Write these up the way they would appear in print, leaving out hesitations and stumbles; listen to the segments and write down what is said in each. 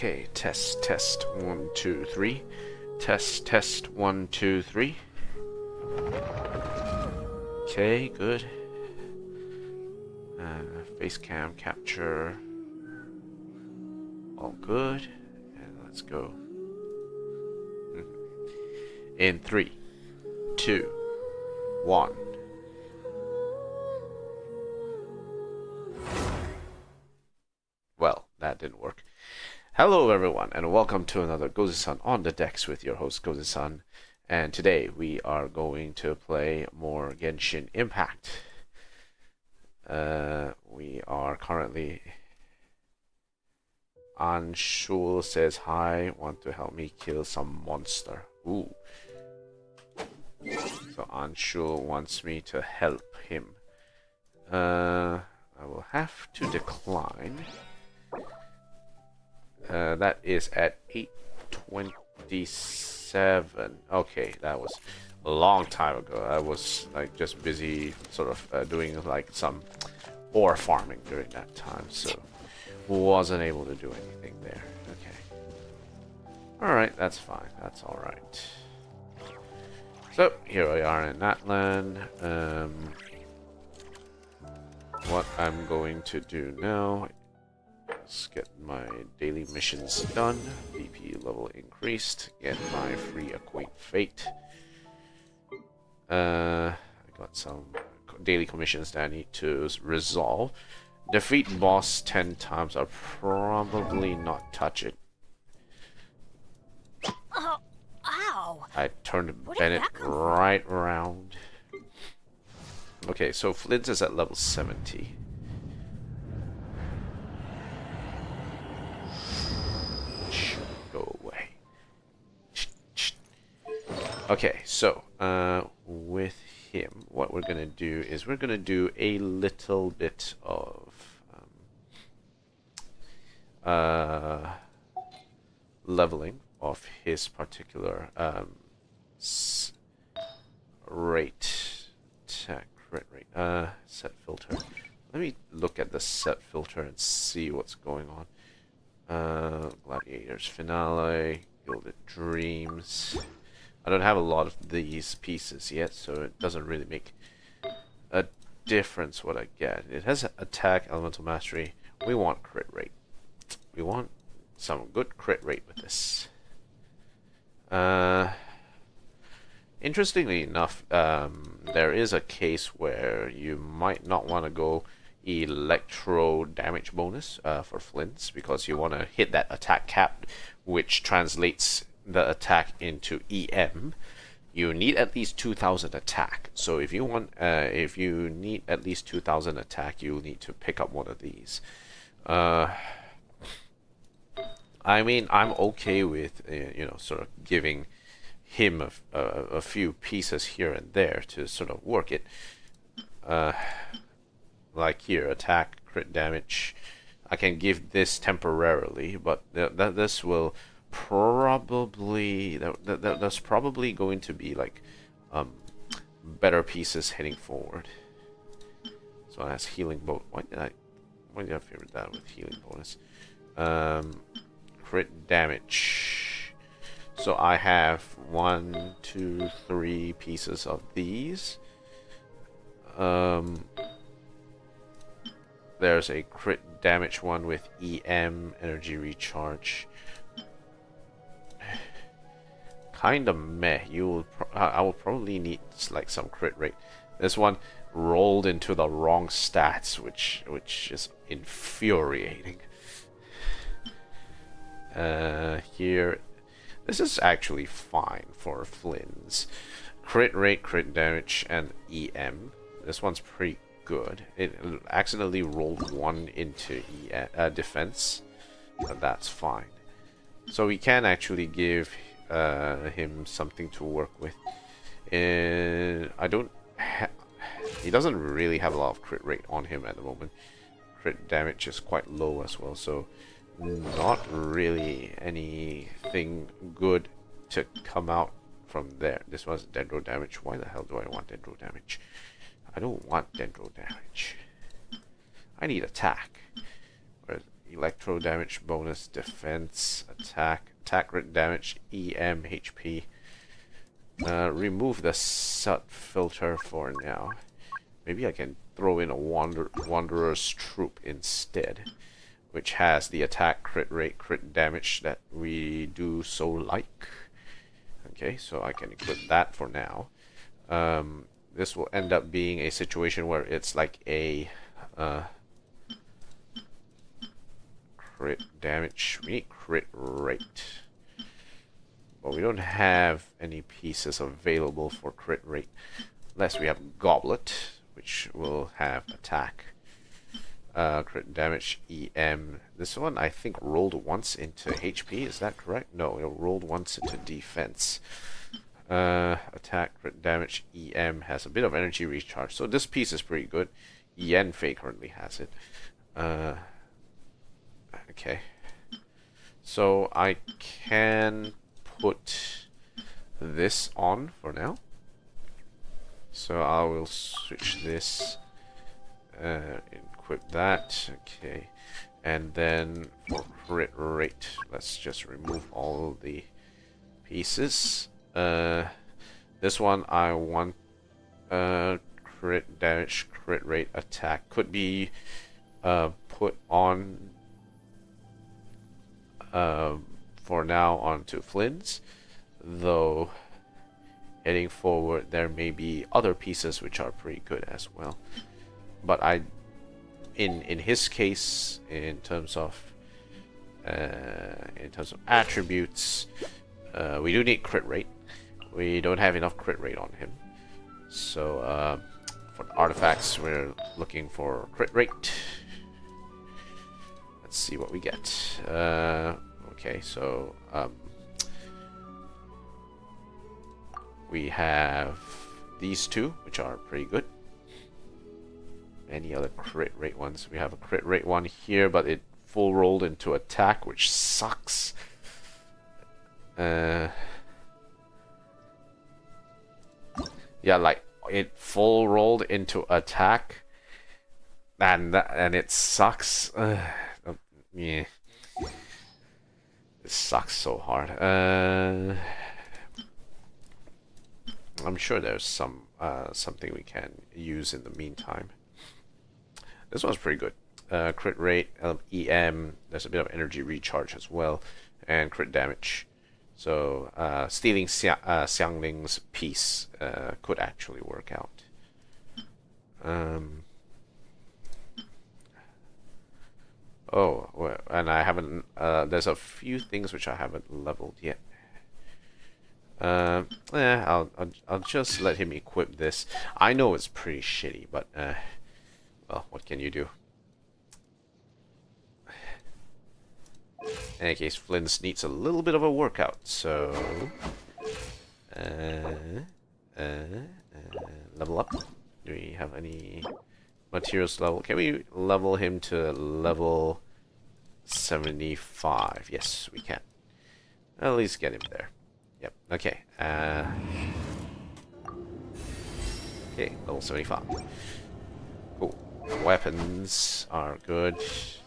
Okay, test 1 2 3. Test 1 2 3. Okay, good. Face cam capture. All good. And let's go. In 3 2 1. Well, that didn't work. Hello everyone, and welcome to another Gozi-san on the decks with your host Gozi-san. And today we are going to play more Genshin Impact. We are currently... Anshul says hi, want to help me kill some monster. Ooh. So Anshul wants me to help him. I will have to decline. That is at 8:27. Okay, that was a long time ago. I was like just busy sort of doing like some ore farming during that time, so wasn't able to do anything there. Okay. Alright, that's fine. That's alright. So, here we are in Natlan. What I'm going to do now... Let's get my daily missions done. VP level increased. Get my free acquaint fate. I got some daily commissions that I need to resolve. Defeat boss 10 times. I'll probably not touch it. Oh, ow! I turned Bennett right around. Okay, so Flins is at level 70. Go away. Okay, so with him, what we're gonna do is we're gonna do a little bit of leveling of his particular rate, attack crit rate, set filter. Let me look at the set filter and see what's going on. Gladiators Finale, Gilded Dreams. I don't have a lot of these pieces yet, so it doesn't really make a difference what I get. It has attack, elemental mastery. We want crit rate. We want some good crit rate with this. Interestingly enough, there is a case where you might not want to go electro damage bonus for Flins, because you want to hit that attack cap, which translates the attack into EM. You need at least 2000 attack. So if you want, if you need at least 2000 attack, you need to pick up one of these. I mean, I'm okay with you know, sort of giving him a few pieces here and there to sort of work it. Like here, attack, crit damage. I can give this temporarily, but this will probably... That's probably going to be like better pieces heading forward. So that's healing bonus. Why did I favor that with healing bonus? Crit damage. So I have 1, 2, 3 pieces of these. There's a crit damage one with EM, energy recharge. Kinda meh. I will probably need like some crit rate. This one rolled into the wrong stats, which is infuriating. Here, this is actually fine for Flins. Crit rate, crit damage, and EM. This one's pretty good. It accidentally rolled 1 into defense, but that's fine. So we can actually give him something to work with. I don't. He doesn't really have a lot of crit rate on him at the moment. Crit damage is quite low as well, so not really anything good to come out from there. This was dendro damage. Why the hell do I want dendro damage? I don't want dendro damage. I need attack. electro damage bonus, defense, attack, crit damage, EM, HP. Remove the SUT filter for now. Maybe I can throw in a Wanderer's Troop instead, which has the attack, crit rate, crit damage that we do so like. Okay, so I can equip that for now. This will end up being a situation where it's like a crit damage. We need crit rate. But we don't have any pieces available for crit rate. Unless we have Goblet, which will have attack. Crit damage, EM. This one I think rolled once into HP, is that correct? No, it rolled once into defense. Attack, crit damage, EM has a bit of energy recharge. So this piece is pretty good. Yanfei currently has it. Okay. So I can put this on for now. So I will switch this, equip that, okay, and then for crit rate, let's just remove all the pieces. This one I want crit damage, crit rate, attack could be put on for now onto Flins, though heading forward there may be other pieces which are pretty good as well. But in his case, in terms of attributes, we do need crit rate. We don't have enough crit rate on him, so for the artifacts we're looking for crit rate. Let's see what we get. Okay, so we have these two, which are pretty good. Any other crit rate ones? We have a crit rate one here, but it full rolled into attack, which sucks. Yeah, like it full rolled into attack, and it sucks. Yeah, it sucks so hard. I'm sure there's some something we can use in the meantime. This one's pretty good. Crit rate, EM. There's a bit of energy recharge as well, and crit damage. So stealing Xiangling's piece could actually work out. Oh, well, and I haven't. There's a few things which I haven't leveled yet. Yeah, I'll just let him equip this. I know it's pretty shitty, but well, what can you do? In any case, Flins needs a little bit of a workout, so level up. Do we have any materials level? Can we level him to level 75? Yes, we can. At least get him there. Yep. Okay. Okay, level 75. Cool. Weapons are good.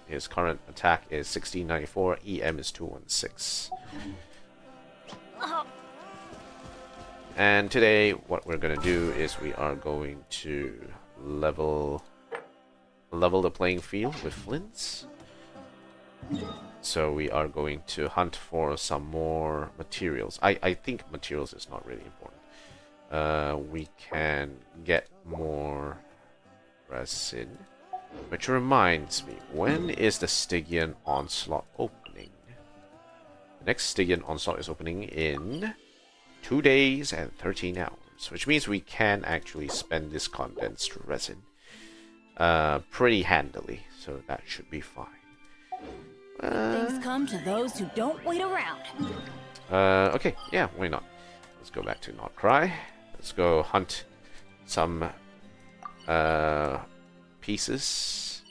His current attack is 1694. EM is 216. And today, what we're gonna do is we are going to level the playing field with Flins. So we are going to hunt for some more materials. I think materials is not really important. We can get more resin. Which reminds me, when is the Stygian Onslaught opening? The next Stygian Onslaught is opening in 2 days and 13 hours. Which means we can actually spend this condensed resin pretty handily. So that should be fine. Things come to those who don't wait around. Okay, yeah, why not? Let's go back to Nod-krai. Let's go hunt some pieces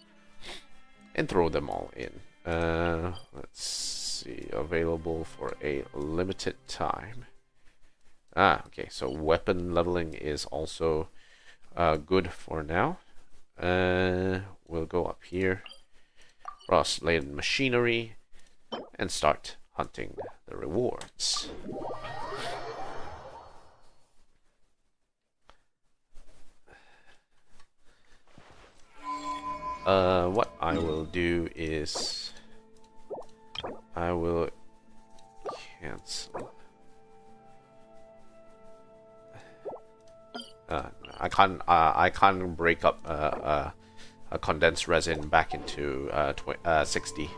and throw them all in. Let's see, available for a limited time. Okay, so weapon leveling is also good for now. We'll go up here. Frost-laden machinery, and start hunting the rewards. What I will do is I will cancel. I can't break up a condensed resin back into 60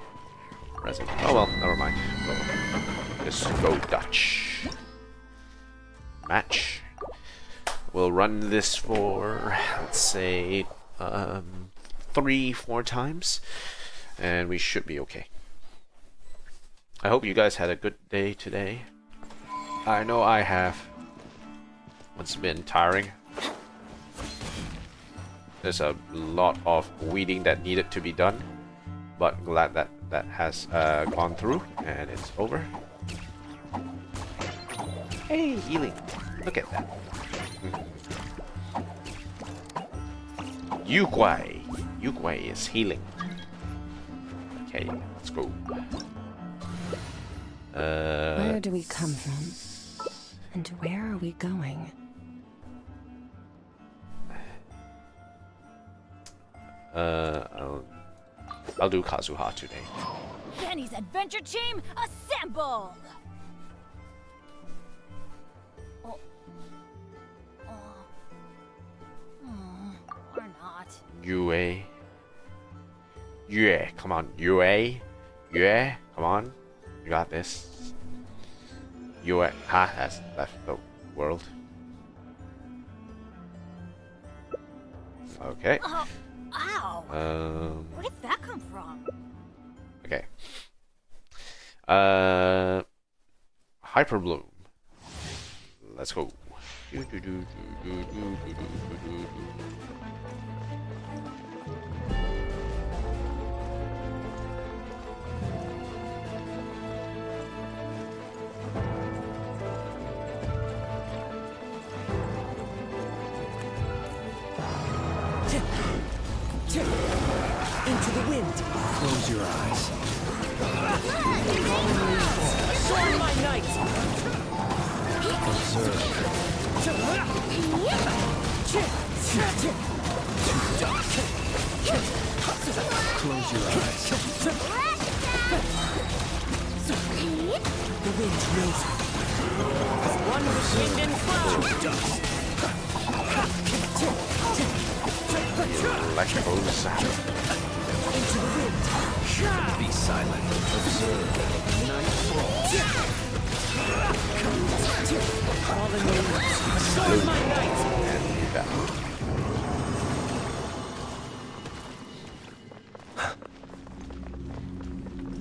resin. Oh well, never mind. We'll just go Dutch. Match. We'll run this for, let's say, 3-4 times, and we should be okay. I hope you guys had a good day today. I know I have. It's been tiring. There's a lot of weeding that needed to be done, but glad that that has gone through and it's over. Hey, healing. Look at that. Yu-krai. Yu-krai is healing. Okay, let's go. Where do we come from? And where are we going? I'll do Kazuha today. Benny's adventure team, assemble! Or not. Yue. Yeah, come on. Yue. Yeah, come on. You got this. Yue has left the world. Okay. Ow! Where did that come from? Okay. Hyper Bloom. Let's go. Into the wind. Close your eyes. Sword my knight. Observe. Close your eyes. The wind knows me. One with wind and cloud. Electrical sound. Into the wind. Be silent. Observe. Nightfall. Fallen leaves. Sword my knight. And down.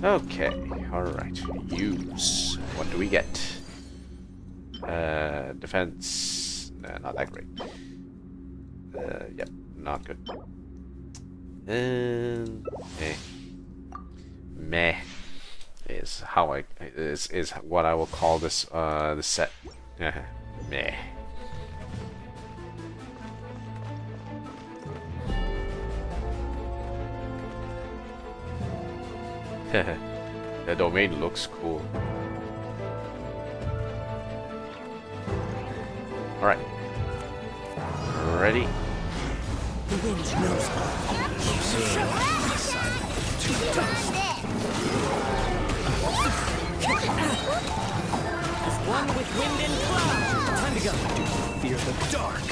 Okay, alright. Use. What do we get? Defense. Nah, not that great. Yep, not good. Meh is how is what I will call this the set. Meh. The domain looks cool. All right, ready? The wind knows me. One with wind and cloud. Time to go. Fear the dark.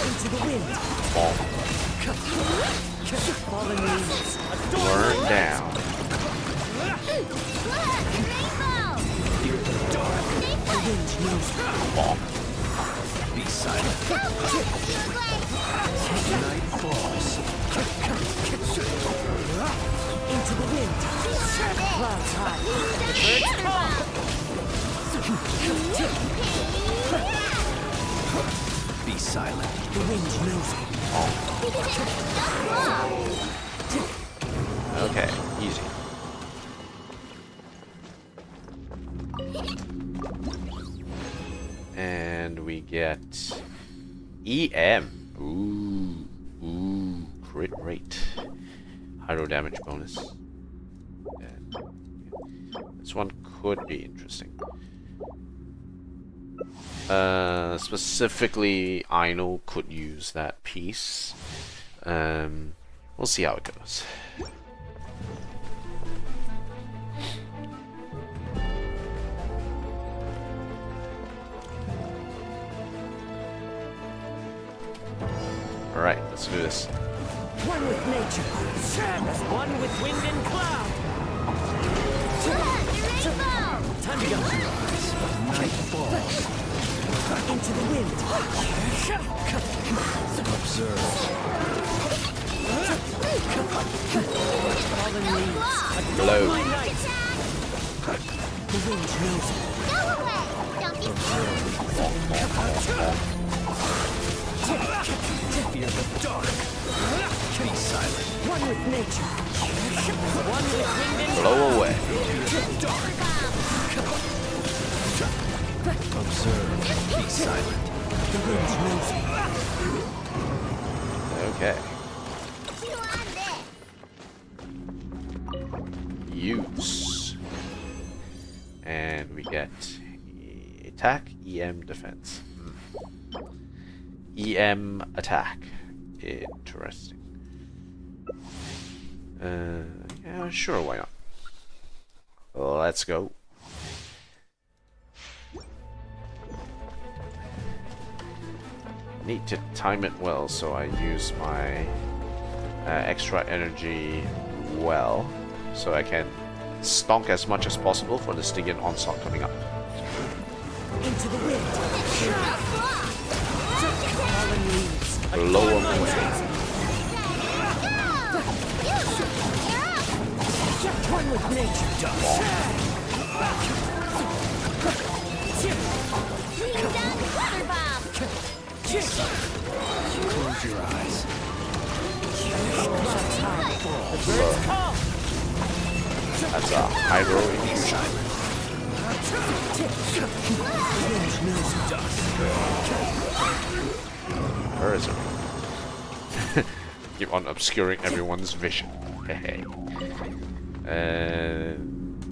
Into the wind. Fallen leaves. Burn down. Fear the dark. The wind knows me. Be silent. Night falls. Into the wind. Clouds high. The birds call. Be silent. The wind knows me. Okay, easy. get EM. Ooh, crit rate. Hydro damage bonus. And this one could be interesting. Specifically, Aino could use that piece. We'll see how it goes. Alright, let's do this. One with nature. As one with wind and cloud. Time to go. Nightfall. Into the wind. Observe. Fallen leaves. Blow. My night. The wind knows it. Fear the dark. Be silent. One with nature. One with wind and Blow away. dark. Observe. Be silent. The wind knows it. Okay. Use. And we get attack, EM, defense. EM attack. Interesting. Yeah, sure, why not? Let's go. Need to time it well, so I use my extra energy well, so I can stonk as much as possible for the Stygian onslaught coming up. Into the wind. Fallen leaves. Blow them away. One with nature. Close your eyes. That's a hydro infusion. Where is it? Keep on obscuring everyone's vision. Hey.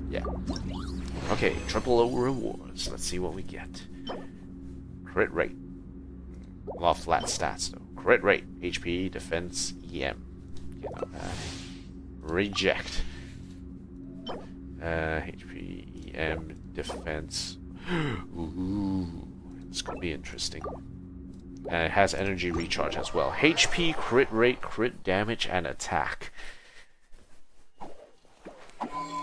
Yeah. Okay, triple O rewards. Let's see what we get. Crit rate. A lot of flat stats though. Crit rate, HP, defense, EM. Okay, not bad. Reject. HP, EM, defense. Ooh, this could be interesting. It has energy recharge as well. HP, crit rate, crit damage, and attack.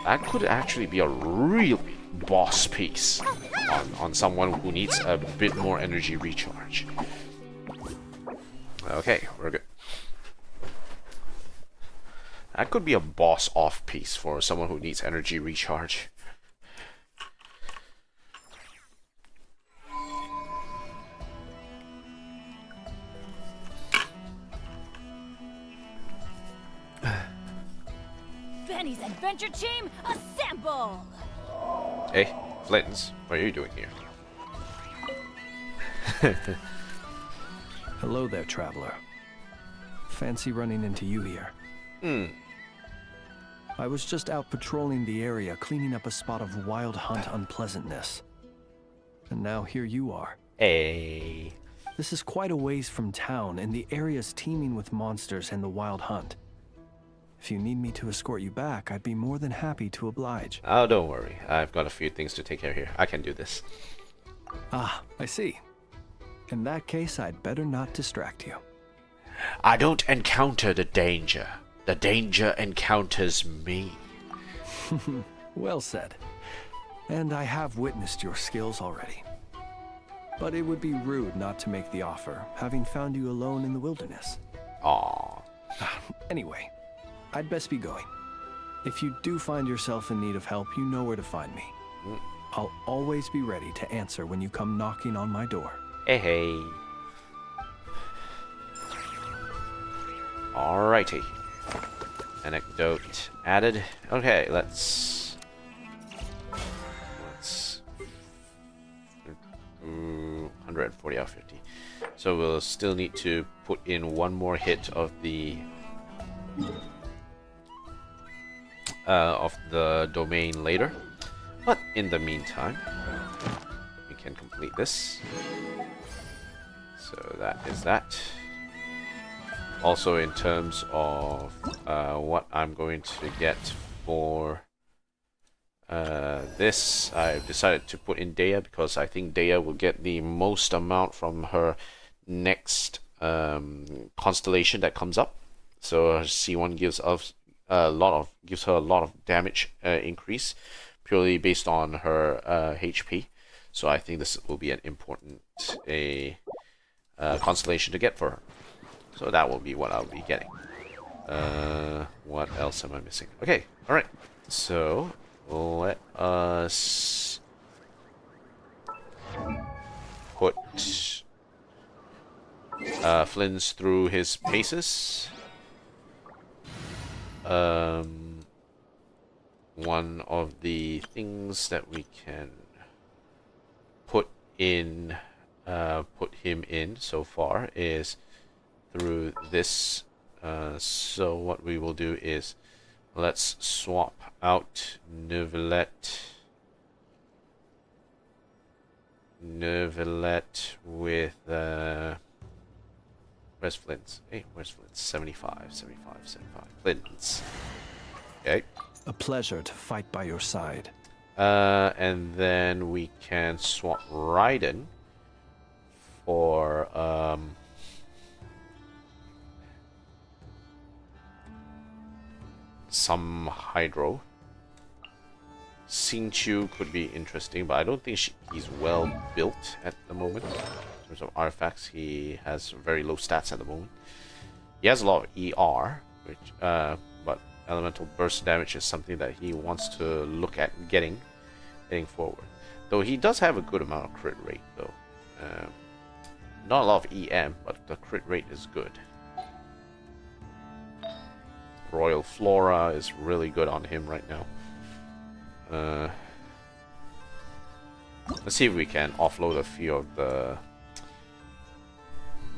That could actually be a really boss piece on someone who needs a bit more energy recharge. Okay, we're good. That could be a boss off piece for someone who needs energy recharge. Benny's adventure team, assemble! Hey, Flins, what are you doing here? Hello there, traveler. Fancy running into you here. I was just out patrolling the area, cleaning up a spot of wild hunt unpleasantness. And now here you are. Hey. This is quite a ways from town, and the area's teeming with monsters and the wild hunt. If you need me to escort you back, I'd be more than happy to oblige. Oh, don't worry. I've got a few things to take care of here. I can do this. Ah, I see. In that case, I'd better not distract you. I don't encounter the danger. The danger encounters me. Well said. And I have witnessed your skills already. But it would be rude not to make the offer, having found you alone in the wilderness. Aww. Anyway, I'd best be going. If you do find yourself in need of help, you know where to find me. I'll always be ready to answer when you come knocking on my door. Hey. Alrighty. Anecdote added. Okay, let's 100. 40 out of 50. So we'll still need to put in one more hit of the domain later. But in the meantime, we can complete this. So that is that. Also, in terms of what I'm going to get for this, I've decided to put in Dea because I think Dea will get the most amount from her next constellation that comes up. So C1 gives us gives her a lot of damage increase purely based on her HP. So I think this will be an important constellation to get for her. So that will be what I'll be getting. What else am I missing? Okay, alright. So let us put Flins through his paces. One of the things that we can put him in so far is through this. So what we will do is let's swap out Neuvillette with where's Flint's? Hey, where's Flint's? 75. Flint's. Okay. A pleasure to fight by your side. And then we can swap Raiden for some Hydro. Xingqiu could be interesting, but I don't think he's well built at the moment. In terms of artifacts, he has very low stats at the moment. He has a lot of ER, which but elemental burst damage is something that he wants to look at getting forward. Though he does have a good amount of crit rate, though. Not a lot of EM, but the crit rate is good. Royal Flora is really good on him right now. Let's see if we can offload a few of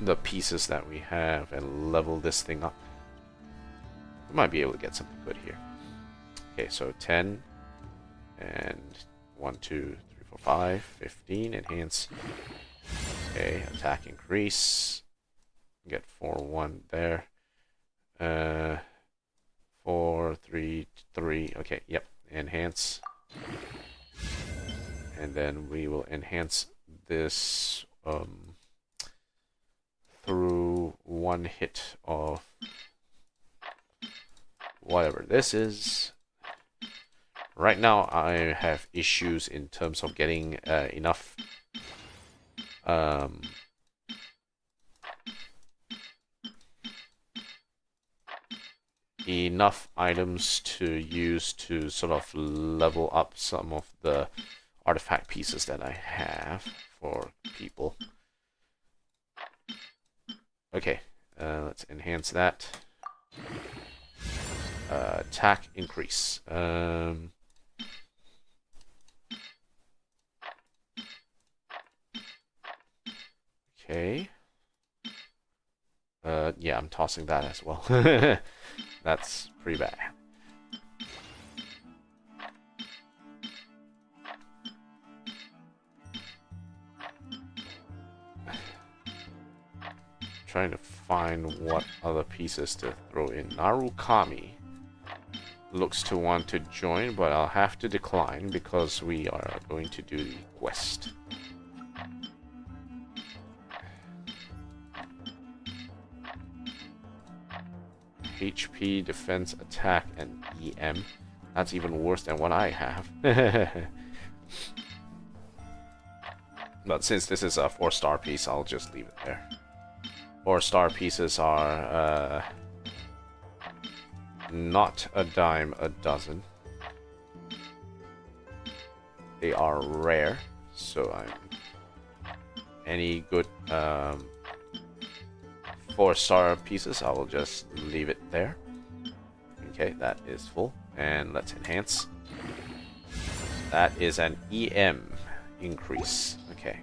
the pieces that we have and level this thing up. We might be able to get something good here. Okay, so 10 and 1, 2, 3, 4, 5, 15, enhance. Okay, attack increase. Get 4, 1 there. 4, 3, 3. Okay, yep, enhance. And then we will enhance this through one hit of whatever this is. Right now I have issues in terms of getting enough items to use to sort of level up some of the artifact pieces that I have for people. Okay, let's enhance that. Attack increase. Okay. Yeah, I'm tossing that as well. That's pretty bad. Trying to find what other pieces to throw in. Narukami looks to want to join, but I'll have to decline because we are going to do the quest. HP, defense, attack, and EM. That's even worse than what I have. But since this is a 4-star piece, I'll just leave it there. 4-star pieces are not a dime a dozen. They are rare, so any good 4-star pieces, I will just leave it there. Okay, that is full. And let's enhance. That is an EM increase. Okay.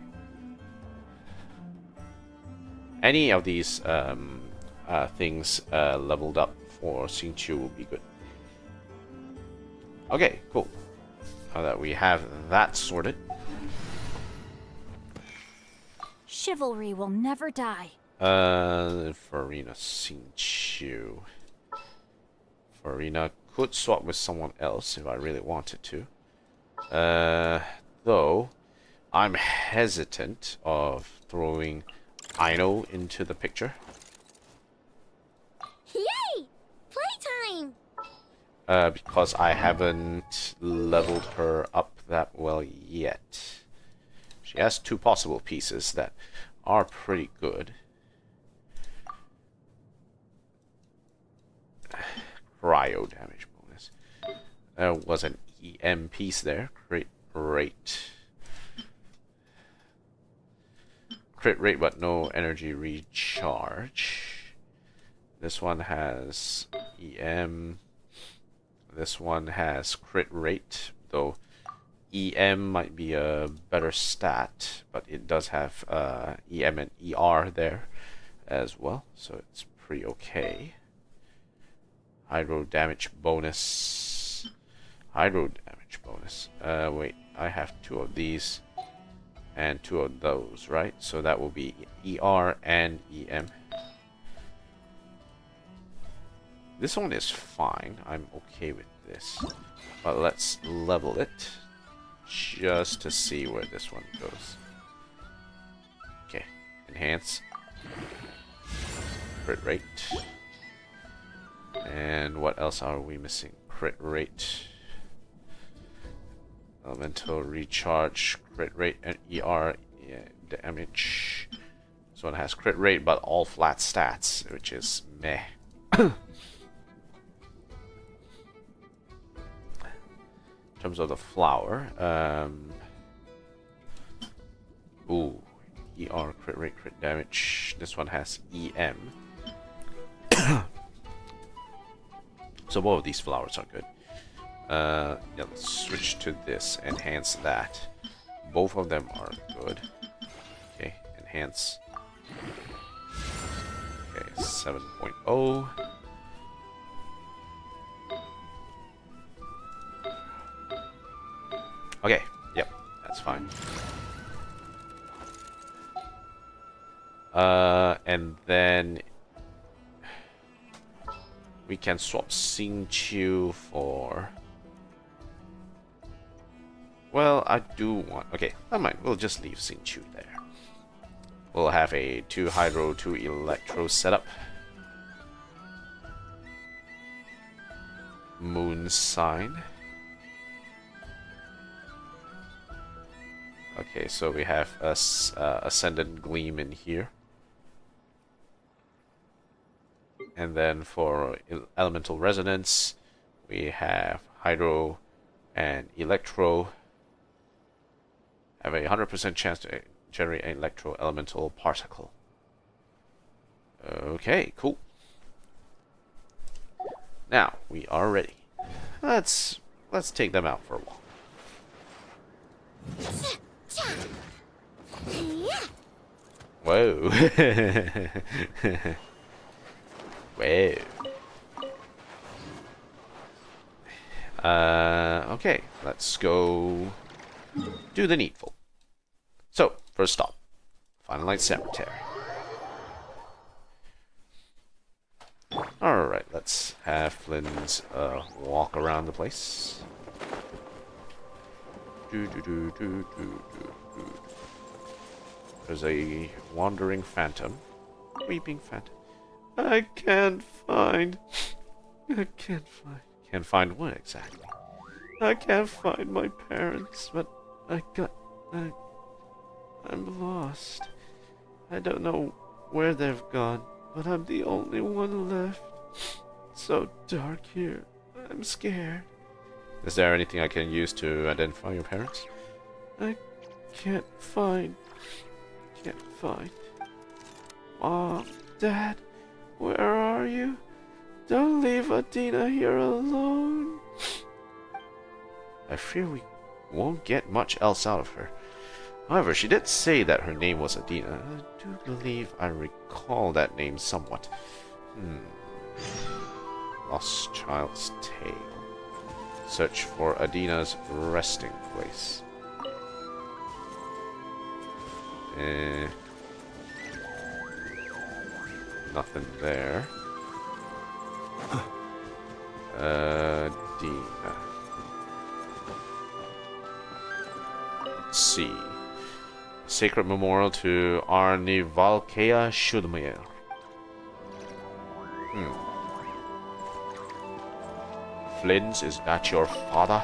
any of these things leveled up for Xingqiu will be good. Okay, cool. Now that we have that sorted. Chivalry will never die. Farina Xingqiu. Farina could swap with someone else if I really wanted to. Though, I'm hesitant of throwing Aino into the picture. Yay! Playtime! Because I haven't leveled her up that well yet. She has 2 possible pieces that are pretty good. Cryo damage bonus. There was an EM piece there. Crit rate. Crit rate but no energy recharge. This one has EM. This one has crit rate, though EM might be a better stat, but it does have EM and ER there as well, so it's pretty okay. Hydro damage bonus. Hydro damage bonus. Wait, I have 2 of these and 2 of those, right? So that will be ER and EM. This one is fine. I'm okay with this. But let's level it just to see where this one goes. Okay, enhance. Crit rate. And what else are we missing? Crit rate. Elemental recharge, crit rate, and ER damage. This one has crit rate, but all flat stats, which is meh. In terms of the flower, ooh, ER, crit rate, crit damage. This one has EM. So both of these flowers are good. Yeah, let's switch to this. Enhance that. Both of them are good. Okay, enhance. Okay, 7.0. Okay, yep, that's fine. And then we can swap Xingqiu for... Well, I do want... Okay, never mind. We'll just leave Xingqiu there. We'll have a 2 Hydro, 2 Electro setup. Moon Sign. Okay, so we have a Ascendant Gleam in here. And then for Elemental Resonance, we have Hydro and Electro. Have a 100% chance to generate an Electro Elemental Particle. Okay, cool. Now, we are ready. Let's take them out for a walk. Whoa. Whoa. Okay, let's go do the needful. So, first stop, Final Light Cemetery. Alright, let's have Flins walk around the place. There's a wandering phantom. Weeping phantom. I can't find what exactly? I can't find my parents, but I'm lost. I don't know where they've gone, but I'm the only one left. It's so dark here. I'm scared. Is there anything I can use to identify your parents? I can't find. Mom, Dad, where are you? Don't leave Adina here alone. I fear we won't get much else out of her. However, she did say that her name was Adina. I do believe I recall that name somewhat. Lost Child's Tale. Search for Adina's resting place. Nothing there. Adina. Let's see. Sacred Memorial to Arnivalkea Shudmir. Flins, is that your father?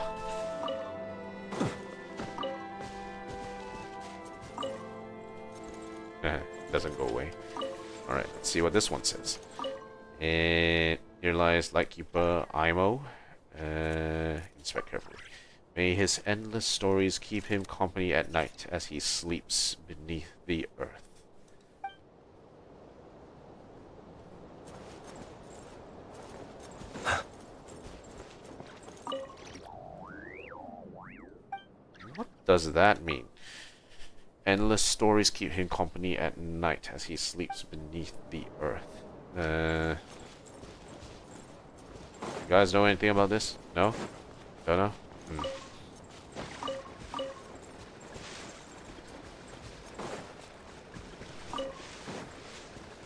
Doesn't go away. Alright, let's see what this one says. And here lies Lightkeeper Imo. Inspect carefully. May his endless stories keep him company at night as he sleeps beneath the earth. What does that mean? Endless stories keep him company at night as he sleeps beneath the earth. You guys know anything about this? No? Don't know?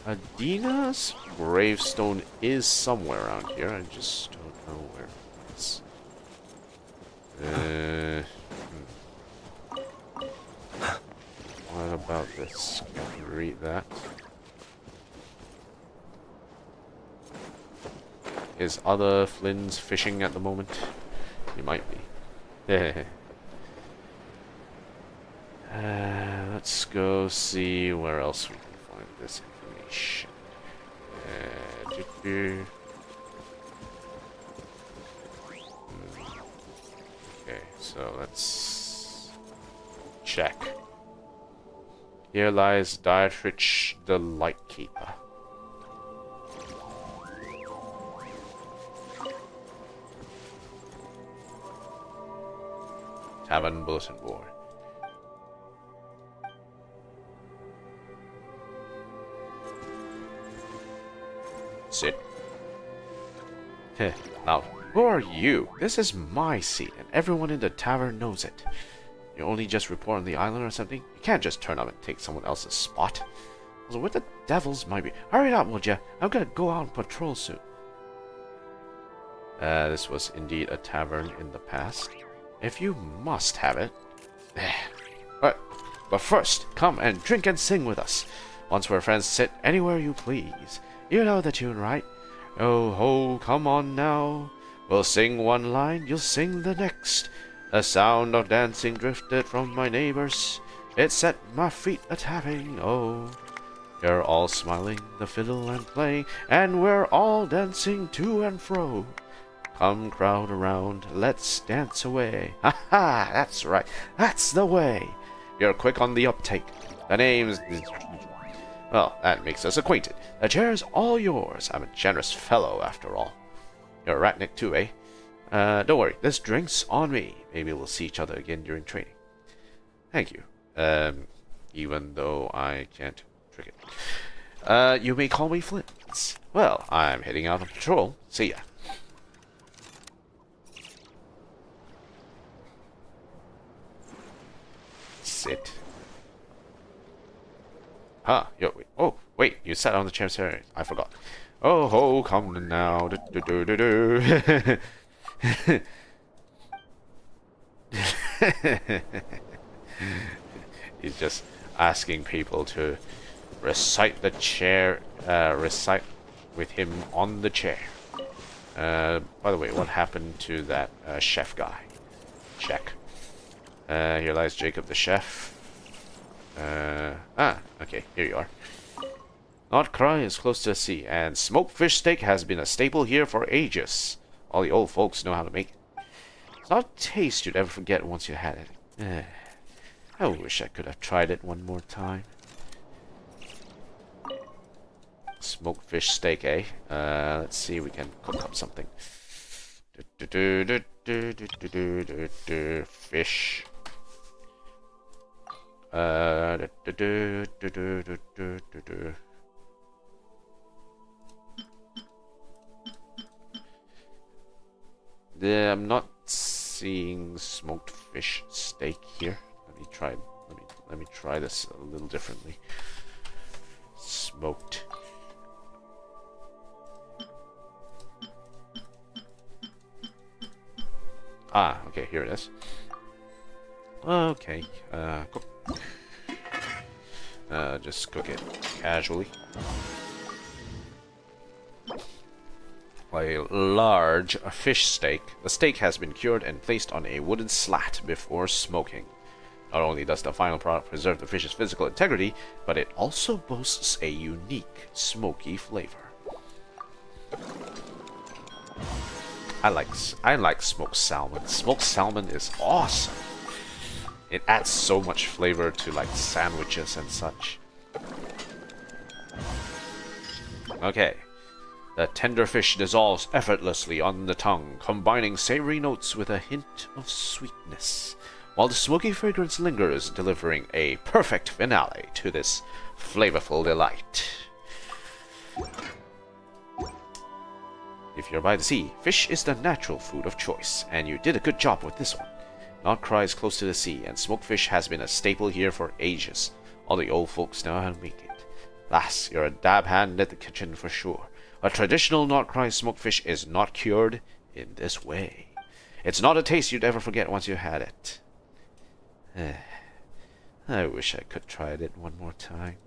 Adina's gravestone is somewhere around here. I just don't know where it is. What about this? Can you read that? Is other Flins fishing at the moment? He might be. Let's go see where else we can find this information. Okay, so let's check. Here lies Dietrich the Lightkeeper. Tavern bulletin board. Sit. Now, who are you? This is my seat, and everyone in the tavern knows it. You only just report on the island or something? You can't just turn up and take someone else's spot. So what the devils might be? Hurry up, would ya? I'm gonna go out and patrol soon. This was indeed a tavern in the past. If you must have it. But first, come and drink and sing with us. Once we're friends, sit anywhere you please. You know the tune, right? Oh ho, come on now. We'll sing one line, you'll sing the next. A sound of dancing drifted from my neighbors. It set my feet a-tapping, oh. You're all smiling, the fiddle and playing, and we're all dancing to and fro. Come crowd around, let's dance away. Ha ha, that's right, that's the way. You're quick on the uptake. The name's... Well, that makes us acquainted. The chair's all yours. I'm a generous fellow, after all. You're a ratnik too, eh? Don't worry, this drink's on me. Maybe we'll see each other again during training. Thank you. Even though I can't trick it. You may call me Flins. Well, I'm heading out on patrol. See ya. Sit. Huh, yo, wait. Oh, wait, you sat on the chair. Sorry, I forgot. Oh ho, come now. He's just asking people to recite the chair, recite with him on the chair. By the way, what happened to that chef guy? Check. Here lies Jacob the chef. Okay, here you are. Nod-krai is close to the sea, and smoked fish steak has been a staple here for ages. All the old folks know how to make it. It's not a taste you'd ever forget once you had it. I wish I could have tried it one more time. Smoked fish steak, eh? Let's see if we can cook up something. Fish. Yeah, I'm not seeing smoked fish steak here. Let me try this a little differently. Smoked. Ah, okay, here it is. Okay, cook. Just cook it casually. A large fish steak. The steak has been cured and placed on a wooden slat before smoking. Not only does the final product preserve the fish's physical integrity, but it also boasts a unique, smoky flavor. I like smoked salmon. Smoked salmon is awesome. It adds so much flavor to like sandwiches and such. Okay. The tender fish dissolves effortlessly on the tongue, combining savory notes with a hint of sweetness, while the smoky fragrance lingers, delivering a perfect finale to this flavorful delight. If you're by the sea, fish is the natural food of choice, and you did a good job with this one. Nod-krai is close to the sea, and smoked fish has been a staple here for ages. All the old folks know how to make it. Lass, you're a dab hand at the kitchen for sure. A traditional Nod-krai smoked fish is not cured in this way. It's not a taste you'd ever forget once you had it. I wish I could try it one more time.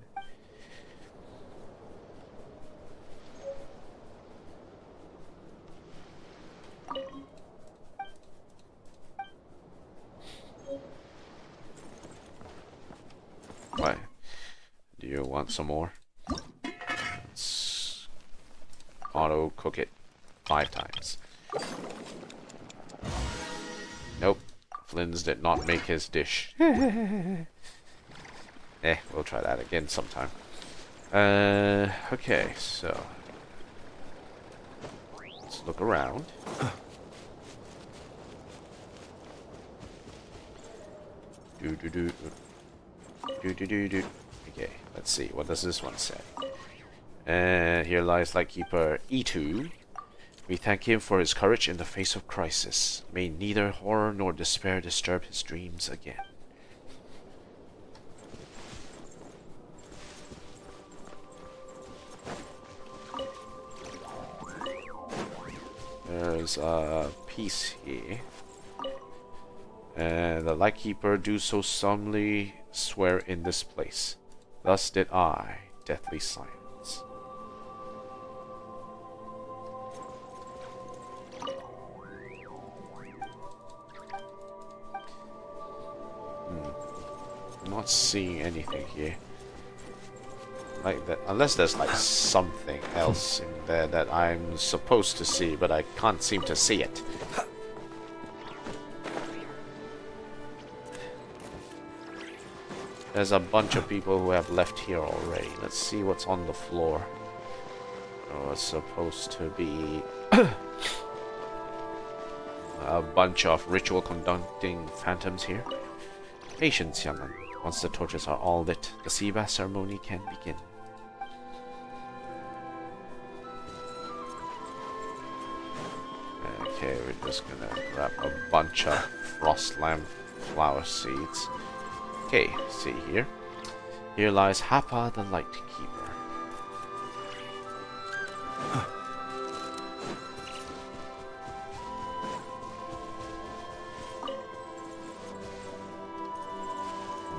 Why? Do you want some more? Let's auto cook it 5 times. Nope. Flins did not make his dish. We'll try that again sometime. Okay, so let's look around. Okay, let's see. What does this one say? Here lies Lightkeeper E2. We thank him for his courage in the face of crisis. May neither horror nor despair disturb his dreams again. There's a piece here. The Lightkeeper do so solemnly swear in this place. Thus did I, deathly silence. I'm not seeing anything here. Like that, unless there's like something else in there that I'm supposed to see, but I can't seem to see it. There's a bunch of people who have left here already. Let's see what's on the floor. Oh, it's supposed to be a bunch of ritual conducting phantoms here. Patience, young'un. Once the torches are all lit, the sea bath ceremony can begin. Okay, we're just gonna grab a bunch of frost lamp flower seeds. Okay, see here. Here lies Hapa the Lightkeeper.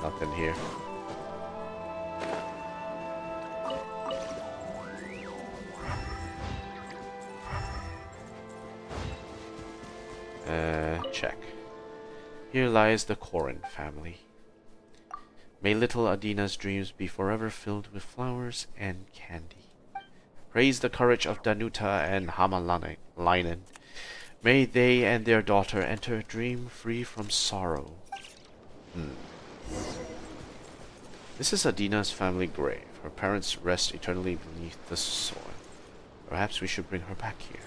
Nothing here. Check. Here lies the Korin family. May little Adina's dreams be forever filled with flowers and candy. Praise the courage of Danuta and Hamalainen. May they and their daughter enter a dream free from sorrow. This is Adina's family grave. Her parents rest eternally beneath the soil. Perhaps we should bring her back here.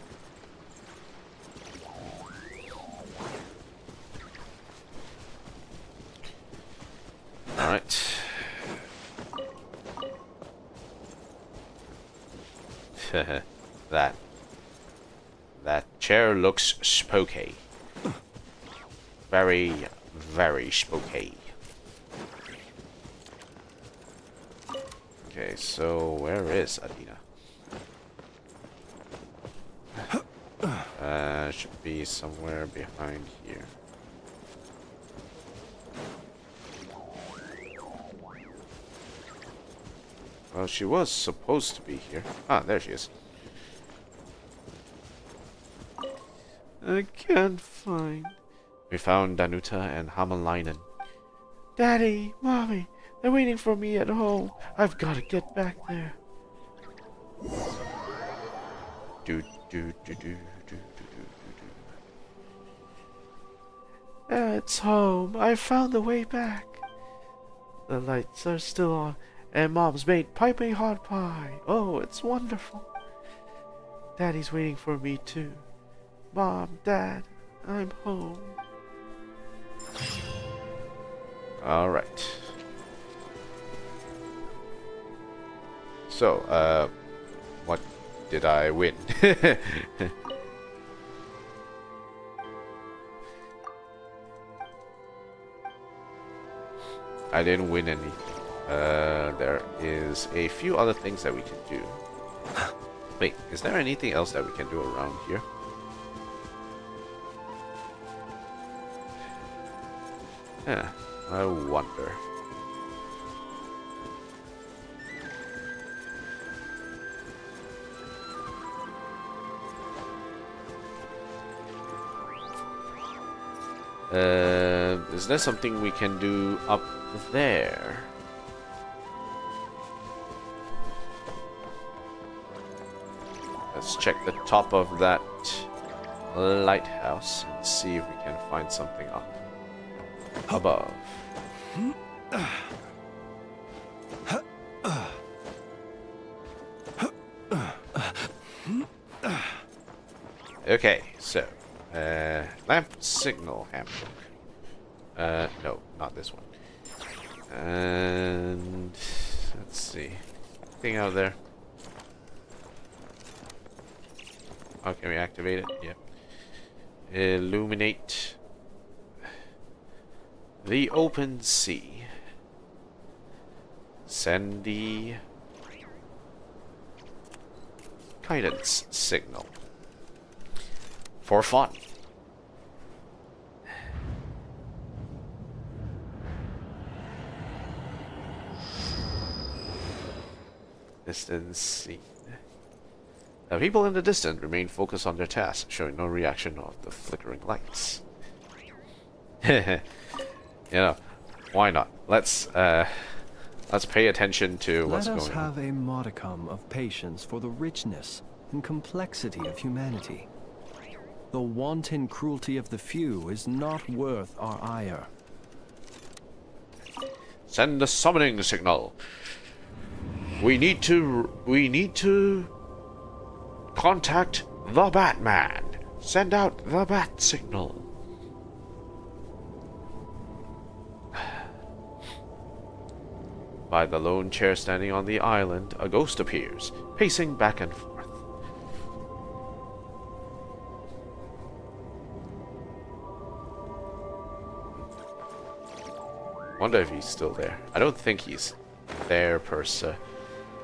Alright. that chair looks spooky. Very, very spooky. Okay, so where is Adina? Should be somewhere behind here. Well, she was supposed to be here. Ah, there she is. I can't find... We found Danuta and Hamalainen. Daddy, Mommy, they're waiting for me at home. I've got to get back there. It's home. I found the way back. The lights are still on, and Mom's made piping hot pie. Oh, it's wonderful. Daddy's waiting for me too. Mom, Dad, I'm home. Alright. So, what did I win? I didn't win anything. There is a few other things that we can do. Wait, is there anything else that we can do around here? Yeah, I wonder. Is there something we can do up there? Let's check the top of that lighthouse and see if we can find something up above. Okay, so lamp signal handbook. No, not this one. And let's see. Anything out there? Oh, can we activate it? Yep. Illuminate the open sea. Send the guidance signal. For fun. Distance seen. The people in the distance remain focused on their task, showing no reaction of the flickering lights. You know, why not? Let's pay attention to what's going on. Let us have a modicum of patience for the richness and complexity of humanity. The wanton cruelty of the few is not worth our ire. Send the summoning signal. We need to contact the Batman. Send out the bat signal. By the lone chair standing on the island, a ghost appears, pacing back and forth. Wonder if he's still there. I don't think he's there per se.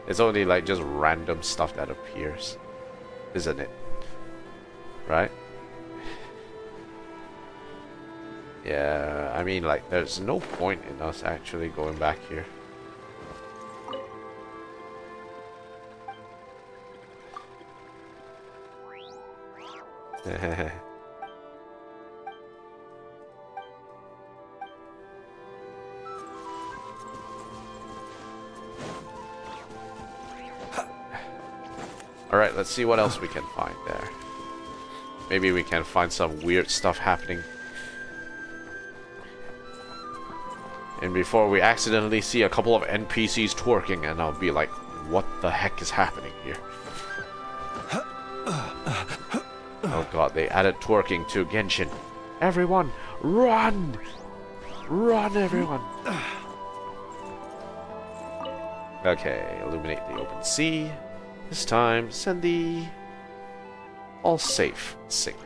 It's only like just random stuff that appears, isn't it? Right? Yeah, I mean, like, there's no point in us actually going back here. Alright, let's see what else we can find there. Maybe we can find some weird stuff happening. And before we accidentally see a couple of NPCs twerking, and I'll be like, what the heck is happening here? Oh god, they added twerking to Genshin. Everyone, run! Run, everyone! Okay, illuminate the open sea. This time, send the all safe signal.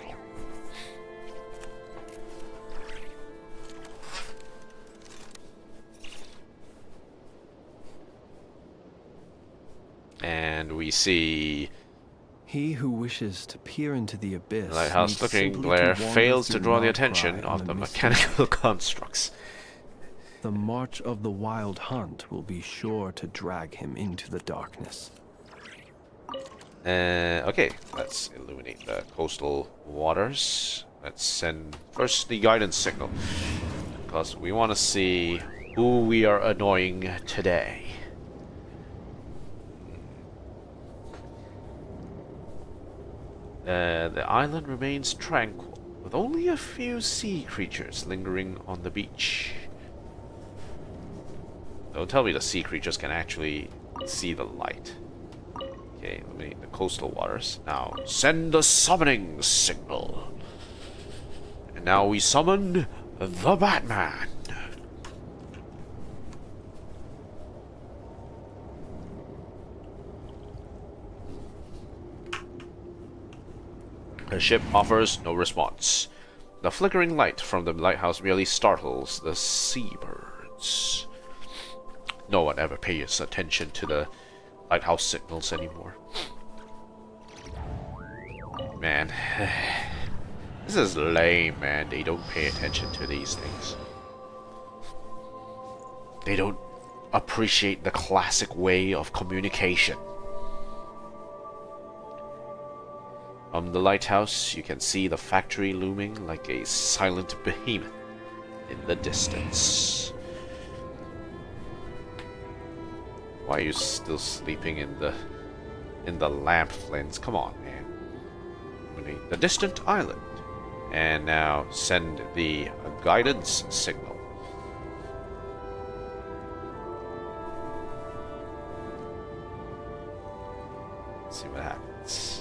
And we see He who wishes to peer into the abyss. the lighthouse needs looking simply glare wander fails to through draw the Nod-krai attention on of the misty mechanical constructs. The march of the wild hunt will be sure to drag him into the darkness. Okay, let's illuminate the coastal waters. Let's send first the guidance signal, because we want to see who we are annoying today. The island remains tranquil, with only a few sea creatures lingering on the beach. Don't tell me the sea creatures can actually see the light. Okay, illuminate the coastal waters. Now, send the summoning signal. And now we summon the Batman. The ship offers no response. The flickering light from the lighthouse merely startles the seabirds. No one ever pays attention to the lighthouse signals anymore. Man, this is lame, man. They don't pay attention to these things. They don't appreciate the classic way of communication. From the lighthouse, you can see the factory looming like a silent behemoth in the distance. Why are you still sleeping in the lamp, Flins? Come on, man. Illuminate the distant island. And now send the guidance signal. Let's see what happens.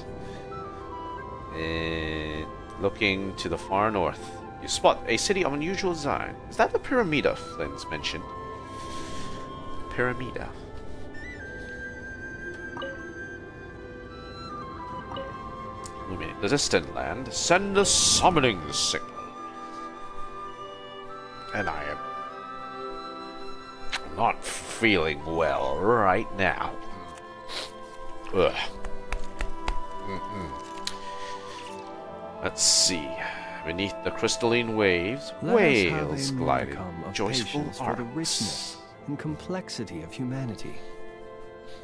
Looking to the far north, you spot a city of unusual design. Is that the Pyramida Flins mentioned? Pyramida. Illuminate the distant land. Send a summoning signal. And I am not feeling well right now. Ugh. Let's see. Beneath the crystalline waves, whales glide in joyful for the arcs. richness and complexity of humanity.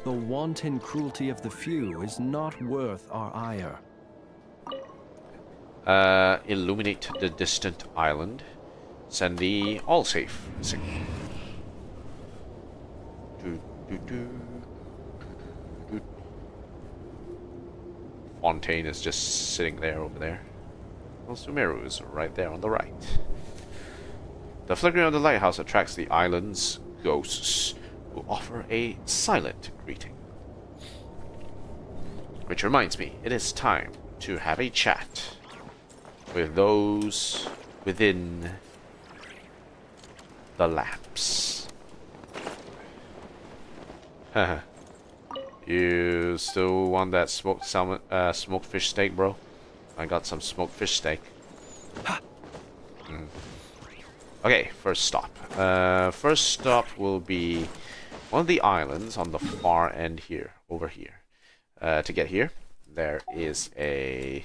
The wanton cruelty of the few is not worth our ire. Illuminate the distant island. Send the all safe signal. Fontaine is just sitting there over there. Well, Sumeru is right there on the right. The flickering of the lighthouse attracts the island's ghosts, who offer a silent greeting. Which reminds me, it is time to have a chat with those within the lamps. Haha. You still want that smoked salmon, smoked fish steak, bro? I got some smoked fish steak. Okay, first stop. First stop will be one of the islands on the far end here, over here. To get here, there is a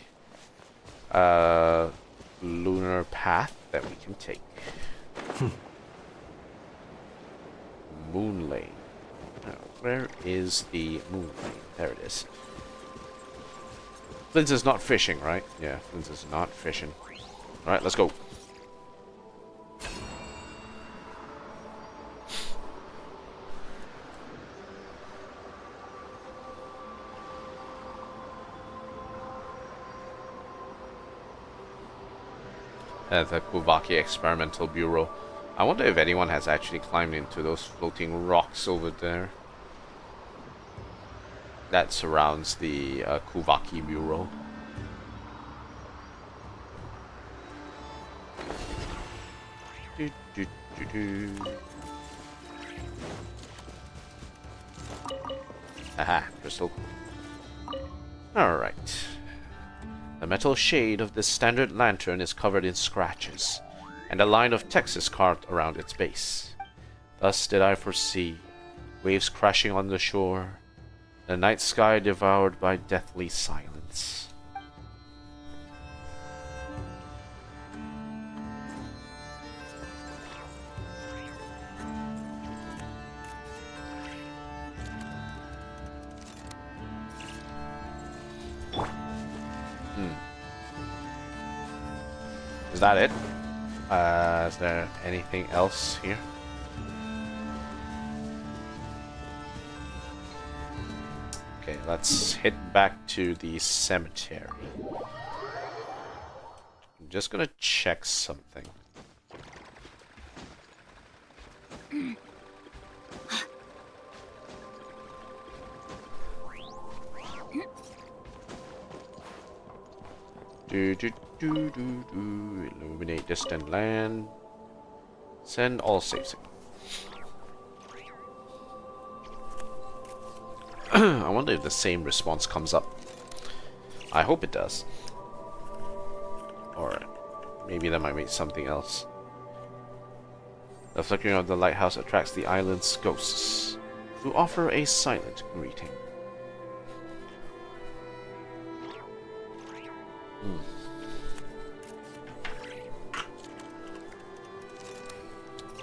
lunar path that we can take. Moon Lane. Where is the moon lane? There it is. Flins is not fishing, right? Yeah, Flins is not fishing. Alright, let's go. The Kuvaki Experimental Bureau. I wonder if anyone has actually climbed into those floating rocks over there that surrounds the Kuvaki Bureau. Aha, crystal. Alright. The metal shade of this standard lantern is covered in scratches, and a line of text is carved around its base. Thus did I foresee, waves crashing on the shore, the night sky devoured by deathly silence. Is that it? Is there anything else here? Okay, let's head back to the cemetery. I'm just gonna check something. Illuminate distant land. Send all save signal. I wonder if the same response comes up. I hope it does. Or maybe that might mean something else. The flickering of the lighthouse attracts the island's ghosts, who offer a silent greeting.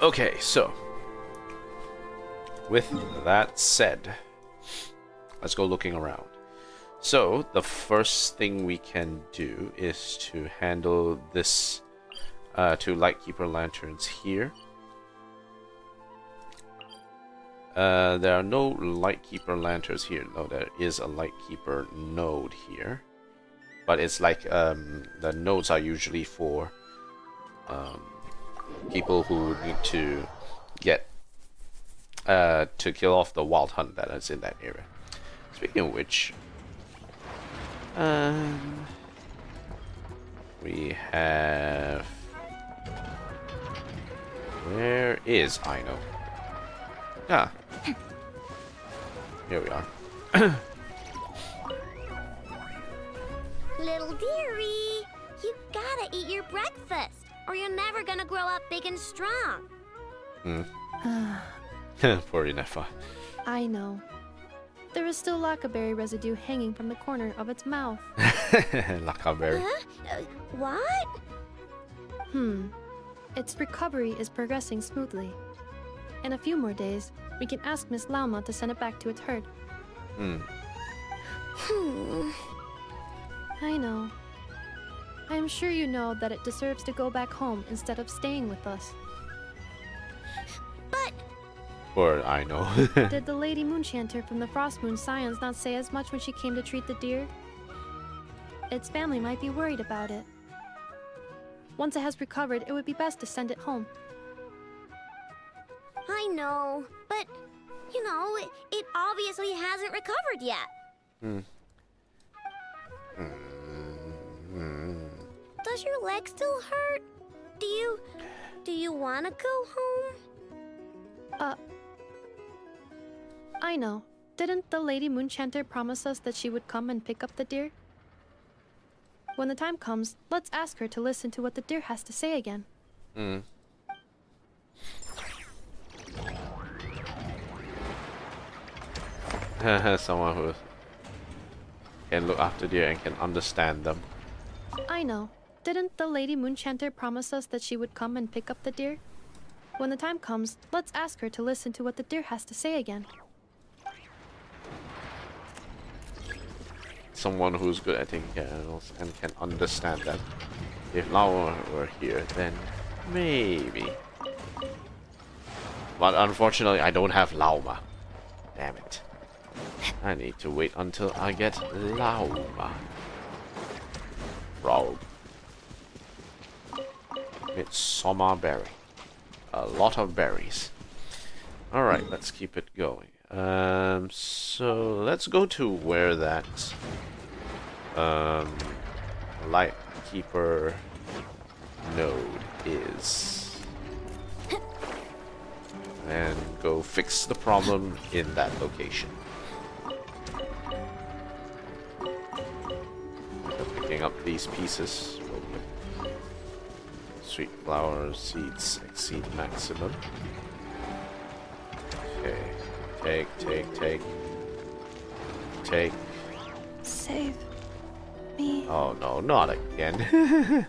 Okay, so with that said, let's go looking around. So the first thing we can do is to handle this two Lightkeeper lanterns here. There are no Lightkeeper lanterns here. No, there is a Lightkeeper node here, but it's like the nodes are usually for people who need to get to kill off the wild hunt that is in that area. Speaking of which, we have... Where is Aino? Ah. Here we are. Little dearie, you gotta eat your breakfast, or you're never gonna grow up big and strong. Poor Inefa. I know. There is still lacquerberry residue hanging from the corner of its mouth. Lacquerberry. Huh? What? Its recovery is progressing smoothly. In a few more days, we can ask Miss Lauma to send it back to its herd. I know. I am sure you know that it deserves to go back home instead of staying with us. But... Or I know. Did the Lady Moonchanter from the Frost Moon Scions not say as much when she came to treat the deer? Its family might be worried about it. Once it has recovered, it would be best to send it home. I know, but, you know, it obviously hasn't recovered yet. Does your leg still hurt? Do you want to go home? I know. Didn't the Lady Moonchanter promise us that she would come and pick up the deer? When the time comes, let's ask her to listen to what the deer has to say again. Someone who can look after deer and can understand them. I know. Didn't the Lady Moonchanter promise us that she would come and pick up the deer? When the time comes, let's ask her to listen to what the deer has to say again. Someone who's good at taking care of animals and can understand them. If Laura were here, then maybe. But unfortunately, I don't have Lauma. Damn it. I need to wait until I get Lauma. Frog. Midsummer berry. A lot of berries. Alright, let's keep it going. So let's go to where that Lightkeeper node is. And go fix the problem in that location. filling up these pieces. Sweet flower seeds exceed maximum. Okay. Take. Save me. Oh no, not again.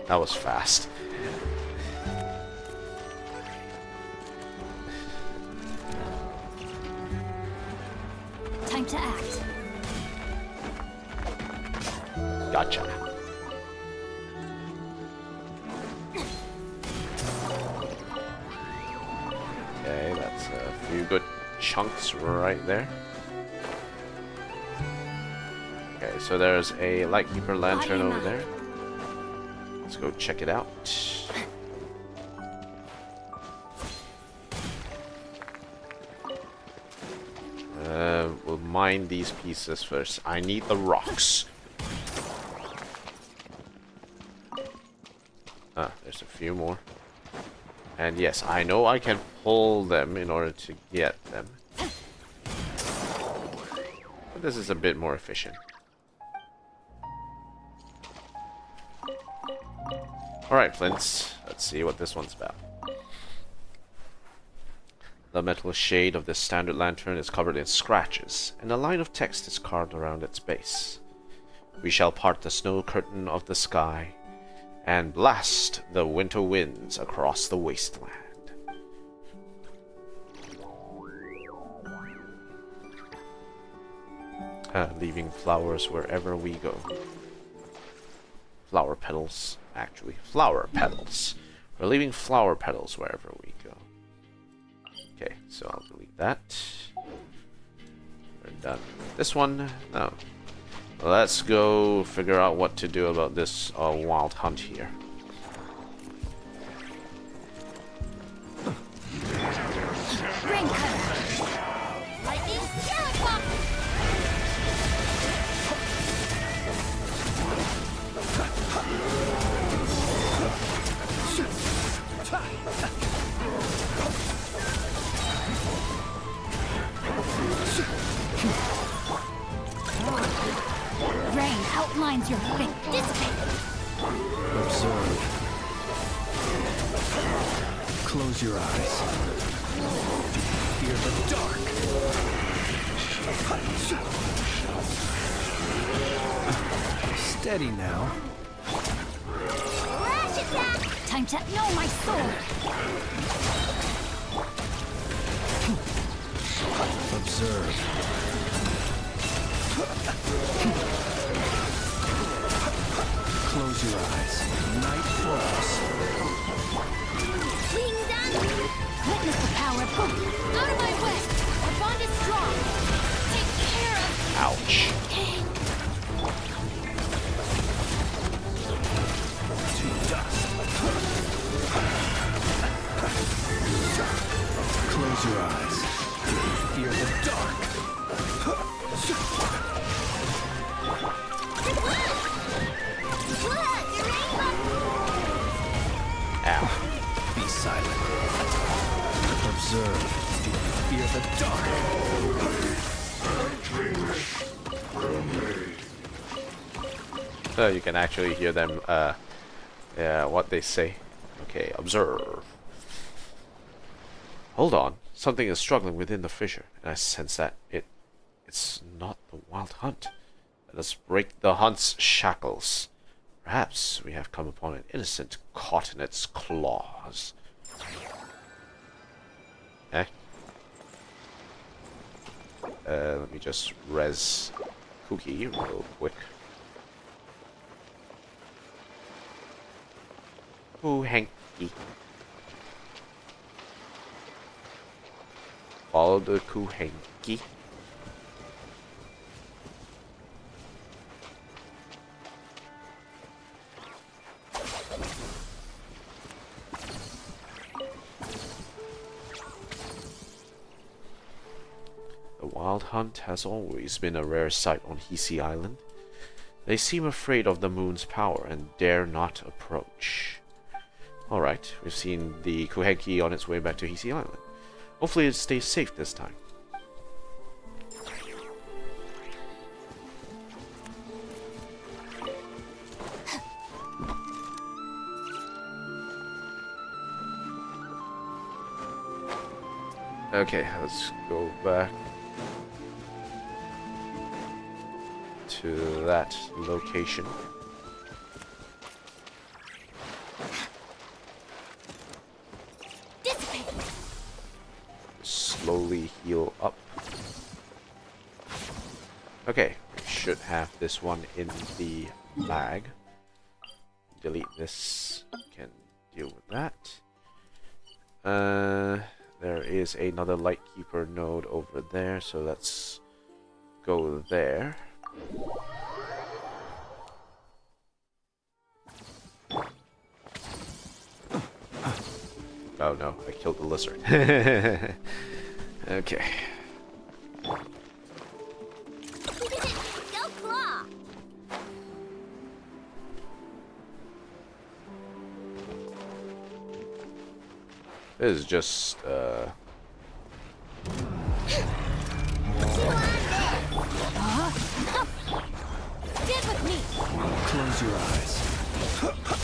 That was fast. Time to act. Gotcha. Okay, that's a few good chunks right there. Okay, so there's a Lightkeeper lantern over there. Let's go check it out. We'll mine these pieces first. I need the rocks. There's a few more. And yes, I know I can pull them in order to get them. But this is a bit more efficient. Alright, Flins. Let's see what this one's about. The metal shade of this standard lantern is covered in scratches, and a line of text is carved around its base. We shall part the snow curtain of the sky, and blast the winter winds across the wasteland. Leaving flowers wherever we go. Flower petals, actually. Flower petals. We're leaving flower petals wherever we go. Okay, so I'll delete that. We're done with this one. No. Let's go figure out what to do about this wild hunt here. Ring cutter. Lightning Terrapop. Rain outlines your fate. Dissipate. Observe. Close your eyes. Fear the dark. Steady now. Flash attack! Time to know my sword. Observe. Close your eyes. Night falls. Being done! Witness the power of boom. Out of my way. Our bond is strong. Take care of Ouch. King. To dust. Close your eyes. Fear the dark. Ow. Be silent. Observe. Fear the dark. So you can actually hear them, yeah, what they say. Okay, observe. Hold on. Something is struggling within the fissure, and I sense that it's not the wild hunt. Let us break the hunt's shackles. Perhaps we have come upon an innocent caught in its claws. Eh? Let me just res Cookie real quick. Ooh, hanky. Follow the Kuhenki. The wild hunt has always been a rare sight on Hisi Island. They seem afraid of the moon's power and dare not approach. Alright, we've seen the Kuhenki on its way back to Hisi Island. Hopefully it stays safe this time. Okay, let's go back to that location. Dissipate. Slowly heal up. Okay, we should have this one in the bag. Delete this. Can deal with that. There is another Lightkeeper node over there, so let's go there. Oh no, I killed the lizard. Okay. Go claw! This is just, Get with me. Close your eyes.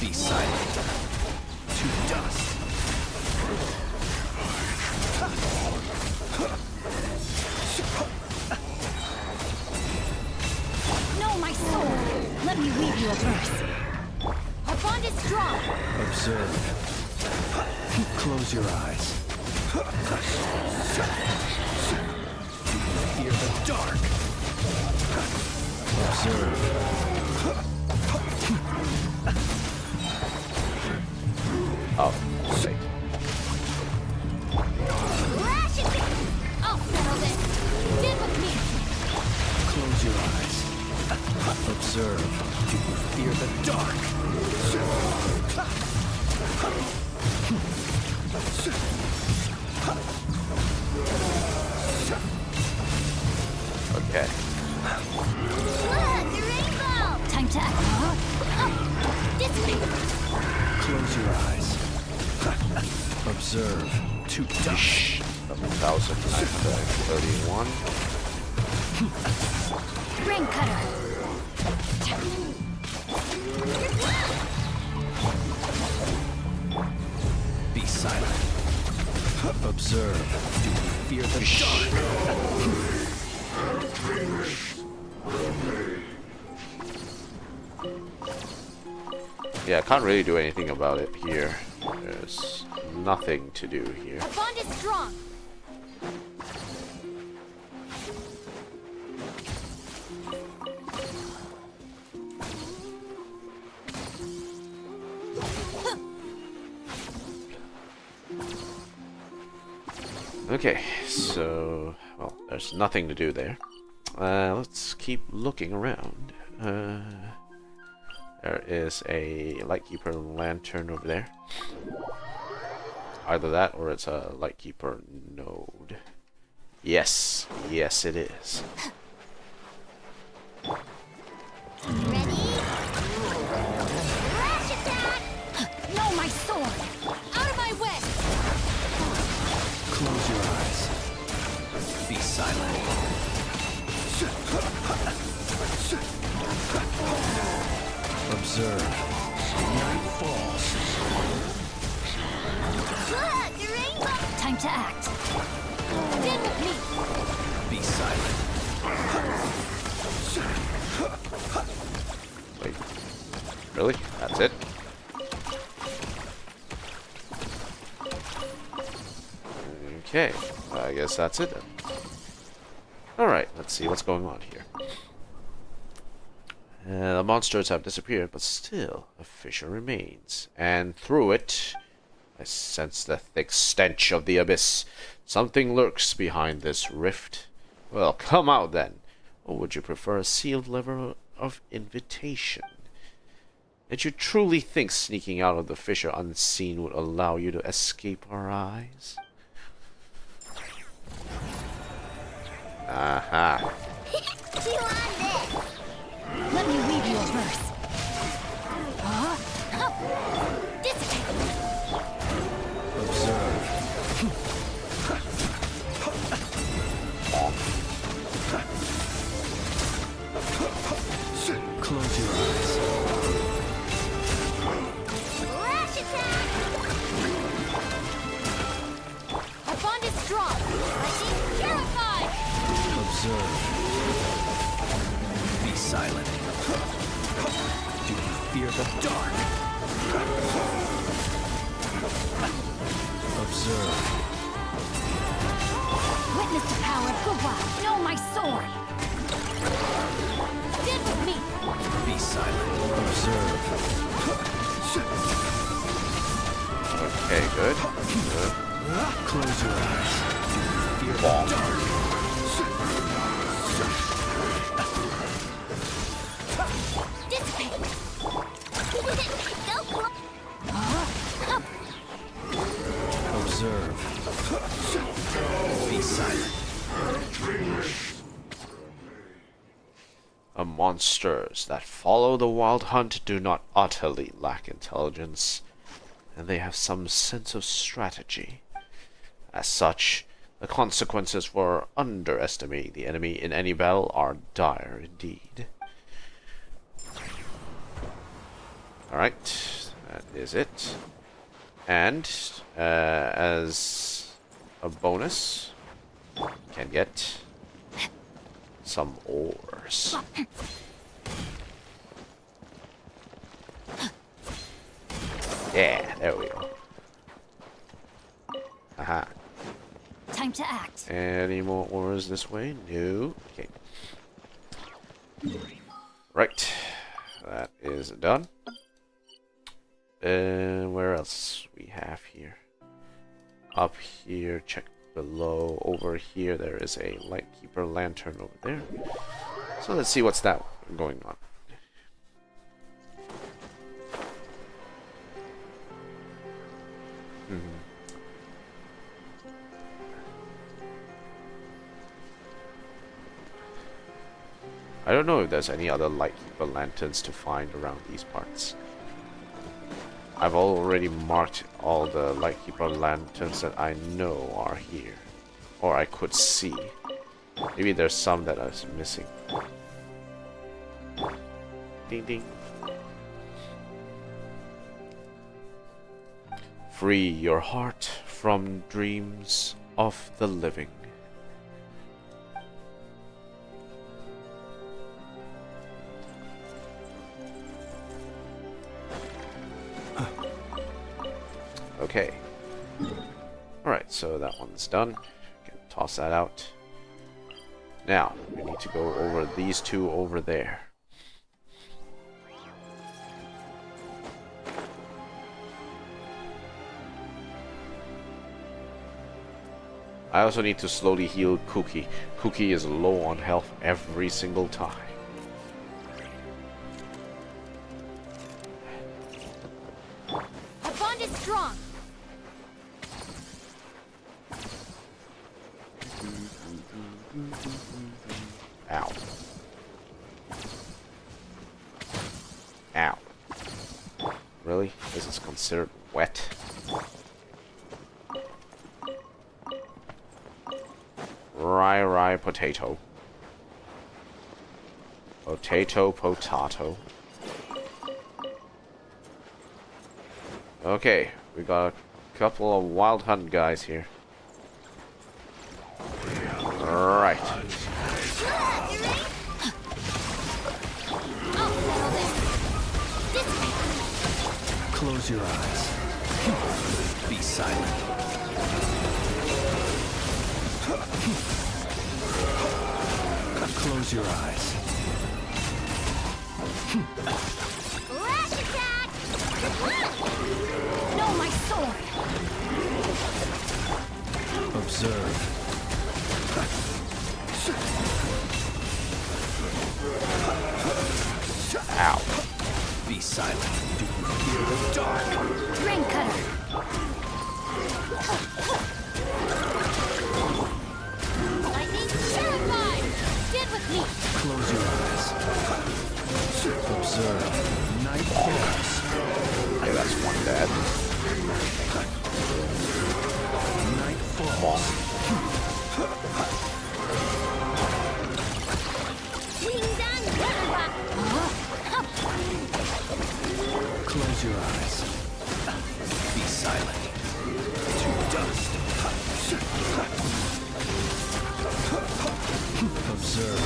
Be silent. To dust. Know my soul. Let me weave you a verse. Our bond is strong. Observe. Close your eyes. Fear the dark. Observe. oh, wait. Lash it! I'll settle this. Get with me. Close your eyes. Observe. Do you fear the dark? Okay. Look, the rainbow! Time to act. Dissipate. Close your eyes. Observe. To dust. 1,931. Ring cutter. Be silent. Observe. Do you fear the dark? Yeah, I can't really do anything about it here. There's nothing to do here. Our bond is strong. Okay, so, well, there's nothing to do there. Let's keep looking around. There is a Lightkeeper lantern over there. Either that or it's a Lightkeeper node. Yes, yes it is. Ready? Lash attack! Know my sword. Out of my way. Close your eyes. Be silent. Observe. Night falls. Look, the rainbow! Time to act. Get with me. Be silent. Wait. Really? That's it? Okay, I guess that's it then. Alright, let's see what's going on here. The monsters have disappeared, but still, a fissure remains. And through it, I sense the thick stench of the abyss. Something lurks behind this rift. Well, come out then. Or would you prefer a sealed letter of invitation? Did you truly think sneaking out of the fissure unseen would allow you to escape our eyes? Aha. Chew on this! Let me weave you a verse. Dissipate. Observe. Close your eyes. Lash attack! Our bond is strong. dark. Observe. Witness the power of Gugwa. Know my sword. Stand with me. Be silent. Observe. Okay, good. Good. Close your eyes. Fear Ball. the dark. Dissipate. Go, Clo- Observe. Be silent. Monsters that follow the wild hunt do not utterly lack intelligence, and they have some sense of strategy. As such, the consequences for underestimating the enemy in any battle are dire indeed. Alright, that is it. And, as a bonus, you can get some ores. Yeah, there we go. Aha. Time to act. Any more ores this way? No. Okay. Right. That is done. Where else we have here? Up here, check below. Over here, there is a Lightkeeper lantern over there. So let's see what's that going on. I don't know if there's any other Lightkeeper lanterns to find around these parts. I've already marked all the Lightkeeper lanterns that I know are here. Or I could see. Maybe there's some that I was missing. Ding ding. Free your heart from dreams of the living. Okay. Alright, so that one's done. Can toss that out. Now, we need to go over these two over there. I also need to slowly heal Cookie. Cookie is low on health every single time. Our bond is strong. Ow. Ow. Really? This is considered wet? Rye, potato. Potato. Okay, we got a couple of wild hunt guys here. Right. Close your eyes. Be silent. Close your eyes. Rash attack! Know my sword. Observe. Ow. Be silent. Do you fear the dark? Ring cutter. Lightning terrified. Stand with me. Close your eyes. Observe. Night falls. Okay, that's one dead. Night falls. Wings on Gugwa! Close your eyes. Be silent. To dust. Observe.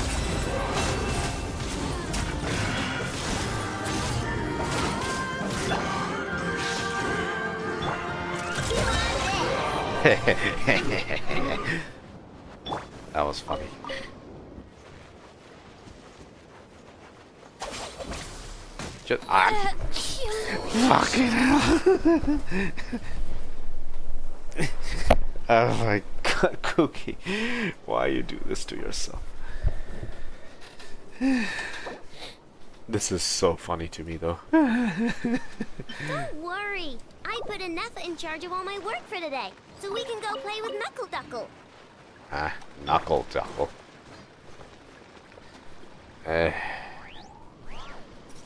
That was funny. Just fucking hell. Oh my god, Cookie. Why you do this to yourself? This is so funny to me though. Don't worry. I put Anetha in charge of all my work for today, so we can go play with Knuckle Duckle. Ah, Knuckle Duckle.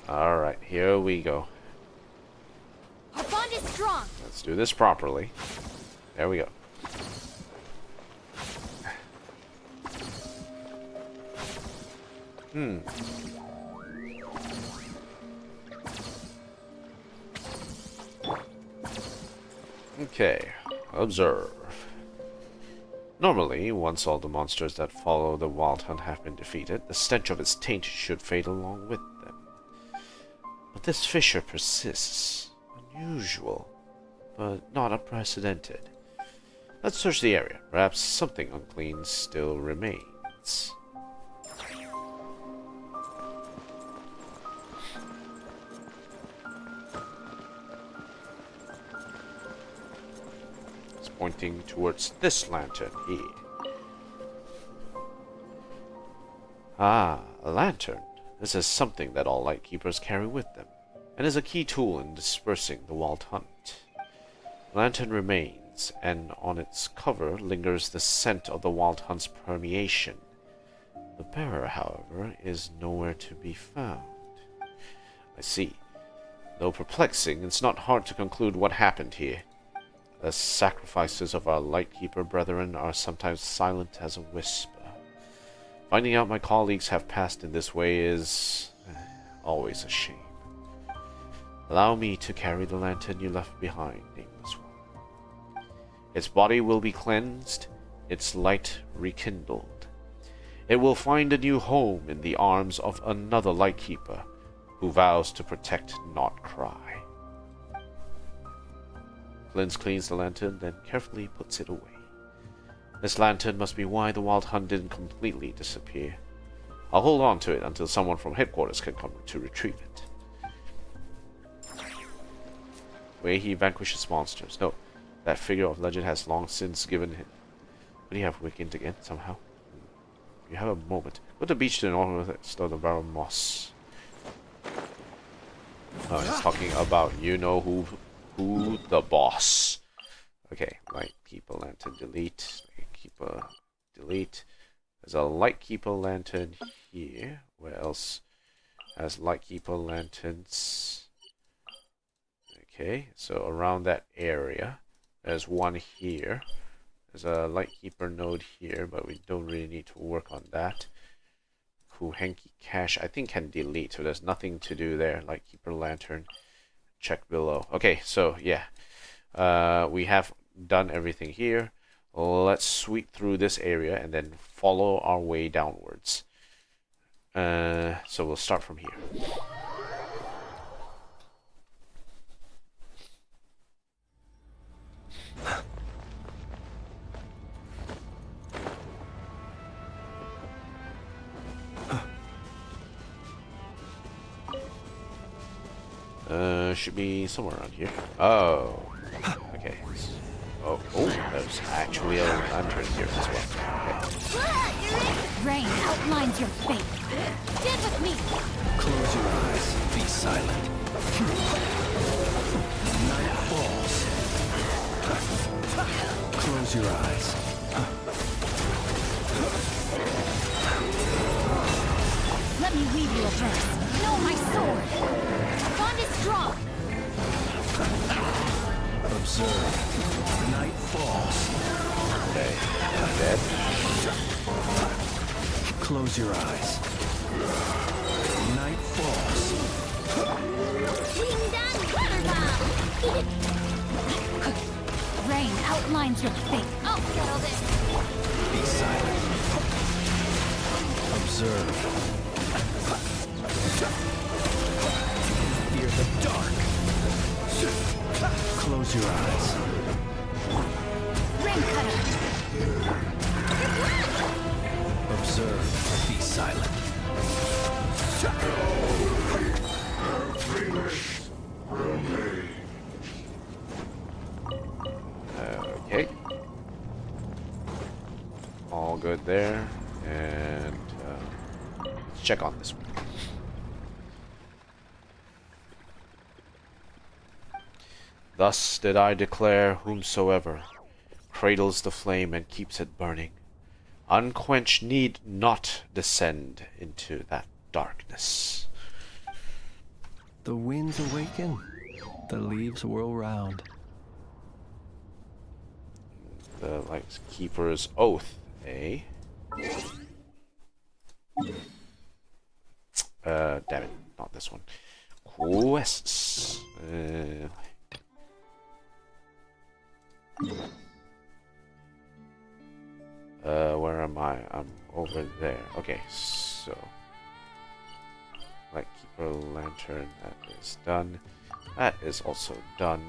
Alright, here we go. Our bond is strong. Let's do this properly. There we go. Okay, observe. Normally, once all the monsters that follow the wild hunt have been defeated, the stench of its taint should fade along with them. But this fissure persists. Unusual, but not unprecedented. Let's search the area. Perhaps something unclean still remains. It's pointing towards this lantern here. Ah, a lantern. This is something that all Lightkeepers carry with them, and is a key tool in dispersing the wild hunt. The lantern remains, and on its cover lingers the scent of the wild hunt's permeation. The bearer, however, is nowhere to be found. I see. Though perplexing, it's not hard to conclude what happened here. The sacrifices of our Lightkeeper brethren are sometimes silent as a whisper. Finding out my colleagues have passed in this way is always a shame. Allow me to carry the lantern you left behind, nameless one. Its body will be cleansed, its light rekindled. It will find a new home in the arms of another Lightkeeper who vows to protect Nod-krai. Flins cleans the lantern, then carefully puts it away. This lantern must be why the wild hunt didn't completely disappear. I'll hold on to it until someone from headquarters can come to retrieve it. Way he vanquishes monsters. No, that figure of legend has long since given him. Would he have weakened again somehow? If you have a moment, go to the beach to the northwest of the barrel moss. Oh, he's talking about you know who the boss. Okay, Lightkeeper lantern delete. Lightkeeper delete. There's a Lightkeeper lantern here. Where else has Lightkeeper lanterns? Okay, so around that area. There's one here. There's a Lightkeeper node here, but we don't really need to work on that. Kuhenki cache, I think can delete, so there's nothing to do there. Lightkeeper lantern, check below. Okay, so yeah, we have done everything here. Let's sweep through this area and then follow our way downwards. So we'll start from here. Should be somewhere around here. Oh, okay. Oh, there's actually a lantern here as well. Okay. Rain outlines your fate. Stand with me. Close your eyes. Be silent. Night falls. Close your eyes. Let me weave you a verse. Know my sword. Our bond is strong. Observe. Night falls. Okay, I'm dead. Close your eyes. Night falls. Ding dong, weather bomb. Rain outlines your fate. I'll settle this. Be silent. Observe. Fear the dark. Close your eyes. Rain silent. Okay. All good there. And let's check on this one. Thus did I declare, whomsoever cradles the flame and keeps it burning, unquenched need not descend into that darkness. The winds awaken, the leaves whirl round. The Lightkeeper's Oath, eh? Damn it, not this one. Quests. Where am I? I'm over there. Okay, so Lightkeeper Lantern, that is done. That is also done.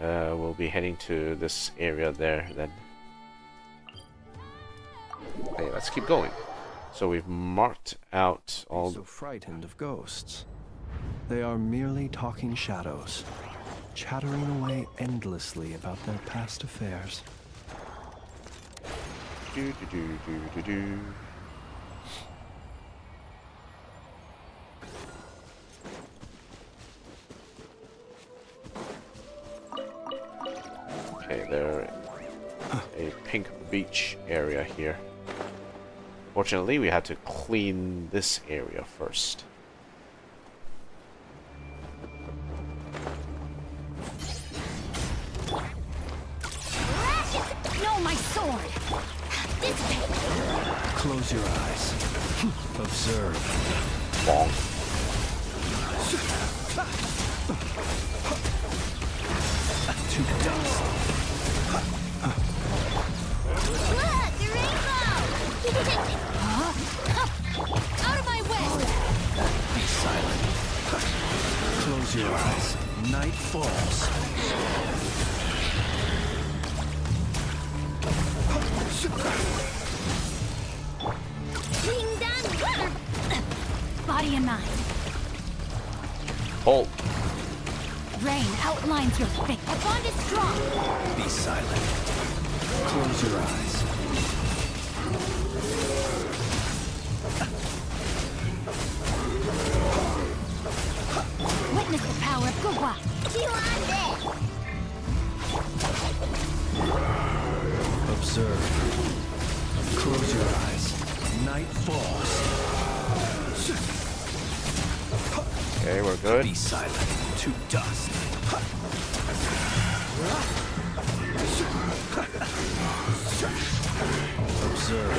We'll be heading to this area there then. Okay, let's keep going. So we've marked out all So frightened of ghosts. They are merely talking shadows, chattering away endlessly about their past affairs. do do do do do do. Okay, there a pink beach area here. Fortunately, we had to clean this area first. No, my sword! This way! Close your eyes. Observe. Bonk. To dust. Look, the rainbow! Out of my way! Be silent. Close your eyes. Night falls. Ring done! Body and mind. Hold. Rain outlines your fate. Our bond is strong. Be silent. Close your eyes. Witness the power of Gugwa. Chew on this! Observe. Close your eyes. Night falls. Okay, we're good. Be silent. To dust. Observe.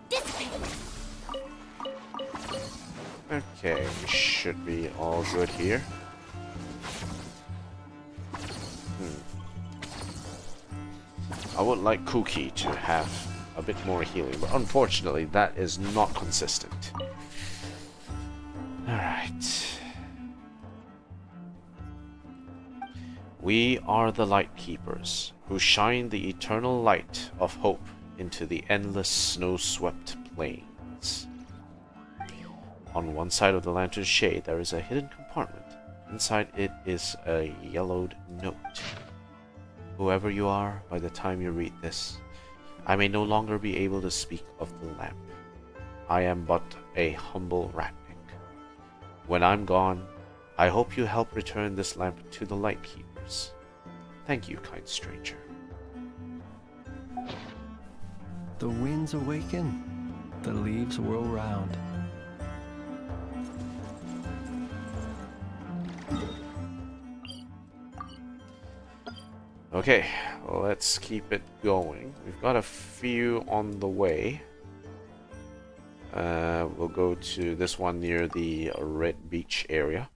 Dissipate. Okay, we should be all good here. I would like Cookie to have a bit more healing, but unfortunately that is not consistent. Alright. We are the Light Keepers, who shine the eternal light of hope into the endless snow-swept plains. On one side of the lantern's shade there is a hidden compartment. Inside it is a yellowed note. Whoever you are, by the time you read this, I may no longer be able to speak of the lamp. I am but a humble ratnik. When I'm gone, I hope you help return this lamp to the Light Keepers. Thank you, kind stranger. The winds awaken. The leaves whirl round. Okay, let's keep it going. We've got a few on the way. We'll go to this one near the Red Beach area.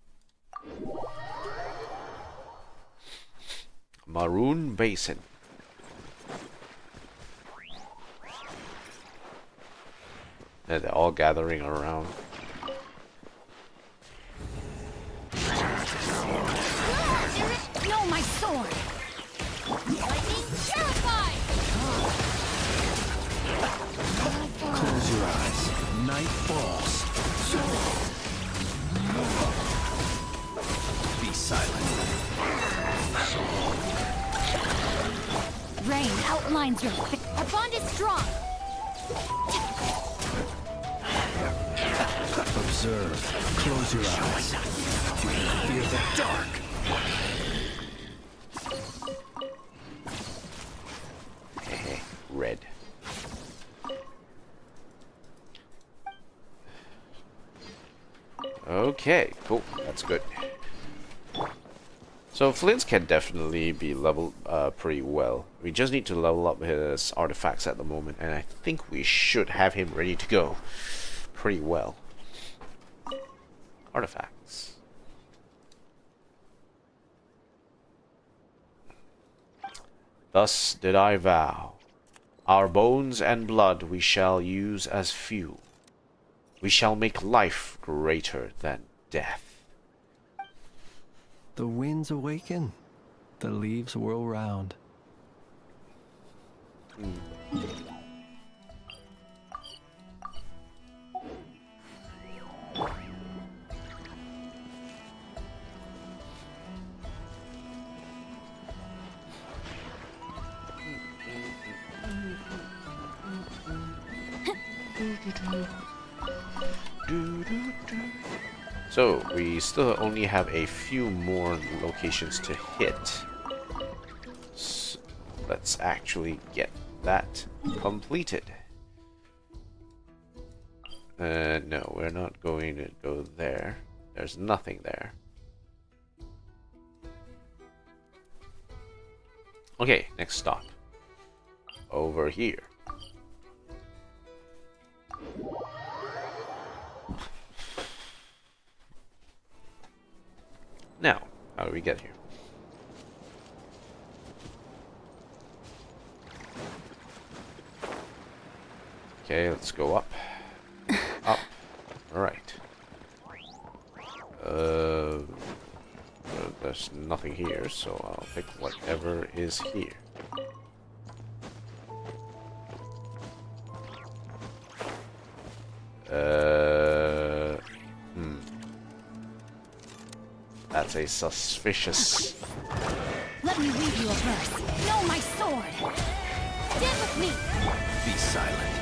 Maroon Basin. And they're all gathering around. No, my sword! Lightning terrified! Night falls. Be silent. Rain outlines your. Our bond is strong. Observe. Close your eyes. Fear the dark. Red. Okay, cool. That's good. So Flins can definitely be leveled pretty well. We just need to level up his artifacts at the moment, and I think we should have him ready to go pretty well. Artifacts. Thus did I vow. Our bones and blood we shall use as fuel. We shall make life greater than death. The winds awaken. The leaves whirl round. So, we still only have a few more locations to hit. So, let's actually get that completed. No, we're not going to go there. There's nothing there. Okay, next stop. Over here. Now, how do we get here? Okay, let's go up. Up. Alright. There's nothing here, so I'll pick whatever is here. That's a suspicious. Let me read you a verse. Know my sword. Stand with me. Be silent.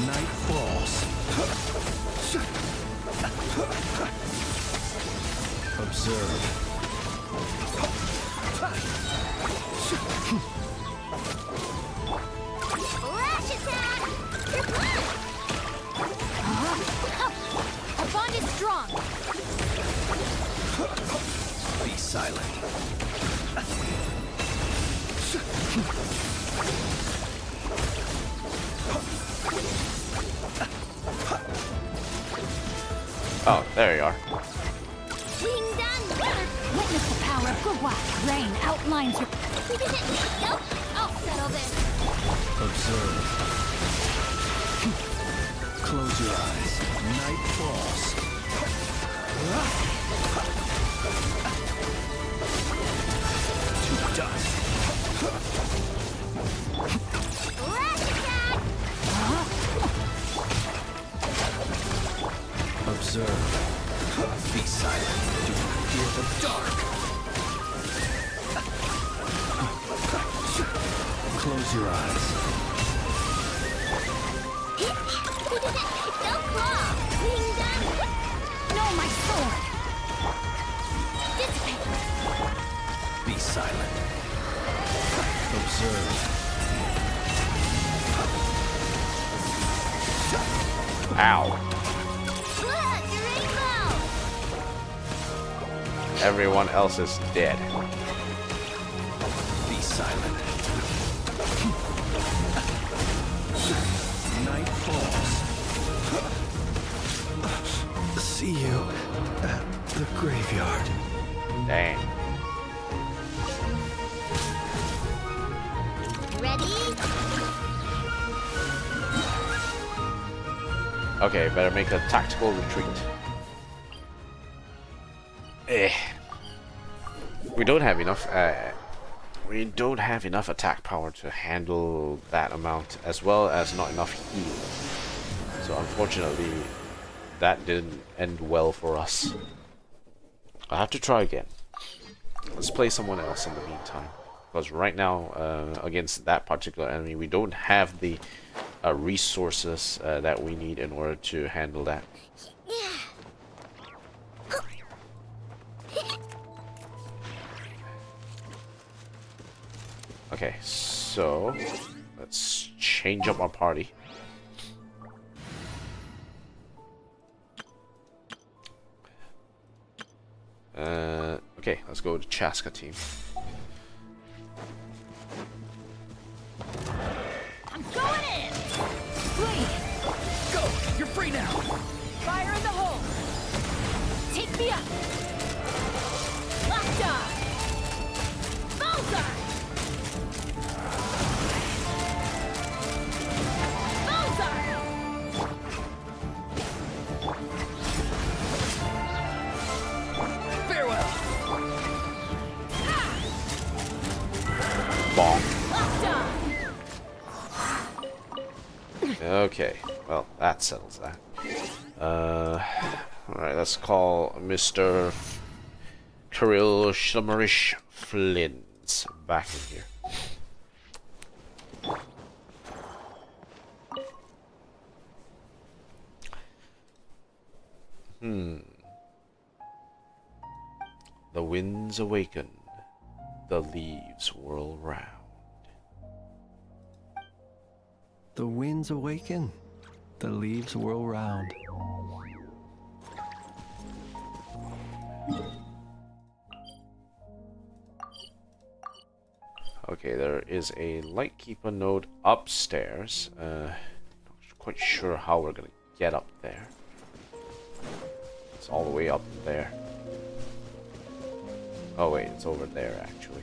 Night falls. Observe. Flash attack! Our bond is strong. Be silent. Oh, there you are. Wing done! Witness the power of Gugwa. Rain outlines your. Nope, I'll settle this. Observe. Close your eyes. Night falls. To dust. Flash attack! Observe. Be silent. Do not fear the dark. Close your eyes. Don't claw! Wing done! Know my sword. Dissipate. Be silent. Observe. Ow. Look, your rainbow! Everyone else is dead. Be silent. Night falls. See you at the graveyard. Dang. Ready? Okay, better make a tactical retreat. We don't have enough. we don't have enough attack power to handle that amount, as well as not enough heal. So unfortunately, that didn't end well for us. I have to try again. Let's play someone else in the meantime. Because right now, against that particular enemy, we don't have the resources that we need in order to handle that. Okay, so let's change up our party. Okay, let's go to Chaska team. I'm going in! Please! Go! You're free now! Fire in the hole! Take me up! Locked on! Bullseye! Bullseye! Farewell! Bonk. Locked on! Okay, well, that settles that. Alright, let's call Mr. Kirill Shamarish Flins back in here. The winds awaken, the leaves whirl round. The winds awaken, the leaves whirl round. Okay, there is a Lightkeeper node upstairs. Not quite sure how we're gonna get up there. It's all the way up there. Oh wait, it's over there actually.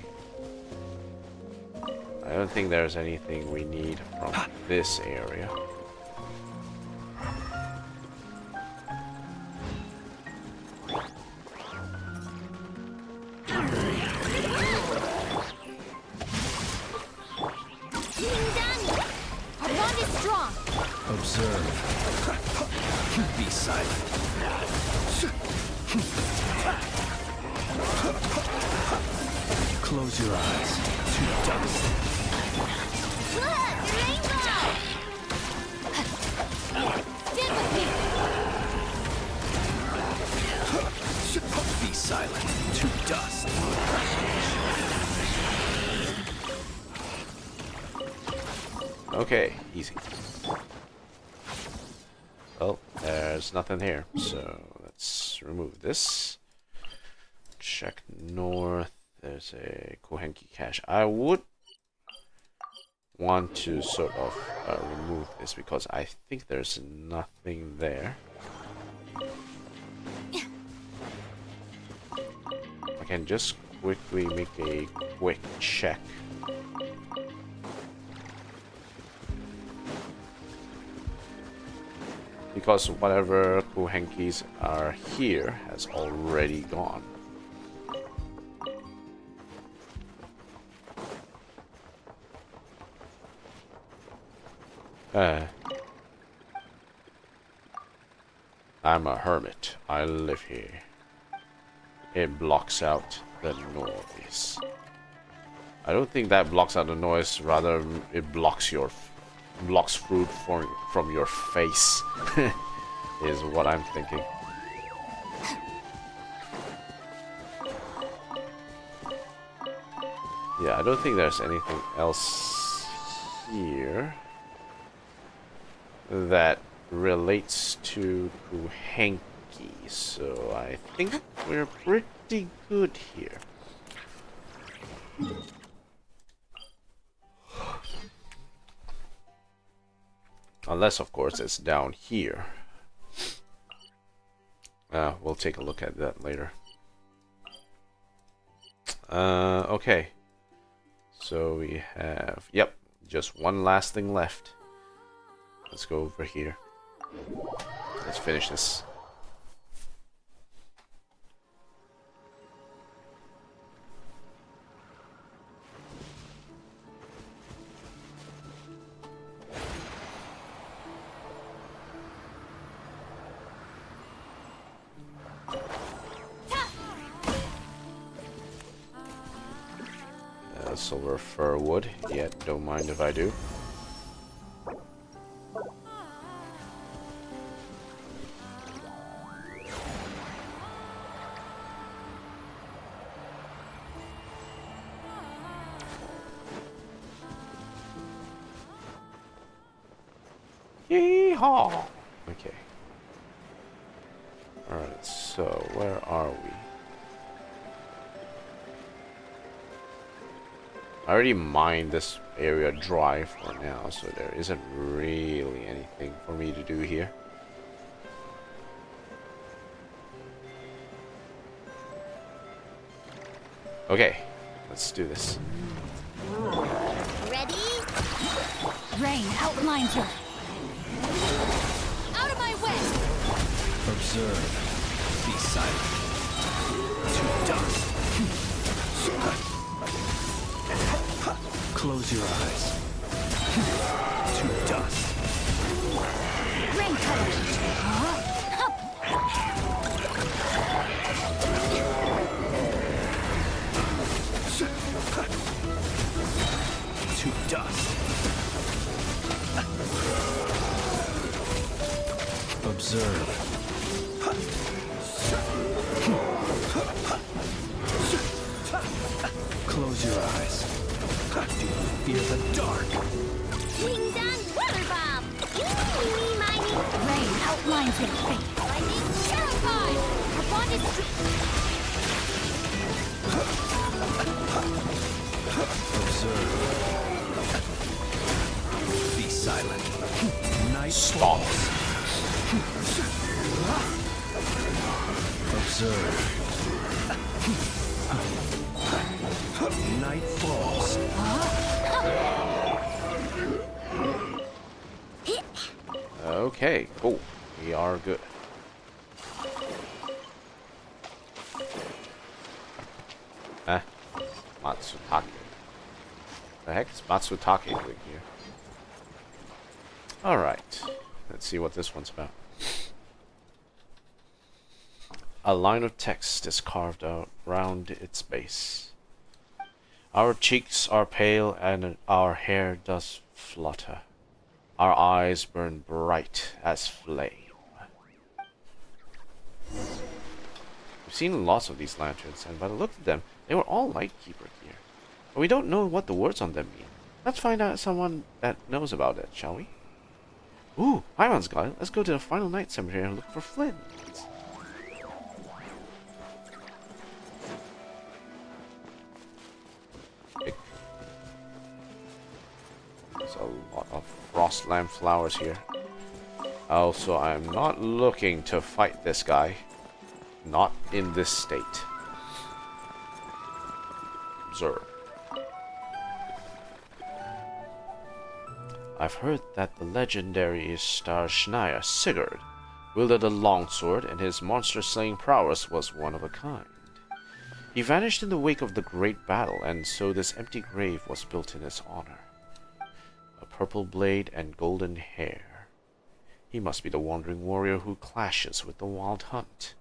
I don't think there's anything we need from this area. Being done! Our bond is strong! Observe. Be silent. Close your eyes. To dust. Look! The rainbow! Stand with me! Be silent. To dust. Okay, easy. Well, there's nothing here, so let's remove this. Check north. There's a Kohenki cache. I would want to sort of remove this because I think there's nothing there. I can just quickly make a quick check. Because whatever Kohenkis are here has already gone. I'm a hermit. I live here. It blocks out the noise. I don't think that blocks out the noise. Rather, it blocks fruit from your face. Is what I'm thinking. Yeah, I don't think there's anything else here that relates to Kuhenki, so I think we're pretty good here. Unless, of course, it's down here. We'll take a look at that later. Okay. So we have, yep, just one last thing left. Let's go over here. Let's finish this. silver fir wood, yet don't mind if I do. Yeehaw! Okay. Alright, so where are we? I already mined this area dry for now, so there isn't really anything for me to do here. Okay, let's do this. Ready? Rain outlines your... Out of my way! Observe. Be silent. To dust. Close your eyes. To dust. Rain color! To dust. Observe. Close your eyes. Do you fear the dark? Ding dong, weather bomb. Eeny, miny, Rain outlines your fate. lightning, terrified. Our bond is... Observe. Be silent. Night Stop. Observe. Night falls. Okay, cool. We are good. Huh? Matsutake. The heck is Matsutake doing here? Alright. Let's see what this one's about. A line of text is carved out round its base. Our cheeks are pale and our hair does flutter. Our eyes burn bright as flame. We've seen lots of these lanterns, and by the look of them, they were all Lightkeeper gear. But we don't know what the words on them mean. Let's find out someone that knows about it, shall we? Ooh, Paimon's guy. Let's go to the Final Night Cemetery and look for Flynn. There's a lot of Frostland flowers here. Also, I'm not looking to fight this guy. Not in this state. Observe. I've heard that the legendary Starschneier Sigurd wielded a longsword, and his monster-slaying prowess was one of a kind. He vanished in the wake of the great battle, and so this empty grave was built in his honor. A purple blade and golden hair. He must be the wandering warrior who clashes with the wild hunt.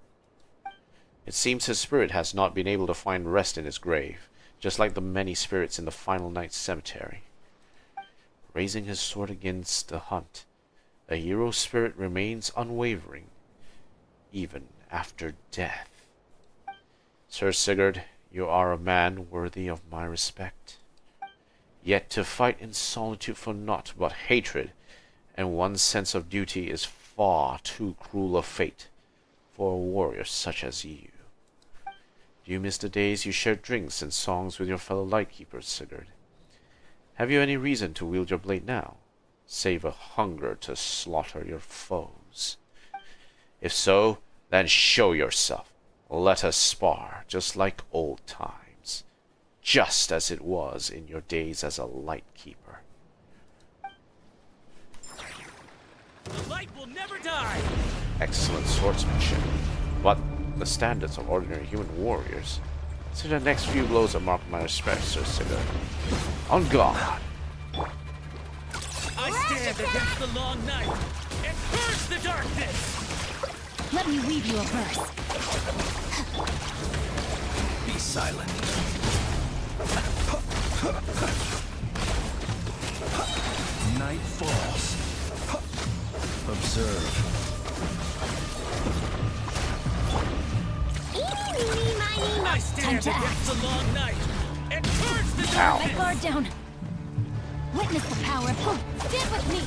It seems his spirit has not been able to find rest in his grave, just like the many spirits in the Final Night Cemetery. Raising his sword against the hunt, the hero's spirit remains unwavering, even after death. Sir Sigurd, you are a man worthy of my respect. Yet to fight in solitude for naught but hatred and one's sense of duty is far too cruel a fate for a warrior such as you. Do you miss the days you shared drinks and songs with your fellow Lightkeepers, Sigurd? Have you any reason to wield your blade now, save a hunger to slaughter your foes? If so, then show yourself. Let us spar, just like old times, just as it was in your days as a Lightkeeper. The light will never die! Excellent swordsmanship, but the standards of ordinary human warriors. So the next few blows have marked my respect, Sir Sigurd. On guard! I stand against the long night and purge the darkness! Let me weave you a verse. Be silent. to act. against the long night and purge the Ow. My guard down. Witness the power of good. Stand with me.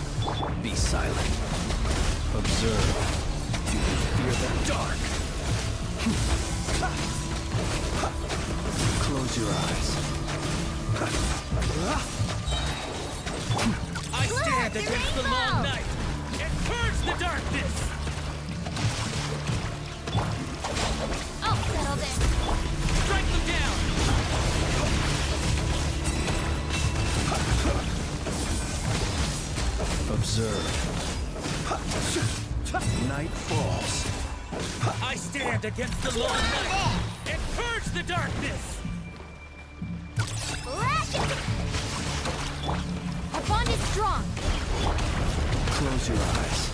Be silent. Observe. Do you fear the dark? Close your eyes. I stand the against the rainbow! long night and purge the darkness. I'll settle this. Strike them down. Observe. Night falls. I stand against the long night and purge the darkness. Our bond is strong. Close your eyes.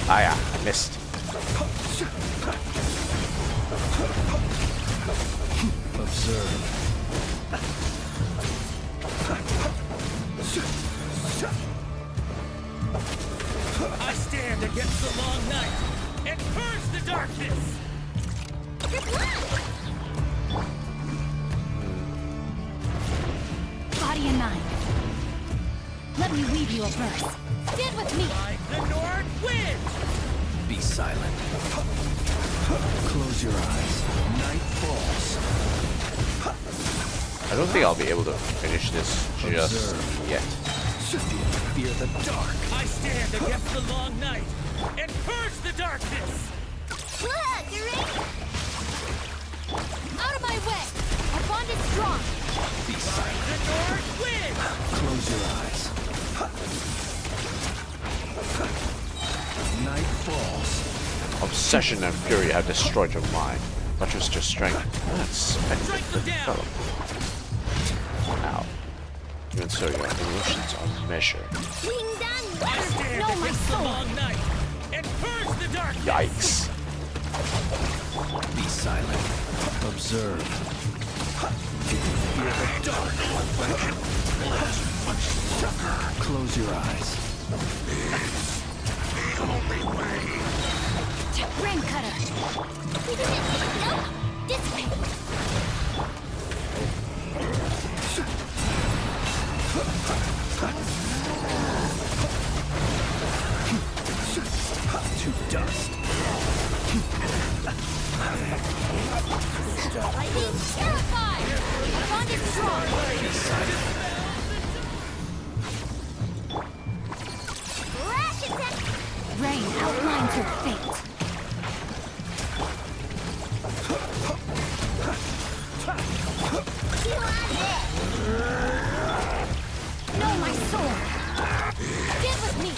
Ah, yeah, I missed. Observe. I stand against the long night and purge the darkness. Body and mind. Let me weave you a verse. Stand with me. Like the north wind. Be silent. Close your eyes. Night falls. I don't think I'll be able to finish this just Observe. yet. Do you fear the dark? I stand against the long night and purge the darkness. Look, you're ready? Out of my way. Our bond is strong. Be silent. The north wind. Close your eyes. Night falls. Obsession and fury have destroyed your mind. Buttress your strength. That's Strike them down. Ow. Even so, your emotions are measured. Ding dong, I stand No, my against the sword. long night and purge the darkness. Yikes. Be silent. Observe. Do you fear the dark? Close your eyes. Rain cutter. Nope. Dissipate. To dust. Lightning. Terrified. Our bond is strong. Lash attack. Rain outlines your fate. You on this. No, my sword. Stand with me.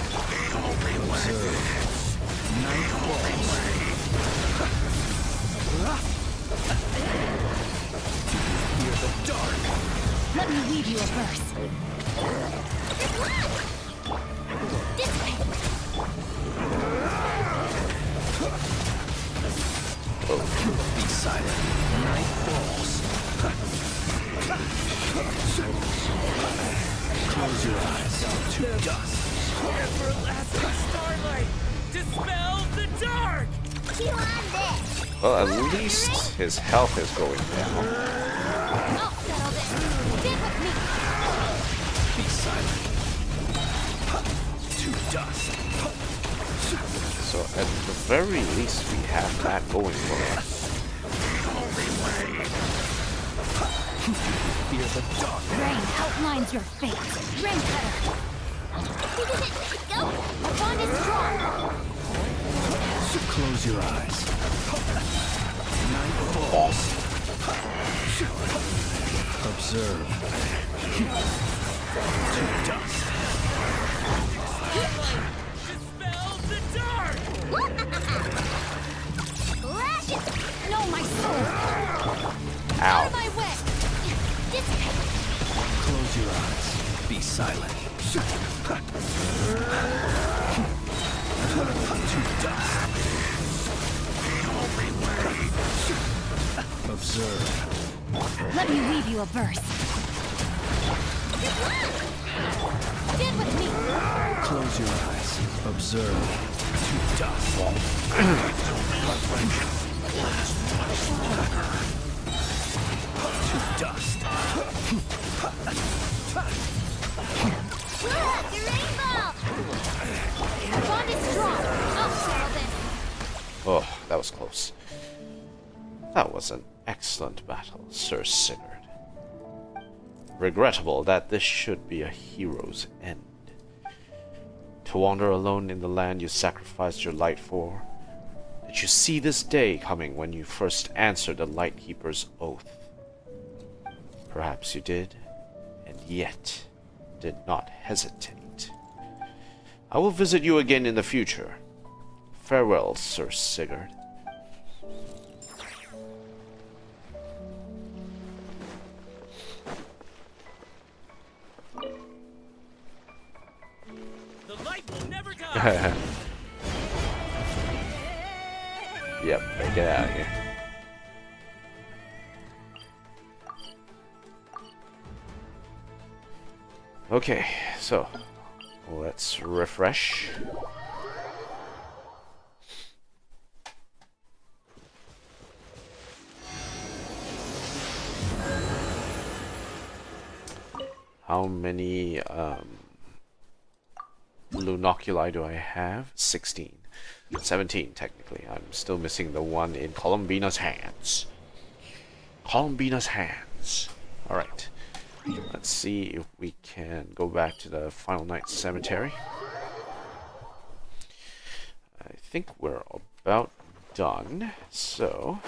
Observe. Night falls. Do you fear the dark? Let me weave you a verse. Dissipate. Be silent. Night falls. Close your eyes. To dust. Everlasting starlight dispels the dark. You on this. Well, at least his health is going down. I'll settle this. Stand with me. Be silent. To dust. So at the very least, we have that going for us. Fear the dark. Rain outlines your fate. Rain cutter. Go. Our bond is strong. Close your eyes. Night falls. Observe. To dust. Dispels the dark. Lash it. No, my sword. Out Ow. of my way. Dissipate. Close your eyes. Be silent. To dust. Observe. Let me weave you a verse. Stand with me. Close your eyes. Observe. To dust. To dust. Look, your rainbow! Our bond is strong. I'll settle this. Oh, that was close. That was an excellent battle, Sir Sigurd. Regrettable that this should be a hero's end. To wander alone in the land you sacrificed your light for. Did you see this day coming when you first answered the Lightkeeper's oath? Perhaps you did, and yet did not hesitate. I will visit you again in the future. Farewell, Sir Sigurd. The light will never die. Yep, get out of here. Okay, so let's refresh. How many lunoculi do I have? 16. 17 technically. I'm still missing the one in Columbina's hands. Columbina's hands. Alright. Let's see if we can go back to the Final Night Cemetery. I think we're about done. So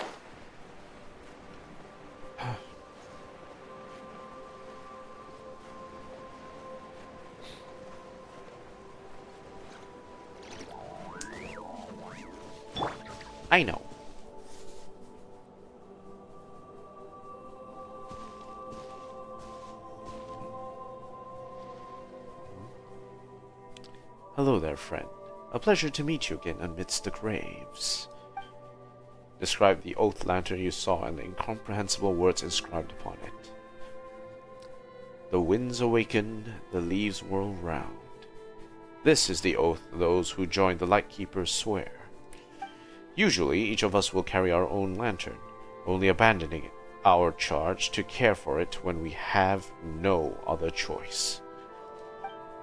I know. Hello there, friend. A pleasure to meet you again amidst the graves. Describe the oath lantern you saw and the incomprehensible words inscribed upon it. The winds awaken, the leaves whirl round. This is the oath those who join the Lightkeepers swear. Usually, each of us will carry our own lantern, only abandoning our charge to care for it when we have no other choice.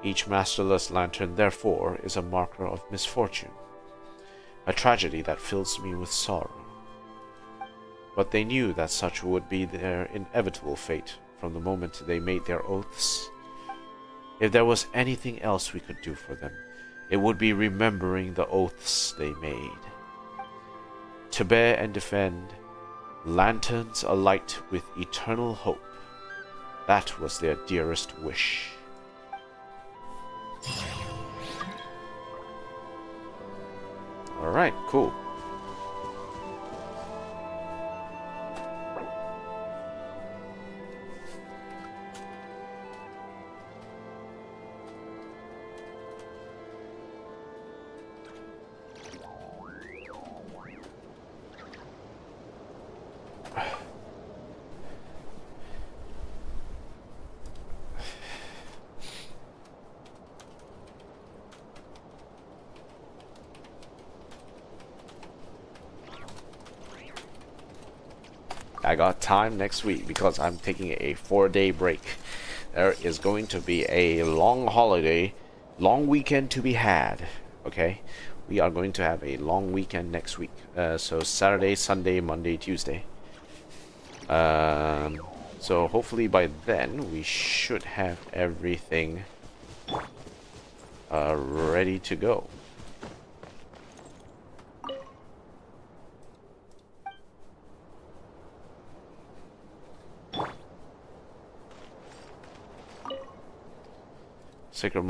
Each masterless lantern, therefore, is a marker of misfortune, a tragedy that fills me with sorrow. But they knew that such would be their inevitable fate from the moment they made their oaths. If there was anything else we could do for them, it would be remembering the oaths they made. To bear and defend, lanterns alight with eternal hope. That was their dearest wish. Alright, cool. I got time next week because I'm taking a 4-day break. There is going to be a long holiday, long weekend to be had. Okay, we are going to have a long weekend next week. So Saturday, Sunday, Monday, Tuesday. So hopefully by then we should have everything ready to go. Sacred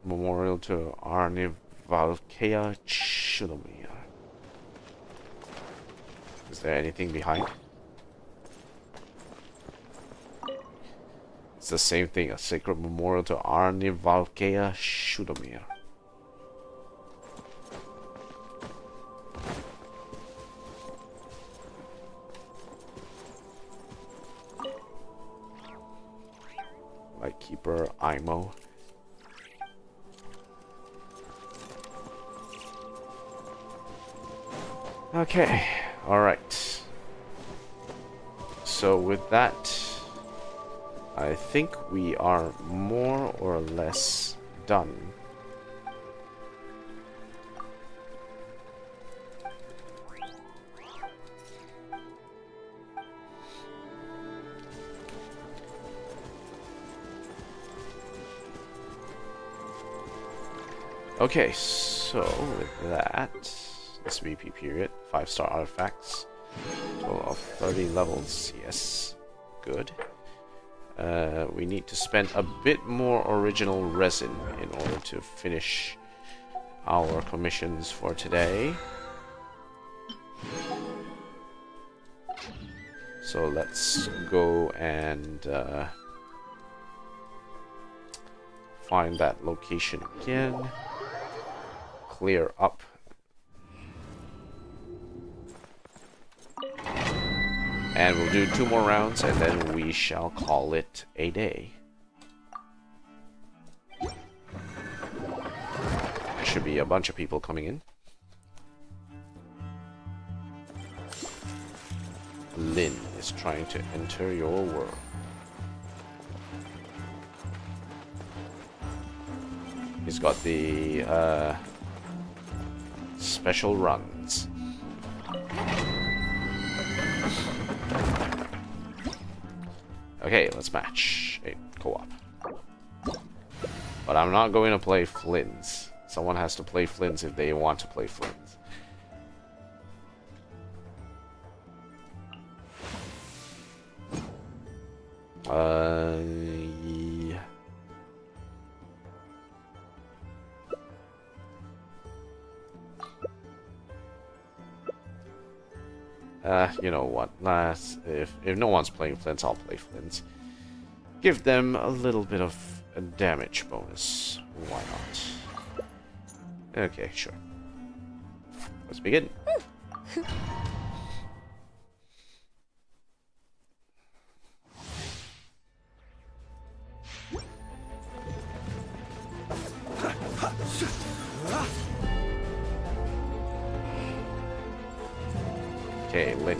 Memorial to Arne Valkea Shudomir. Is there anything behind? It's the same thing, a sacred memorial to Arne Valkea Shudomir. Lightkeeper Imo. Okay, Alright. So with that, I think we are more or less done. Okay, so with that, this VP period, 5-star artifacts, total of 30 levels, yes, good. We need to spend a bit more original resin in order to finish our commissions for today. So let's go and find that location again. Clear up. And we'll do 2 more rounds and then we shall call it a day. There should be a bunch of people coming in. Lin is trying to enter your world. He's got the special runs. Okay, let's match a co-op. But I'm not going to play Flins. Someone has to play Flins if they want to play Flins. You know what? If no one's playing Flins, I'll play Flins. Give them a little bit of a damage bonus. Why not? Okay, sure. Let's begin. Okay, Lin.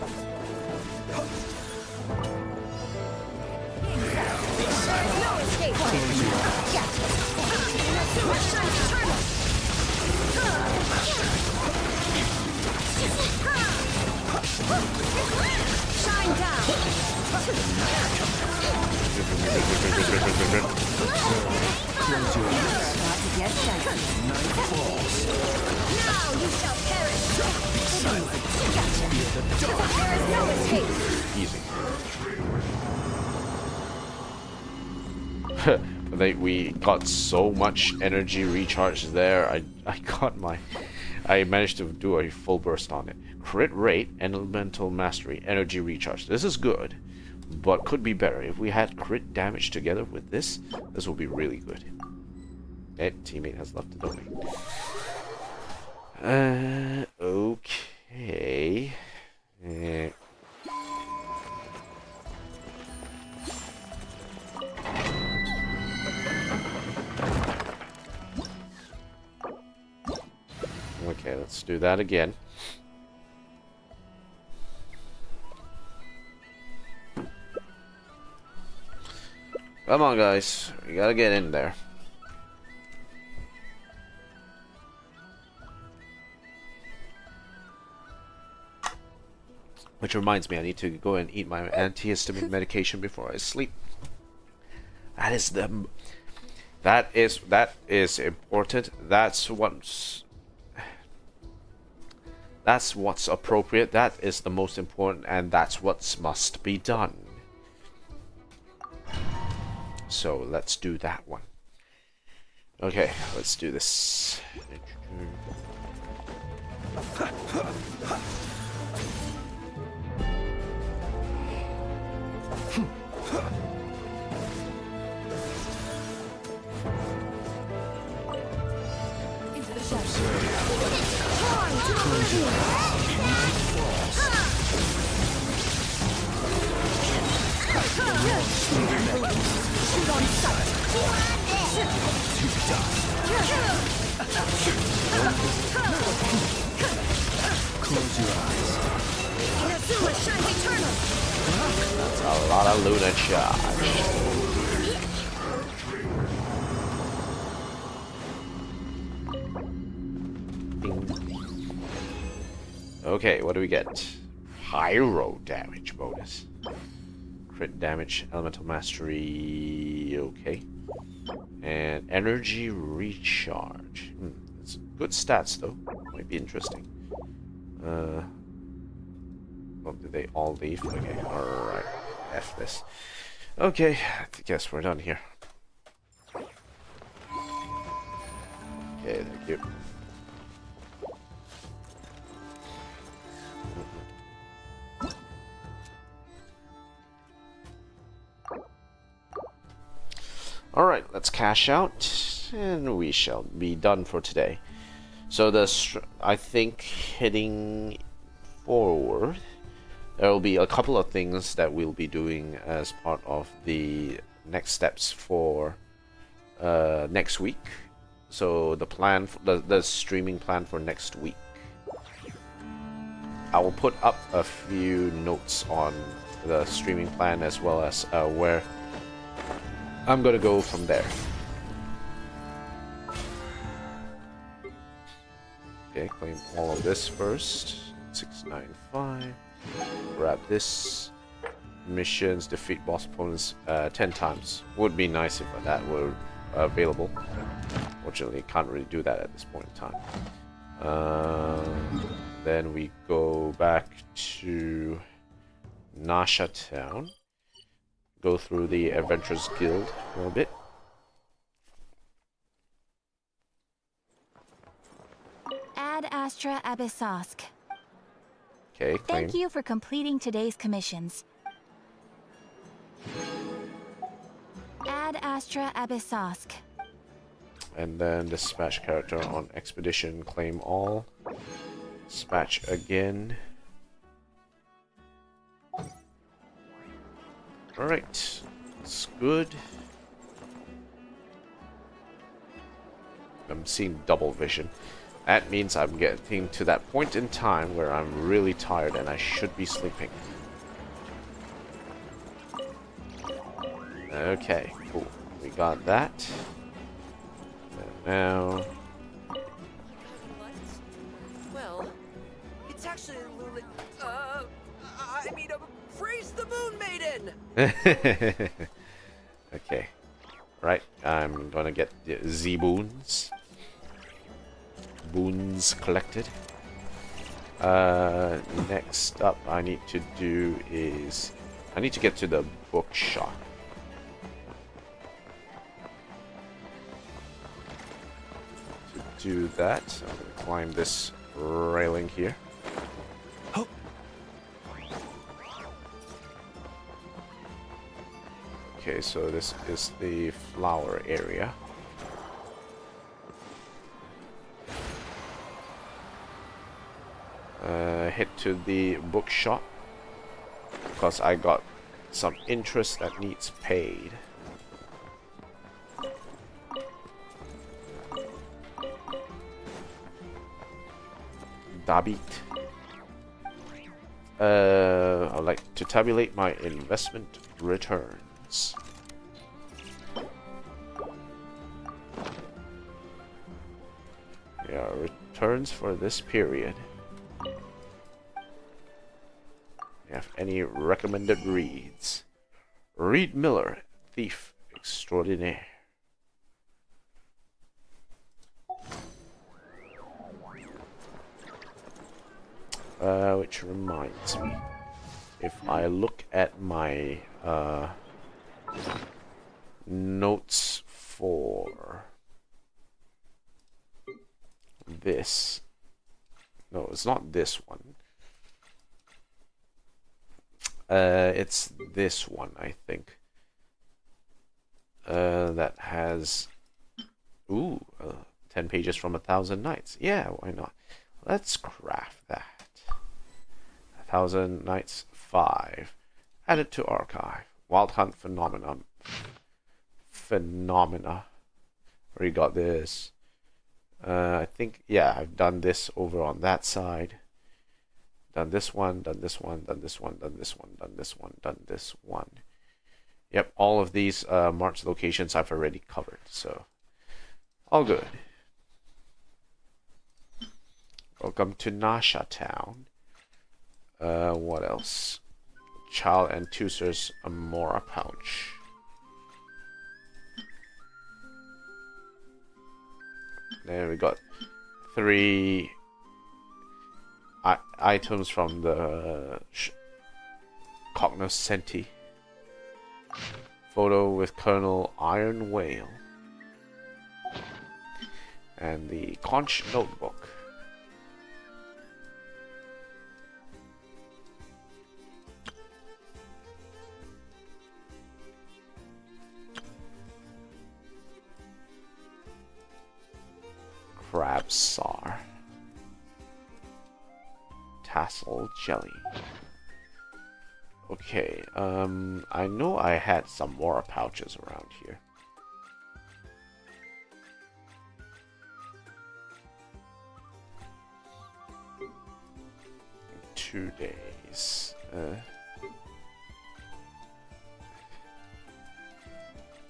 Shine down. Now you shall perish. There is no escape. Easy. We got so much energy recharge there. I managed to do a full burst on it. Crit rate, elemental mastery, energy recharge. This is good, but could be better. If we had crit damage together with this would be really good. Okay, teammate has left the domain. Okay. Okay, let's do that again. Come on, guys. We gotta get in there. Which reminds me, I need to go and eat my antihistamine medication before I sleep. That is important. That's what's appropriate. That is the most important, and that's what must be done. So let's do that one. Okay, let's do this. Close your eyes. Inazuma shines eternal. That's a lot of Luna charge. Ding. Okay, what do we get? Pyro damage bonus. Crit damage, elemental mastery, okay. And energy recharge. It's good stats though. Might be interesting. Oh, did they all leave? Okay, alright. F this. Okay, I guess we're done here. Okay, thank you. Alright, let's cash out, and we shall be done for today. So I think heading forward, there will be a couple of things that we'll be doing as part of the next steps for next week. So the plan, the streaming plan for next week. I will put up a few notes on the streaming plan as well as where I'm gonna go from there. Okay, claim all of this first. 695. Grab this. Missions, defeat boss opponents 10 times. Would be nice if that were available. Fortunately, can't really do that at this point in time. Then we go back to Nasha Town. Go through the Adventurers Guild a little bit. Ad Astra Abyssosk. Okay, claim. Thank you for completing today's commissions. Ad Astra Abyssosk. And then dispatch character on expedition. Claim all. Dispatch again. Alright, it's good. I'm seeing double vision. That means I'm getting to that point in time where I'm really tired and I should be sleeping. Okay, cool. We got that. And now... Well, it's actually a Lulu. I mean, praise the Moon Maiden! Okay. Right, I'm gonna get the Z-boons. Boons collected. Next up I need to do is... I need to get to the bookshop. To do that, I'm gonna climb this railing here. Okay, so this is the flower area. Head to the bookshop because I got some interest that needs paid. Dabit. I'd like to tabulate my investment returns. Yeah, returns for this period. You have any recommended reads? Reed Miller, Thief Extraordinaire. Which reminds me, if I look at my notes for this, no, it's not this one. It's this one, I think. That has 10 pages from 1,000 Nights. Yeah, why not? Let's craft that. 1,000 Nights 5. Add it to archive. Wild Hunt Phenomena. Already got this. I think, yeah, I've done this over on that side. Done this one, done this one, done this one, done this one, done this one, done this one. Yep, all of these marked locations I've already covered, so all good. Welcome to Nasha Town. What else? Child and Tusor's Amora pouch. Then we got 3 items from the Cognoscenti. Photo with Colonel Iron Whale. And the Conch Notebook. Crab Sar. Tassel Jelly. Okay, I know I had some more pouches around here. 2 days.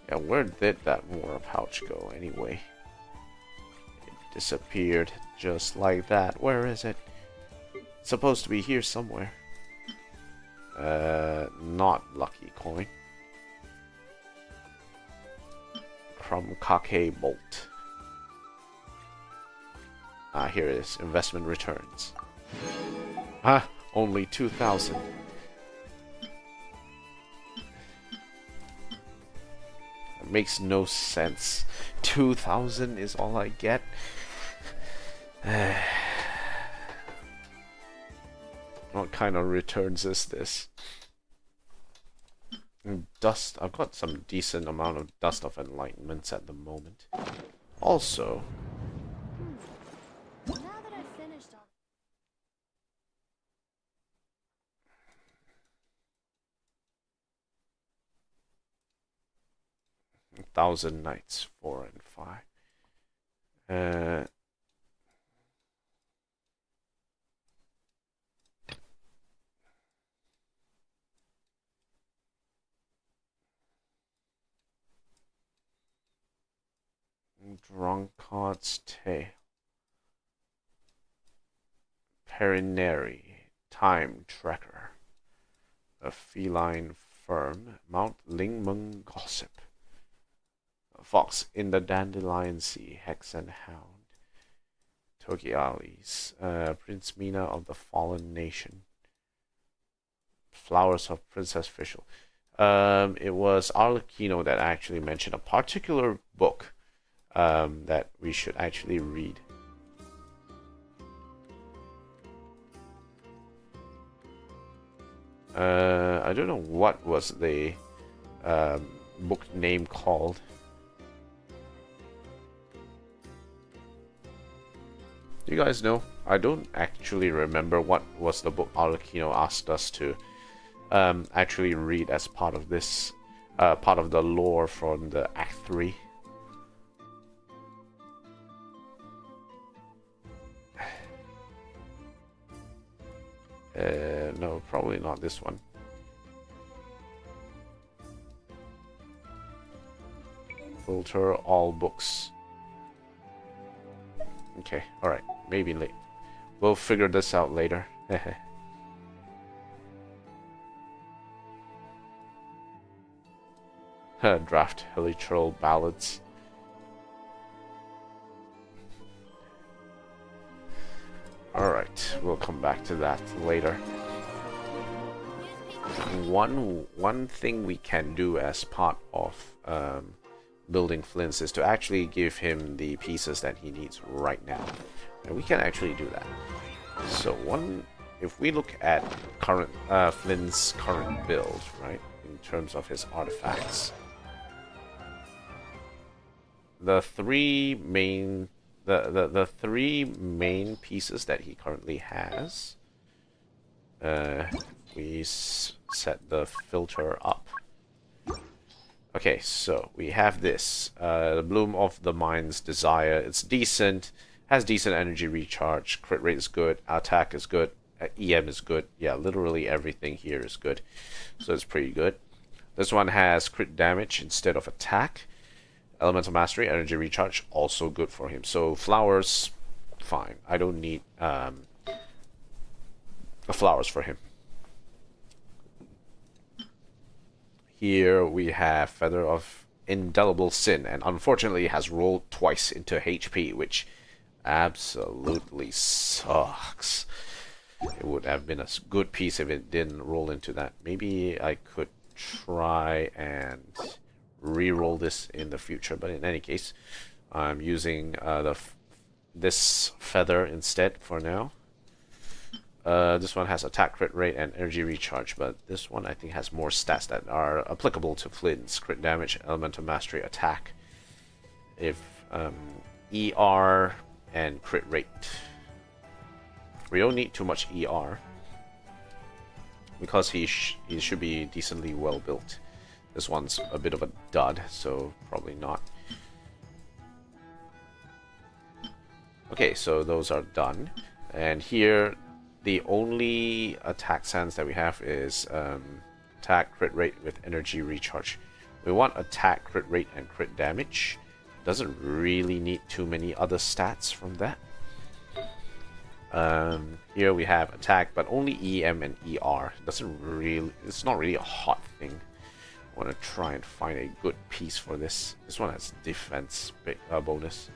Yeah, where did that Mora pouch go anyway? It disappeared just like that. Where is it? It's supposed to be here somewhere. Not lucky coin. Krumkake Bolt. Ah, here it is. Investment returns. Ah, only 2,000. It makes no sense. 2,000 is all I get. What kind of returns is this? Dust. I've got some decent amount of Dust of Enlightenments at the moment. Also, Now that I've finished all 1,000 Knights, 4 and 5. Drunkard's Tale. Perinary. Time Tracker. A Feline Firm. Mount Lingmeng Gossip. A Fox in the Dandelion Sea. Hex and Hound. Togialis. Prince Mina of the Fallen Nation. Flowers of Princess Fischl. It was Arlecchino that actually mentioned a particular book that we should actually read. I don't know what was the book name called. Do you guys know? I don't actually remember what was the book Arlecchino asked us to actually read as part of this, part of the lore from the Act 3. No, probably not this one. Filter all books. Okay, alright. Maybe late. We'll figure this out later. Draft Hilichurl Ballads. Alright, we'll come back to that later. One thing we can do as part of building Flins is to actually give him the pieces that he needs right now. And we can actually do that. So if we look at current Flynn's current build, right, in terms of his artifacts, the three main pieces that he currently has, we set the filter up. Okay, so we have this, the Bloom of the Mind's Desire. It's decent, has decent energy recharge, crit rate is good, attack is good, EM is good. Yeah, literally everything here is good. So it's pretty good. This one has crit damage instead of attack. Elemental Mastery, Energy Recharge, also good for him. So flowers, fine. I don't need the flowers for him. Here we have Feather of Indelible Sin, and unfortunately has rolled twice into HP, which absolutely sucks. It would have been a good piece if it didn't roll into that. Maybe I could try and re-roll this in the future, but in any case, I'm using this feather instead for now. This one has attack, crit rate, and energy recharge, but this one I think has more stats that are applicable to Flint's crit damage, elemental mastery, attack, if ER, and crit rate. We don't need too much ER because he should be decently well built. This one's a bit of a dud, so probably not. Okay, so those are done, and here the only attack sans that we have is attack, crit rate with energy recharge. We want attack, crit rate, and crit damage. Doesn't really need too many other stats from that. Here we have attack, but only EM and ER. It's not really a hot thing. I want to try and find a good piece for this. This one has defense bonus.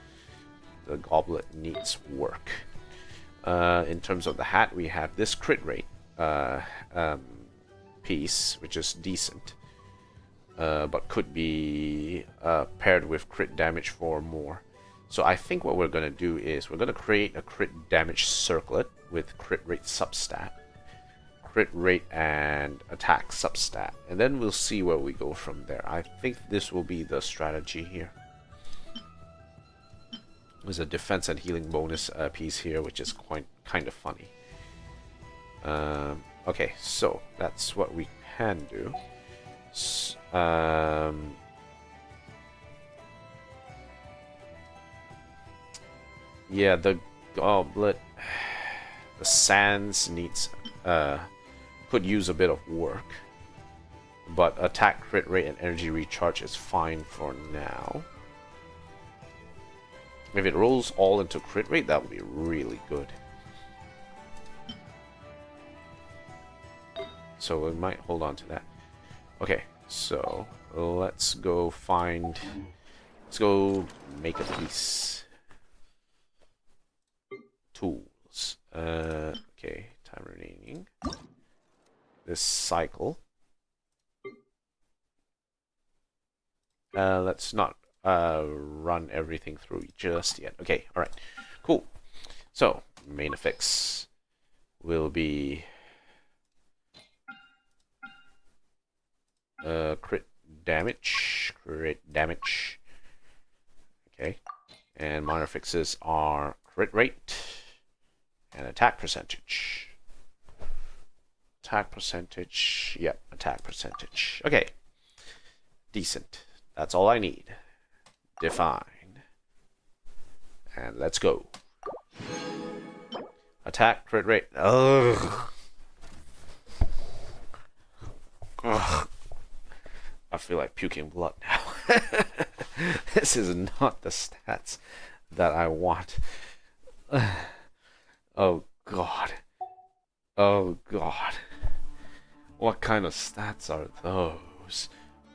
The goblet needs work. In terms of the hat, we have this crit rate piece, which is decent, but could be paired with crit damage for more. So I think what we're going to do is we're going to create a crit damage circlet with crit rate substat, crit rate and attack substat, and then we'll see where we go from there. I think this will be the strategy here. There's a defense and healing bonus piece here, which is kind of funny. Okay, so that's what we can do. Yeah, the goblet, the sands needs could use a bit of work, but attack, crit rate, and energy recharge is fine for now. If it rolls all into crit rate, that would be really good. So we might hold on to that. Okay, so let's go make a piece. Tools. Okay, time remaining. This cycle. Let's not run everything through just yet. Okay, alright. Cool. So, main effects will be crit damage. Okay. And minor fixes are crit rate and attack percentage. Attack percentage. Yep, attack percentage. Okay. Decent. That's all I need. Define. And let's go. Attack, crit rate. Ugh. Ugh. I feel like puking blood now. This is not the stats that I want. Oh god. Oh god. What kind of stats are those?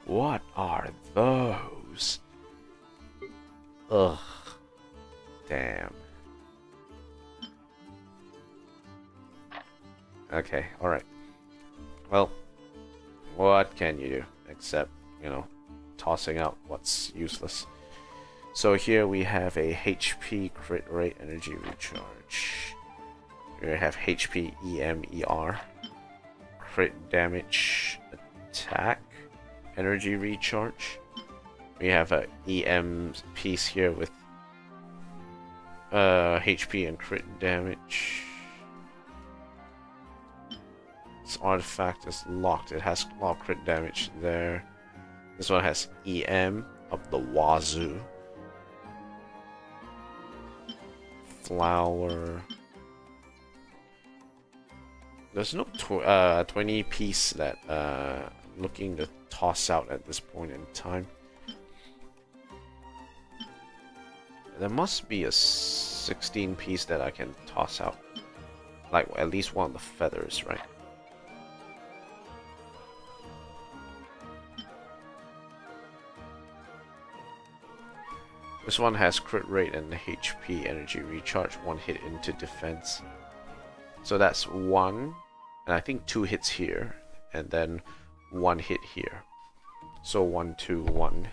What are those? Ugh. Damn. Okay, alright. Well, what can you do? Except, you know, tossing out what's useless. So here we have a HP, crit rate, energy recharge. We have HP, EM, ER. Crit damage, attack, energy recharge. We have a EM piece here with HP and crit damage. This artifact is locked. It has a lot of crit damage there. This one has EM up the wazoo. Flower. There's no 20 piece that looking to toss out at this point in time. There must be a 16 piece that I can toss out. Like at least one of the feathers, right? This one has crit rate and HP energy recharge, 1 hit into defense. So that's 1, and I think 2 hits here, and then 1 hit here. So 1, 2, 1.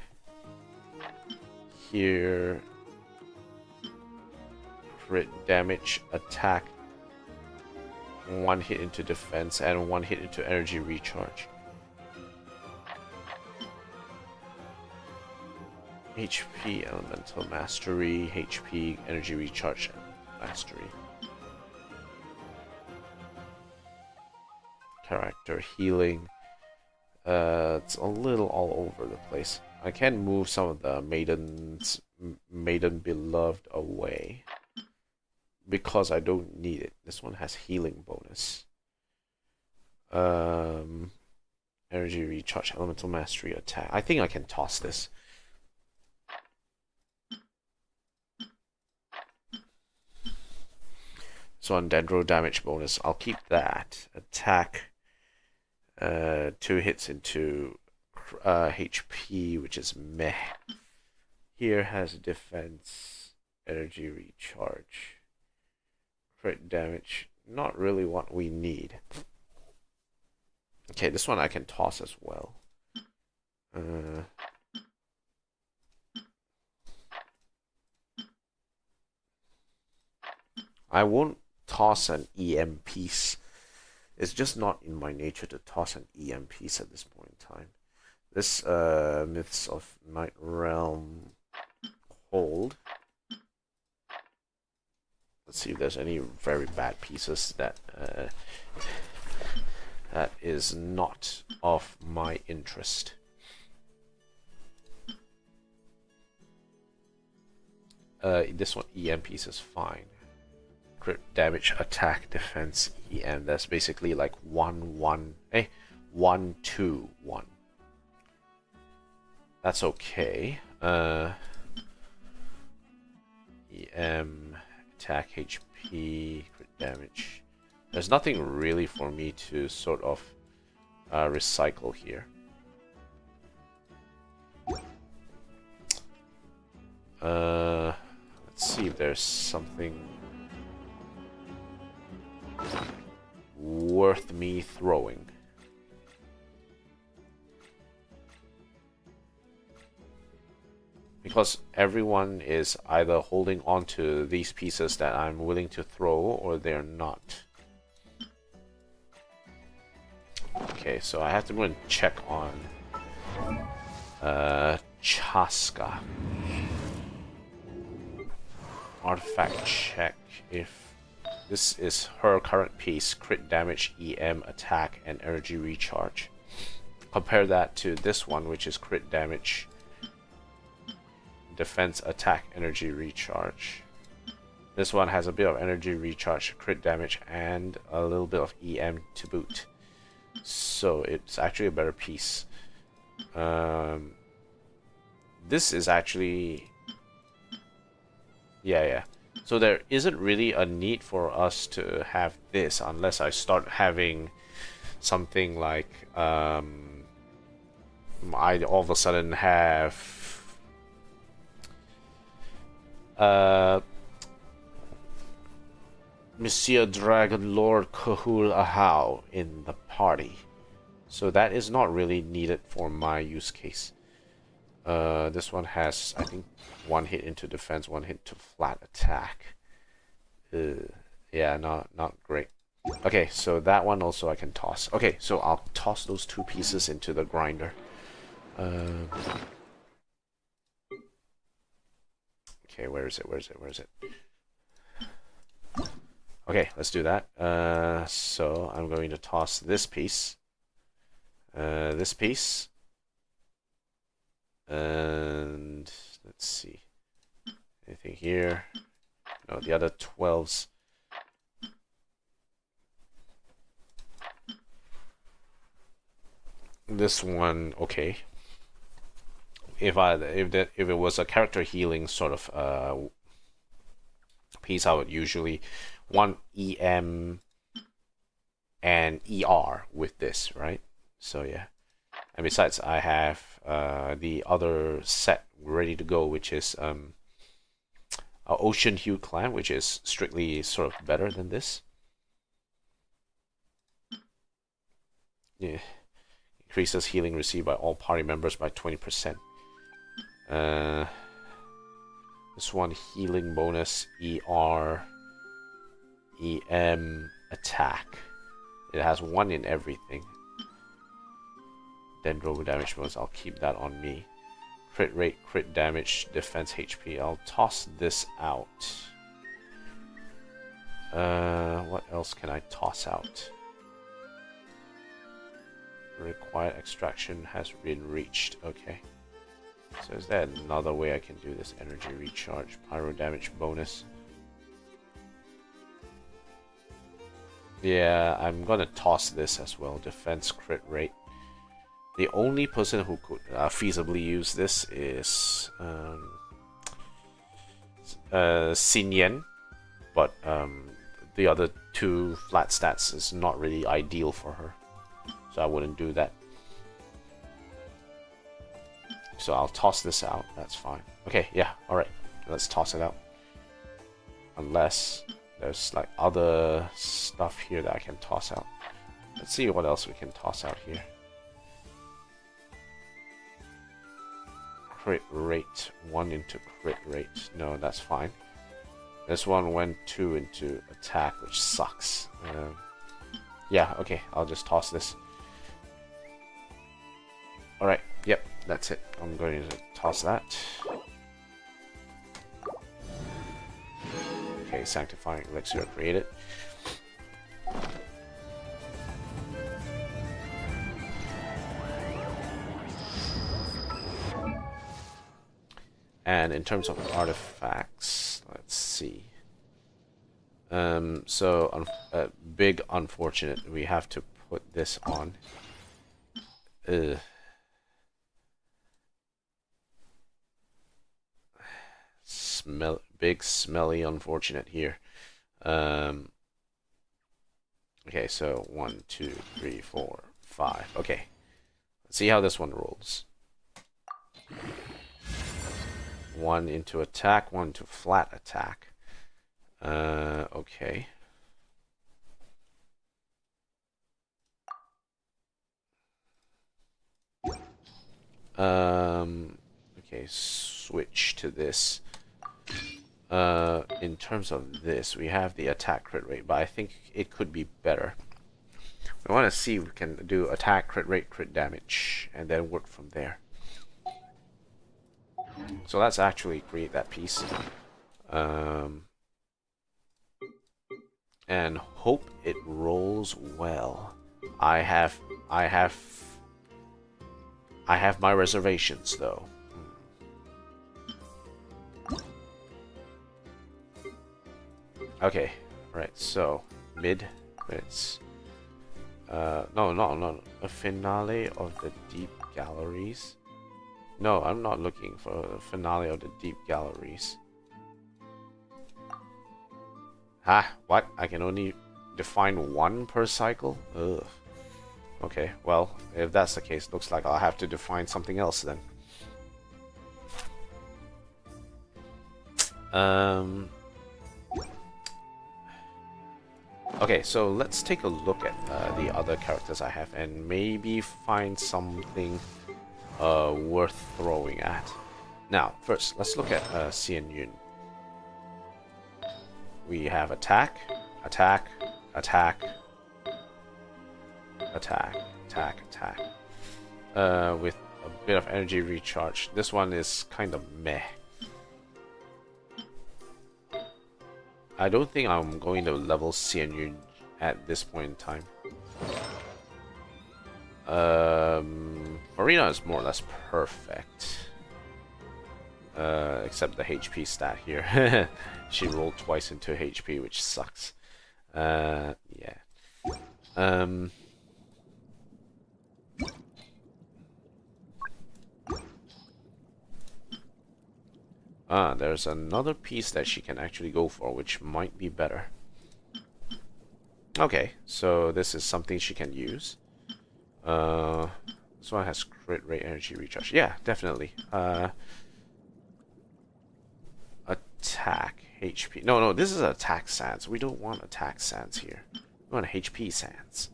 Here, crit damage, attack, 1 hit into defense, and 1 hit into energy recharge. HP elemental mastery, HP energy recharge mastery. Character healing. It's a little all over the place. I can move some of the maiden beloved away because I don't need it. This one has healing bonus. Energy recharge, elemental mastery, attack. I think I can toss this. So on Dendro damage bonus, I'll keep that. Attack, 2 hits into HP, which is meh. Here has defense, energy recharge, crit damage. Not really what we need. Okay, this one I can toss as well. I won't toss an EM piece. It's just not in my nature to toss an EM piece at this point in time. This Myths of Night Realm hold. Let's see if there's any very bad pieces that that is not of my interest. This one EM piece is fine. Crit damage, attack, defense, EM. That's basically like 1, 1, 1, 2, 1. That's okay. EM, attack, HP, crit damage. There's nothing really for me to sort of recycle here. Let's see if there's something worth me throwing. Because everyone is either holding on to these pieces that I'm willing to throw or they're not. Okay, so I have to go and check on Chaska. Artifact check if this is her current piece, crit damage, EM, attack, and energy recharge. Compare that to this one, which is crit damage, defense, attack, energy recharge. This one has a bit of energy recharge, crit damage, and a little bit of EM to boot. So it's actually a better piece. This is actually... Yeah. So there isn't really a need for us to have this unless I start having something like I all of a sudden have Monsieur Dragon Lord Kahul Ahau in the party. So that is not really needed for my use case. This one has, I think, 1 hit into defense, 1 hit to flat attack. Yeah, not great. Okay, so that one also I can toss. Okay, so I'll toss those 2 pieces into the grinder. Okay, where is it? Okay, let's do that. So I'm going to toss this piece. This piece. And let's see. Anything here? No, the other 12s. This one, okay. If it was a character healing sort of piece, I would usually want EM and ER with this, right? So yeah. And besides, I have the other set ready to go, which is Ocean Hue Clan, which is strictly sort of better than this. Yeah. Increases healing received by all party members by 20%. This one, healing bonus, ER, EM, attack. It has 1 in everything. Dendro damage bonus, I'll keep that on me. Crit rate, crit damage, defense HP. I'll toss this out. What else can I toss out? Required extraction has been reached. Okay. So is there another way I can do this? Energy recharge, pyro damage bonus. Yeah, I'm gonna toss this as well. Defense crit rate. The only person who could feasibly use this is Xin Yan, but the other 2 flat stats is not really ideal for her, so I wouldn't do that. So I'll toss this out. That's fine. Okay, yeah, all right. Let's toss it out. Unless there's like other stuff here that I can toss out. Let's see what else we can toss out here. Crit rate, 1 into crit rate. No, that's fine. This one went 2 into attack, which sucks. Yeah, okay, I'll just toss this. Alright, yep, that's it. I'm going to toss that. Okay, Sanctifying Elixir created. And in terms of artifacts, let's see. So big unfortunate, we have to put this on. Big smelly unfortunate here. Okay, so 1, 2, 3, 4, 5. Okay, let's see how this one rolls. 1 into attack, 1 to flat attack. Okay. Okay, switch to this. In terms of this, we have the attack crit rate, but I think it could be better. We want to see if we can do attack crit rate, crit damage, and then work from there. So let's actually create that piece. And hope it rolls well. I have my reservations though. Okay, right, so mid credits. No, a finale of the deep galleries. No, I'm not looking for a finale of the deep galleries. Ha, what? I can only define 1 per cycle? Ugh. Okay, well, if that's the case, looks like I'll have to define something else then. Okay, so let's take a look at the other characters I have and maybe find something worth throwing at. Now, first, let's look at Xian Yun. We have attack, attack, attack, attack, attack, attack. With a bit of energy recharge. This one is kind of meh. I don't think I'm going to level Xian Yun at this point in time. Marina is more or less perfect. Except the HP stat here. She rolled twice into HP, which sucks. Yeah. There's another piece that she can actually go for, which might be better. Okay, so this is something she can use. This one has crit rate, energy recharge. Yeah, definitely. Attack, HP. No, this is attack sands. We don't want attack sands here. We want HP sands.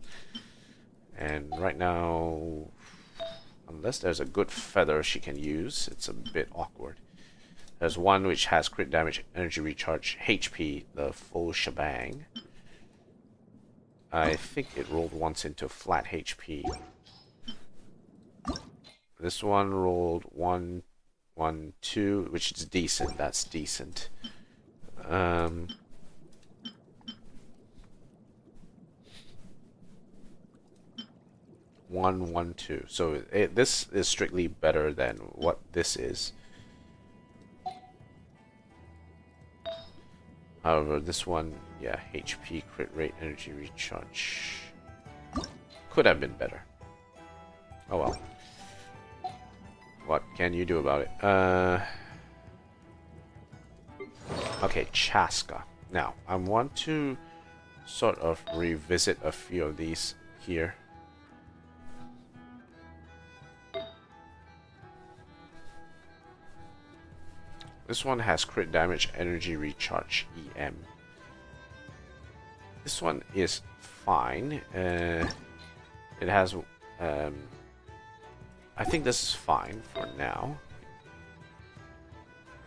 And right now, unless there's a good feather she can use, it's a bit awkward. There's one which has crit damage, energy recharge, HP, the full shebang. I think it rolled once into flat HP. This one rolled 1, 1, 2, which is decent. That's decent. 1, 1, 2. So this is strictly better than what this is. However, this one, yeah, HP, crit rate, energy recharge, could have been better. Oh well. What can you do about it? Okay, Chaska. Now, I want to sort of revisit a few of these here. This one has crit damage, energy recharge, EM. This one is fine. It has... I think this is fine for now.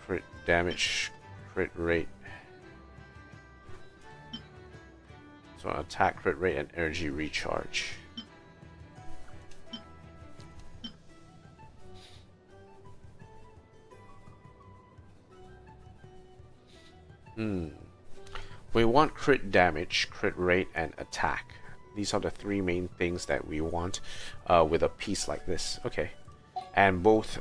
Crit damage, crit rate. So attack, crit rate, and energy recharge. We want crit damage, crit rate, and attack. These are the three main things that we want with a piece like this. Okay. And both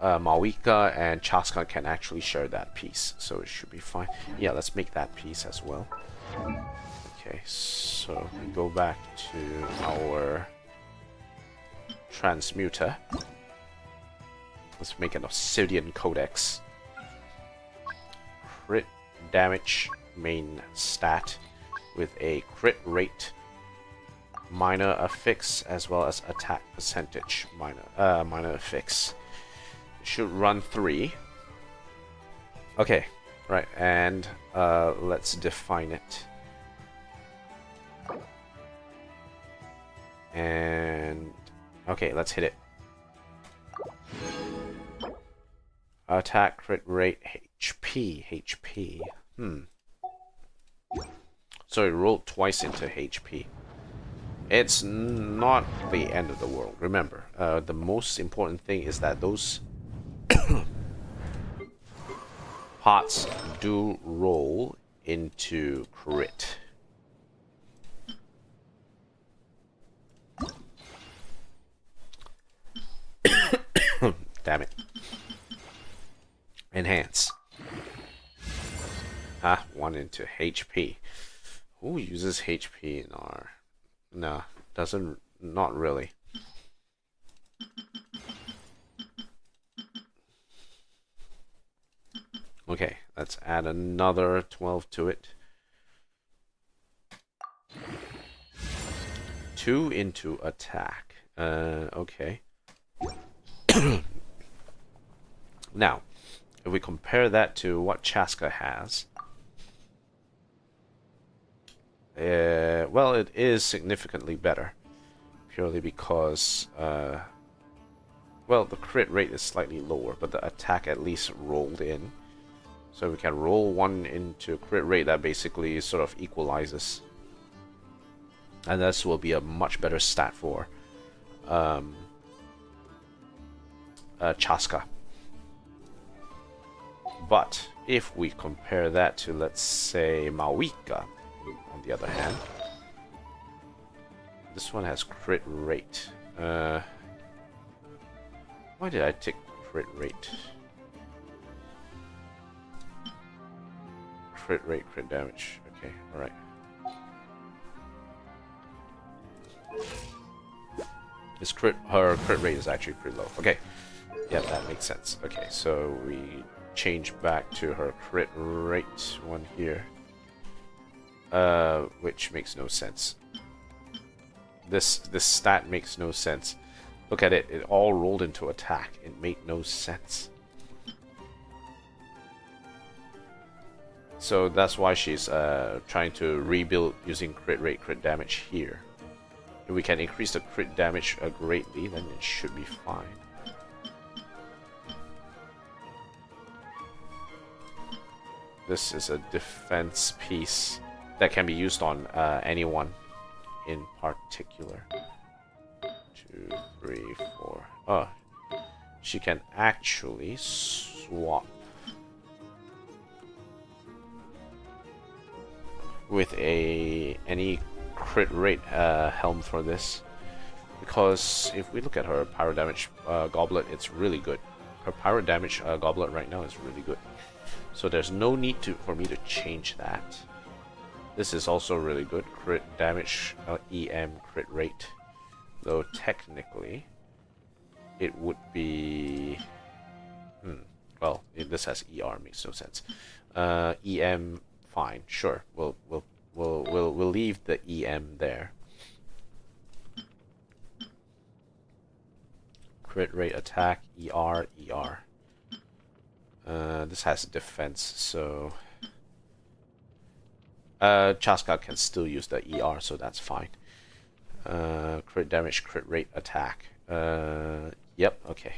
Mawika and Chaska can actually share that piece, so it should be fine. Yeah, let's make that piece as well. Okay, so we go back to our transmuter. Let's make an Obsidian Codex. Crit damage main stat with a crit rate minor affix as well as attack percentage minor affix. It should run 3. Okay, right, and let's define it. And okay, let's hit it. Attack, crit rate, HP. So it rolled twice into HP. It's not the end of the world. Remember, the most important thing is that those pots do roll into crit. Damn it. Enhance. 1 into HP. Who uses HP in R? No, doesn't. Not really. Okay, let's add another 12 to it. 2 into attack. Okay. Now, if we compare that to what Chaska has, well, it is significantly better, purely because, well, the crit rate is slightly lower, but the attack at least rolled in. So we can roll 1 into crit rate, that basically sort of equalizes. And this will be a much better stat for Chaska. But if we compare that to, let's say, Mawika, on the other hand, this one has crit rate. Why did I take crit rate? Crit rate, crit damage. Okay, alright. her crit rate is actually pretty low. Okay, yeah, that makes sense. Okay, so we change back to her crit rate one here, which makes no sense. This stat makes no sense. Look at it; it all rolled into attack. It made no sense. So that's why she's trying to rebuild using crit rate, crit damage here. If we can increase the crit damage greatly, then it should be fine. This is a defense piece that can be used on anyone in particular. 2, 3, 4. Oh, she can actually swap with any crit rate helm for this, because if we look at her pyro damage goblet, it's really good. Her pyro damage goblet right now is really good, so there's no need for me to change that. This is also really good. Crit damage, EM crit rate, though technically it would be well, this has ER, makes no sense. EM, fine, sure. We'll leave the EM there. Crit rate, attack, ER. This has defense, so Chaska can still use the ER, so that's fine. Crit damage, crit rate, attack. Yep, okay.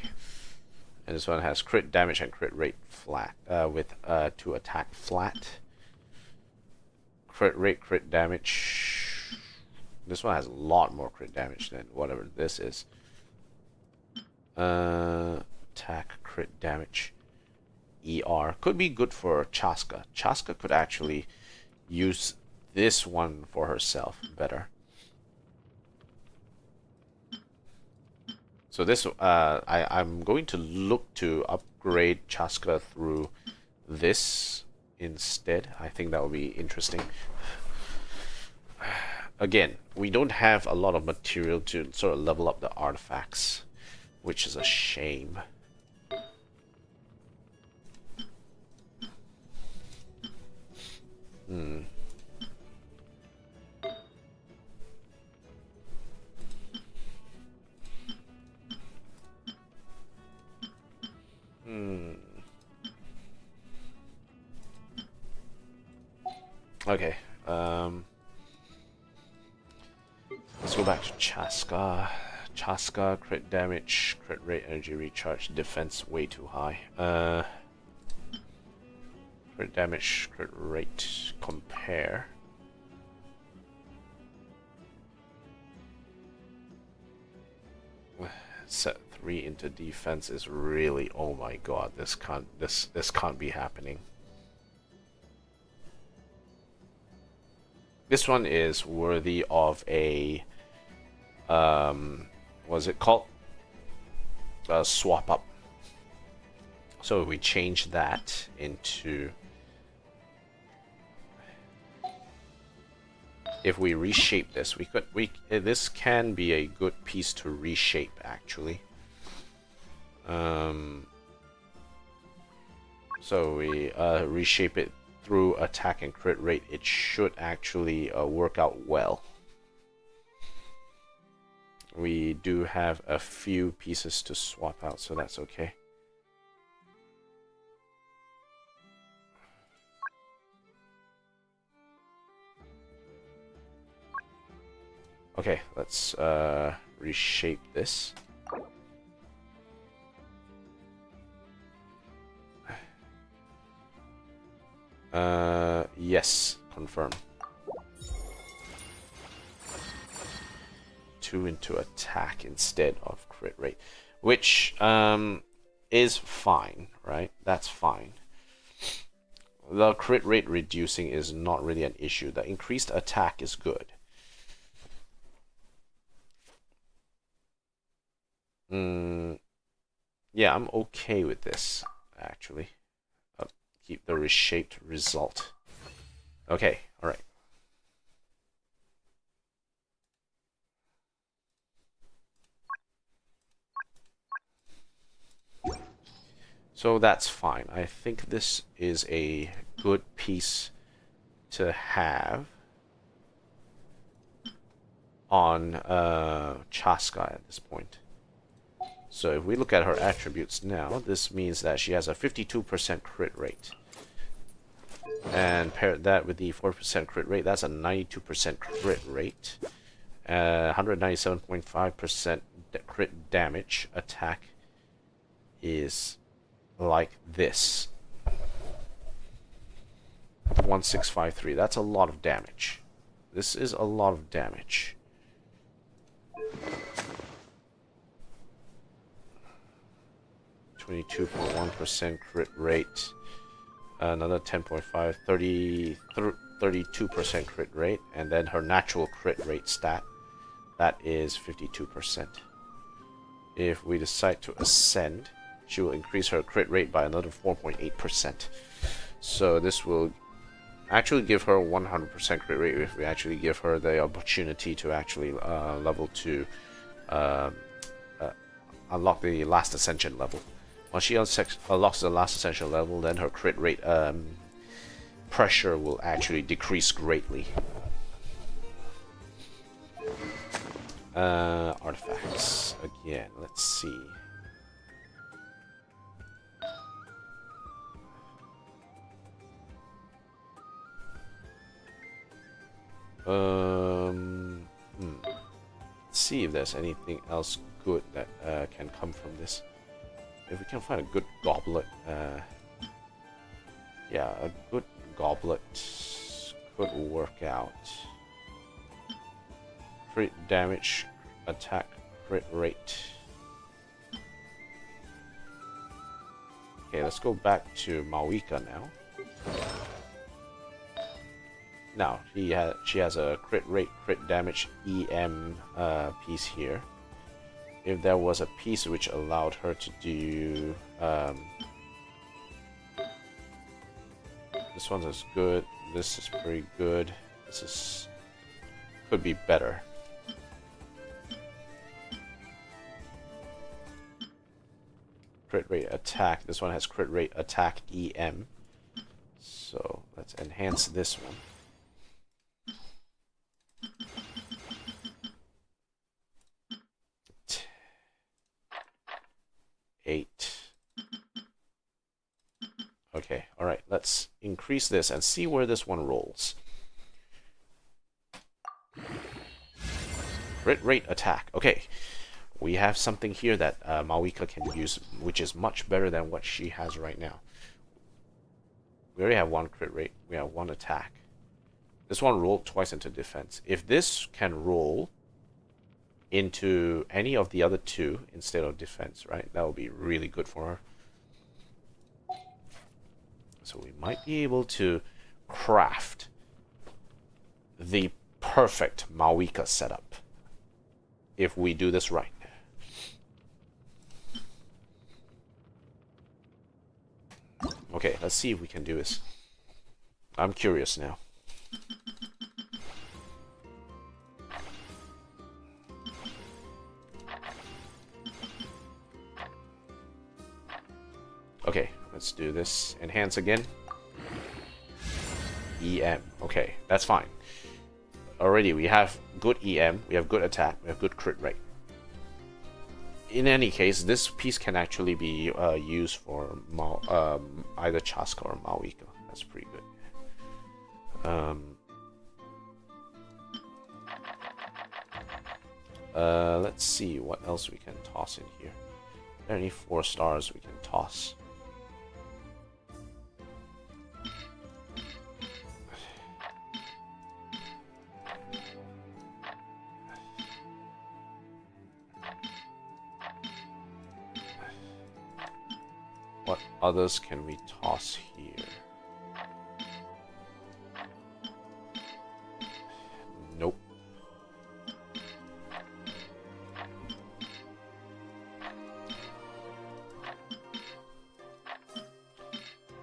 And this one has crit damage and crit rate flat, with to attack flat. Crit rate, crit damage. This one has a lot more crit damage than whatever this is. Attack, crit damage, ER. Could be good for Chaska. Chaska could actually use this one for herself better. So this, I'm going to look to upgrade Chaska through this instead. I think that would be interesting. Again, we don't have a lot of material to sort of level up the artifacts, which is a shame. Okay, let's go back to Chaska. Chaska, crit damage, crit rate, energy recharge, defense way too high. Crit damage, crit rate, compare. Set 3 into defense is really, oh my god, this can't be happening. This one is worthy of a what's it called? A swap up. So we change that into, if we reshape this, this can be a good piece to reshape actually. So we reshape it through attack and crit rate. It should actually work out well. We do have a few pieces to swap out, so that's okay. Okay, let's reshape this. Yes, confirm. 2 into attack instead of crit rate, which is fine, right? That's fine. The crit rate reducing is not really an issue. The increased attack is good. Yeah, I'm okay with this, actually. Keep the reshaped result. Okay, alright. So that's fine. I think this is a good piece to have on Chaska at this point. So if we look at her attributes now, this means that she has a 52% crit rate. And pair that with the 4% crit rate, that's a 92% crit rate. 197.5% crit damage. Attack is like this. 1653. That's a lot of damage. This is a lot of damage. .1% crit rate. Another 10.5, 32% crit rate, and then her natural crit rate stat, that is 52%. If we decide to ascend, she will increase her crit rate by another 4.8%. So this will actually give her 100% crit rate if we actually give her the opportunity to actually level to unlock the last ascension level. Once she unlocks the last ascension level, then her crit rate pressure will actually decrease greatly. Artifacts again. Let's see. Let's see if there's anything else good that can come from this. If we can find a good goblet, yeah, a good goblet could work out. Crit damage, attack, crit rate. Okay, let's go back to Mawika now. Now, she has a crit rate, crit damage, EM piece here. If there was a piece which allowed her to do this one is good, this is pretty good, this is could be better. Crit rate attack, this one has crit rate attack EM, so let's enhance this one. 8. Okay, alright, let's increase this and see where this one rolls. Crit rate attack. Okay, we have something here that Mawika can use, which is much better than what she has right now. We already have 1 crit rate, we have 1 attack. This one rolled twice into defense. If this can roll into any of the other 2 instead of defense, right? That will be really good for her. So we might be able to craft the perfect Mawika setup if we do this right. Okay, let's see if we can do this. I'm curious now. Okay, let's do this. Enhance again. EM. Okay, that's fine. Already, we have good EM, we have good attack, we have good crit rate. In any case, this piece can actually be used for either Chaska or Mawika. That's pretty good. Let's see what else we can toss in here. Are there any 4 stars we can toss? What others can we toss here? Nope.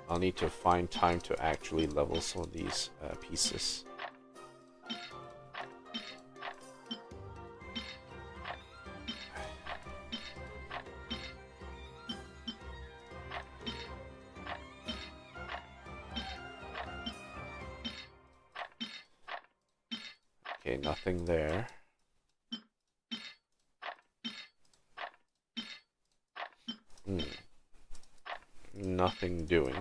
I'll need to find time to actually level some of these pieces. Okay, nothing there. Nothing doing.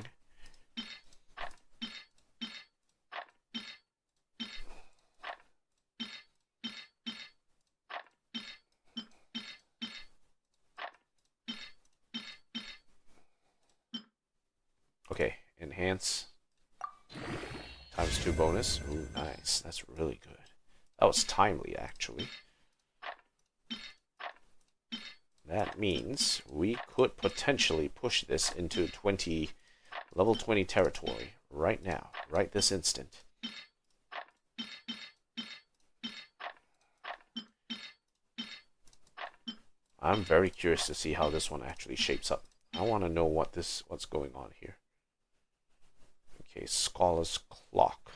Okay, enhance. ×2 bonus. Ooh, nice. That's really good. That was timely, actually. That means we could potentially push this into level 20 territory right now, right this instant. I'm very curious to see how this one actually shapes up. I want to know what's going on here. Okay, Scholar's Clock.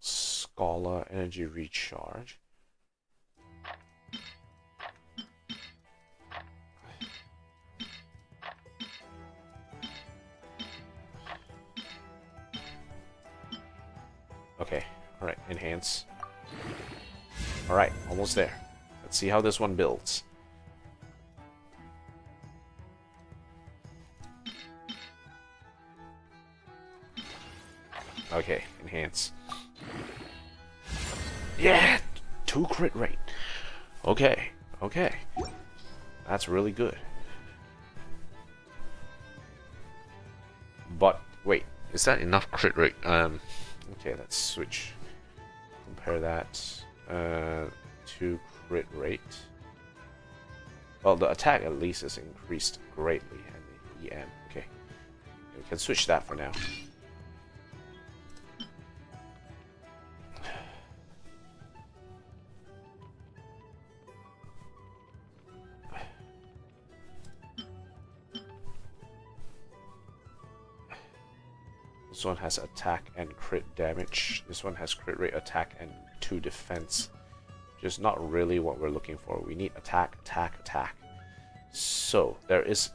Scholar Energy Recharge. Okay, alright, enhance. Alright, almost there. Let's see how this one builds. Okay, enhance. Yeah! 2 crit rate. Okay, okay. That's really good. But, wait, is that enough crit rate? Okay, let's switch. Compare that to crit rate. Well, the attack at least is increased greatly, and the EM. Okay, we can switch that for now. This one has attack and crit damage. This one has crit rate, attack, and 2 defense. Just not really what we're looking for. We need attack, attack, attack. So, there is...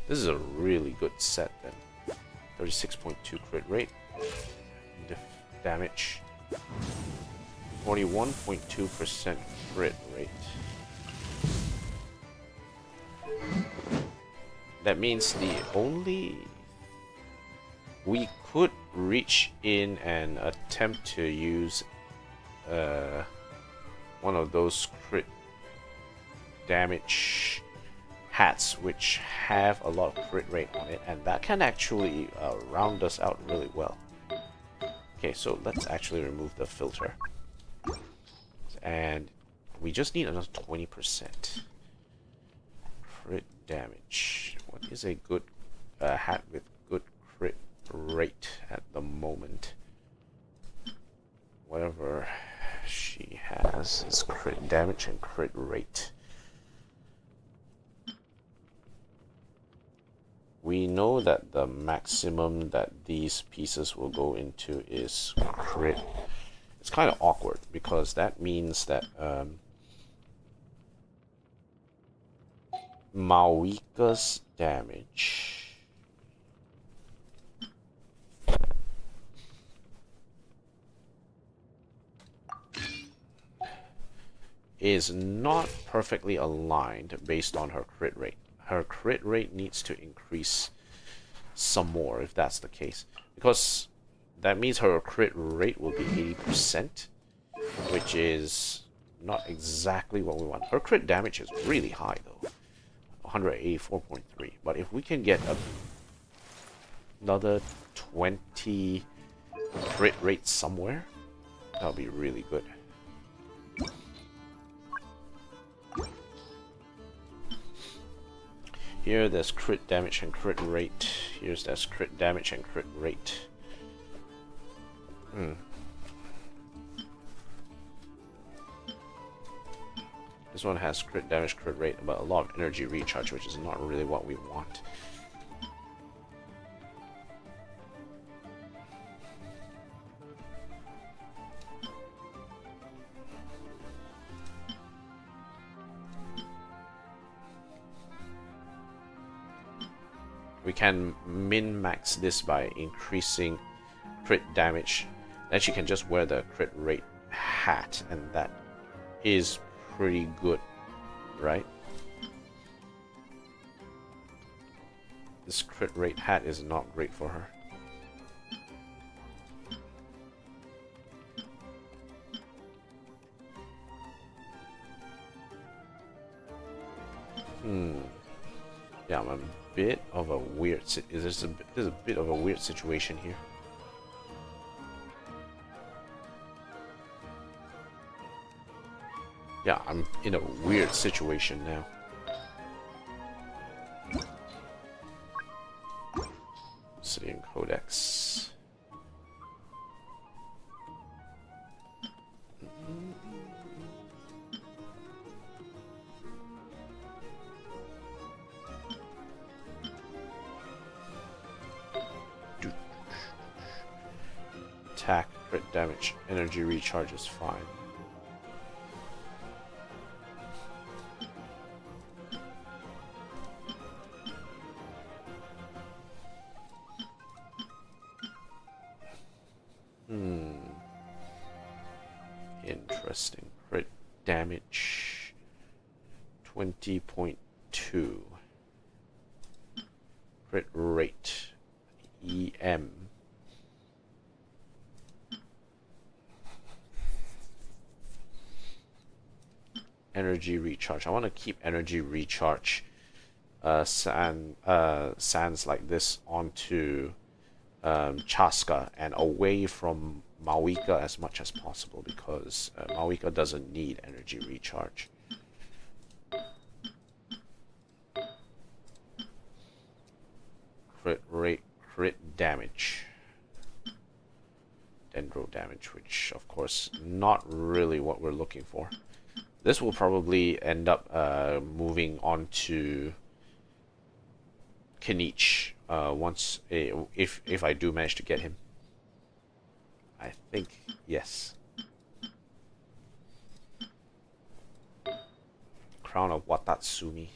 This is a really good set then. 36.2 crit rate. Damage. 41.2% crit rate. That means we could reach in and attempt to use one of those crit damage hats which have a lot of crit rate on it, and that can actually round us out really well. Okay, so let's actually remove the filter, and we just need another 20% crit damage. What is a good hat with good crit rate at the moment? Whatever she has is crit damage and crit rate. We know that the maximum that these pieces will go into is crit. It's kind of awkward because that means that Mawika's damage is not perfectly aligned based on her crit rate. Her crit rate needs to increase some more if that's the case, because that means her crit rate will be 80%, which is not exactly what we want. Her crit damage is really high though, 184.3, but if we can get another 20 crit rate somewhere, that'll be really good. Here there's crit damage and crit rate. Here's there's crit damage and crit rate. This one has crit damage, crit rate, but a lot of energy recharge, which is not really what we want. We can min-max this by increasing crit damage. Then she can just wear the crit rate hat, and that is pretty good, right? This crit rate hat is not great for her. Yeah, I'm a bit of a weird. There's a bit of a weird situation here. Yeah, I'm in a weird situation now. Obsidian Codex. Attack, crit damage, energy recharge is fine. Interesting. Crit damage 20.2. Crit rate EM. Energy recharge. I want to keep energy recharge sands like this onto Chaska and away from Mawika as much as possible, because Mawika doesn't need energy recharge. Crit rate, crit damage, dendro damage, which of course not really what we're looking for. This will probably end up moving on to Kinich once if I do manage to get him. I think yes. Crown of Watatsumi.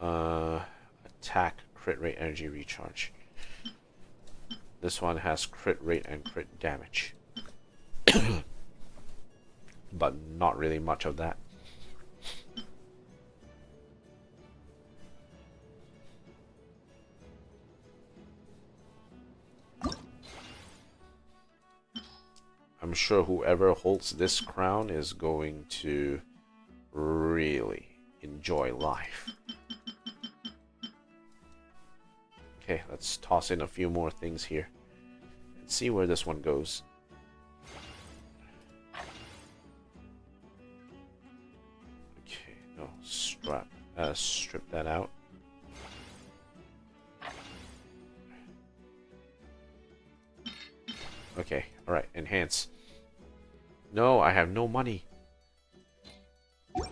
Attack, crit rate, energy recharge. This one has crit rate and crit damage. But not really much of that. I'm sure whoever holds this crown is going to really enjoy life. Okay, let's toss in a few more things here and see where this one goes. Okay, no, strip that out. Okay, alright, enhance. No, I have no money.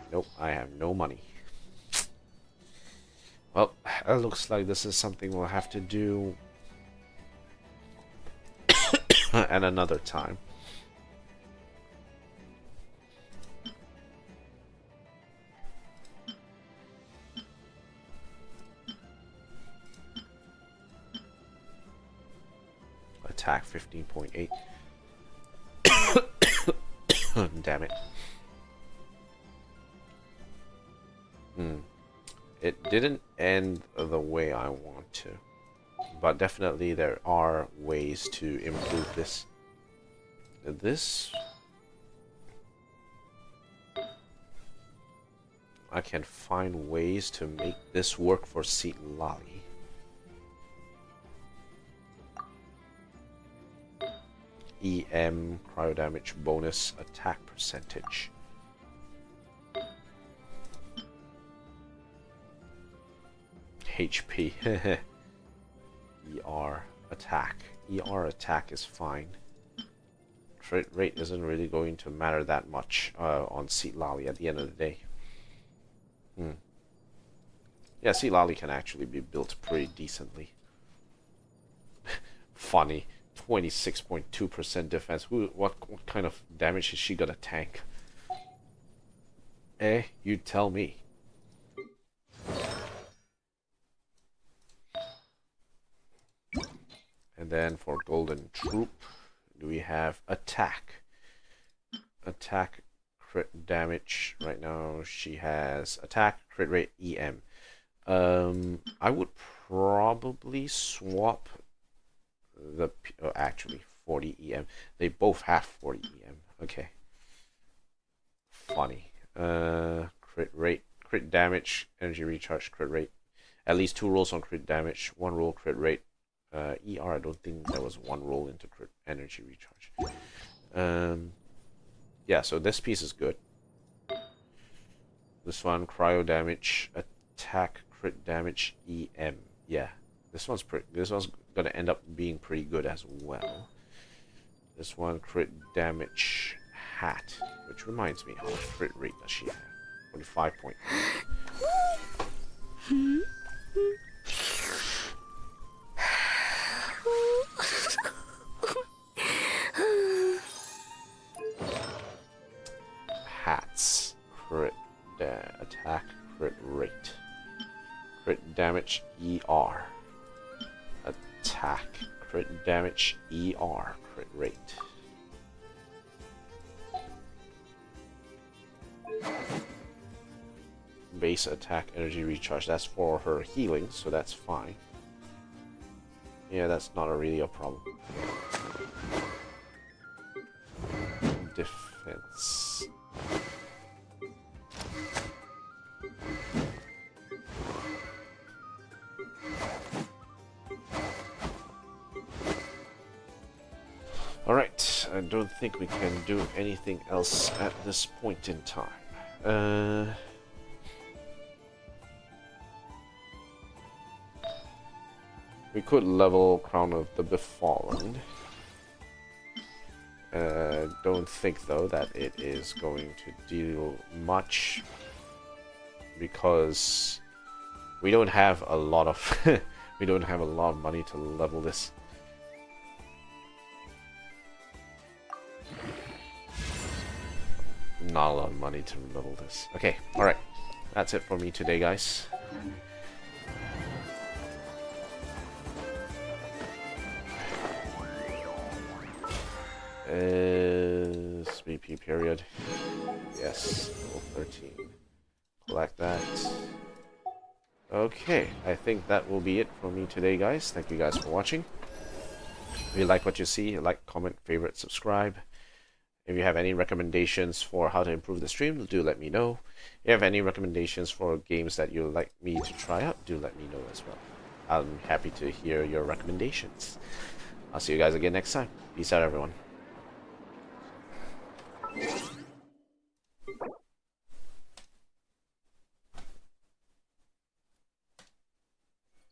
Nope, I have no money. Well, it looks like this is something we'll have to do at another time. Attack 15.8. Damn it. It didn't end the way I want to, but definitely there are ways to improve this. I can find ways to make this work for Seat Lali. EM, cryo damage bonus, attack percentage. HP. ER attack. ER attack is fine. Crit rate isn't really going to matter that much on Seat Lali at the end of the day. Yeah, Seat Lali can actually be built pretty decently. Funny. 26.2% defense. What kind of damage is she gonna tank? You tell me. And then for Golden Troop, do we have attack? Attack, crit damage. Right now she has attack, crit rate, EM. I would probably swap the actually 40 EM. They both have 40 EM. Okay. Funny. Crit rate, crit damage, energy recharge, crit rate. At least 2 rolls on crit damage, 1 roll crit rate. ER, I don't think there was 1 roll into crit energy recharge. Yeah, so this piece is good. This one, cryo damage, attack, crit damage, EM. Yeah, this one's gonna end up being pretty good as well. This one, crit damage, hat, which reminds me, how much crit rate does she have? 45.8. Hats, crit attack, crit rate, crit damage, ER, attack, crit damage, ER, crit rate. Base attack, energy recharge. That's for her healing, so that's fine. Yeah, that's not really a problem. Defense. Alright, I don't think we can do anything else at this point in time. We could level Crown of the Befallen. Don't think though that it is going to deal much because we don't have a lot of we don't have a lot of money to level this. Not a lot of money to level this. Okay, alright. That's it for me today, guys. BP period. Yes, level 13. Collect that. Okay, I think that will be it for me today, guys. Thank you guys for watching. If you like what you see, like, comment, favorite, subscribe. If you have any recommendations for how to improve the stream, do let me know. If you have any recommendations for games that you'd like me to try out, do let me know as well. I'm happy to hear your recommendations. I'll see you guys again next time. Peace out, everyone.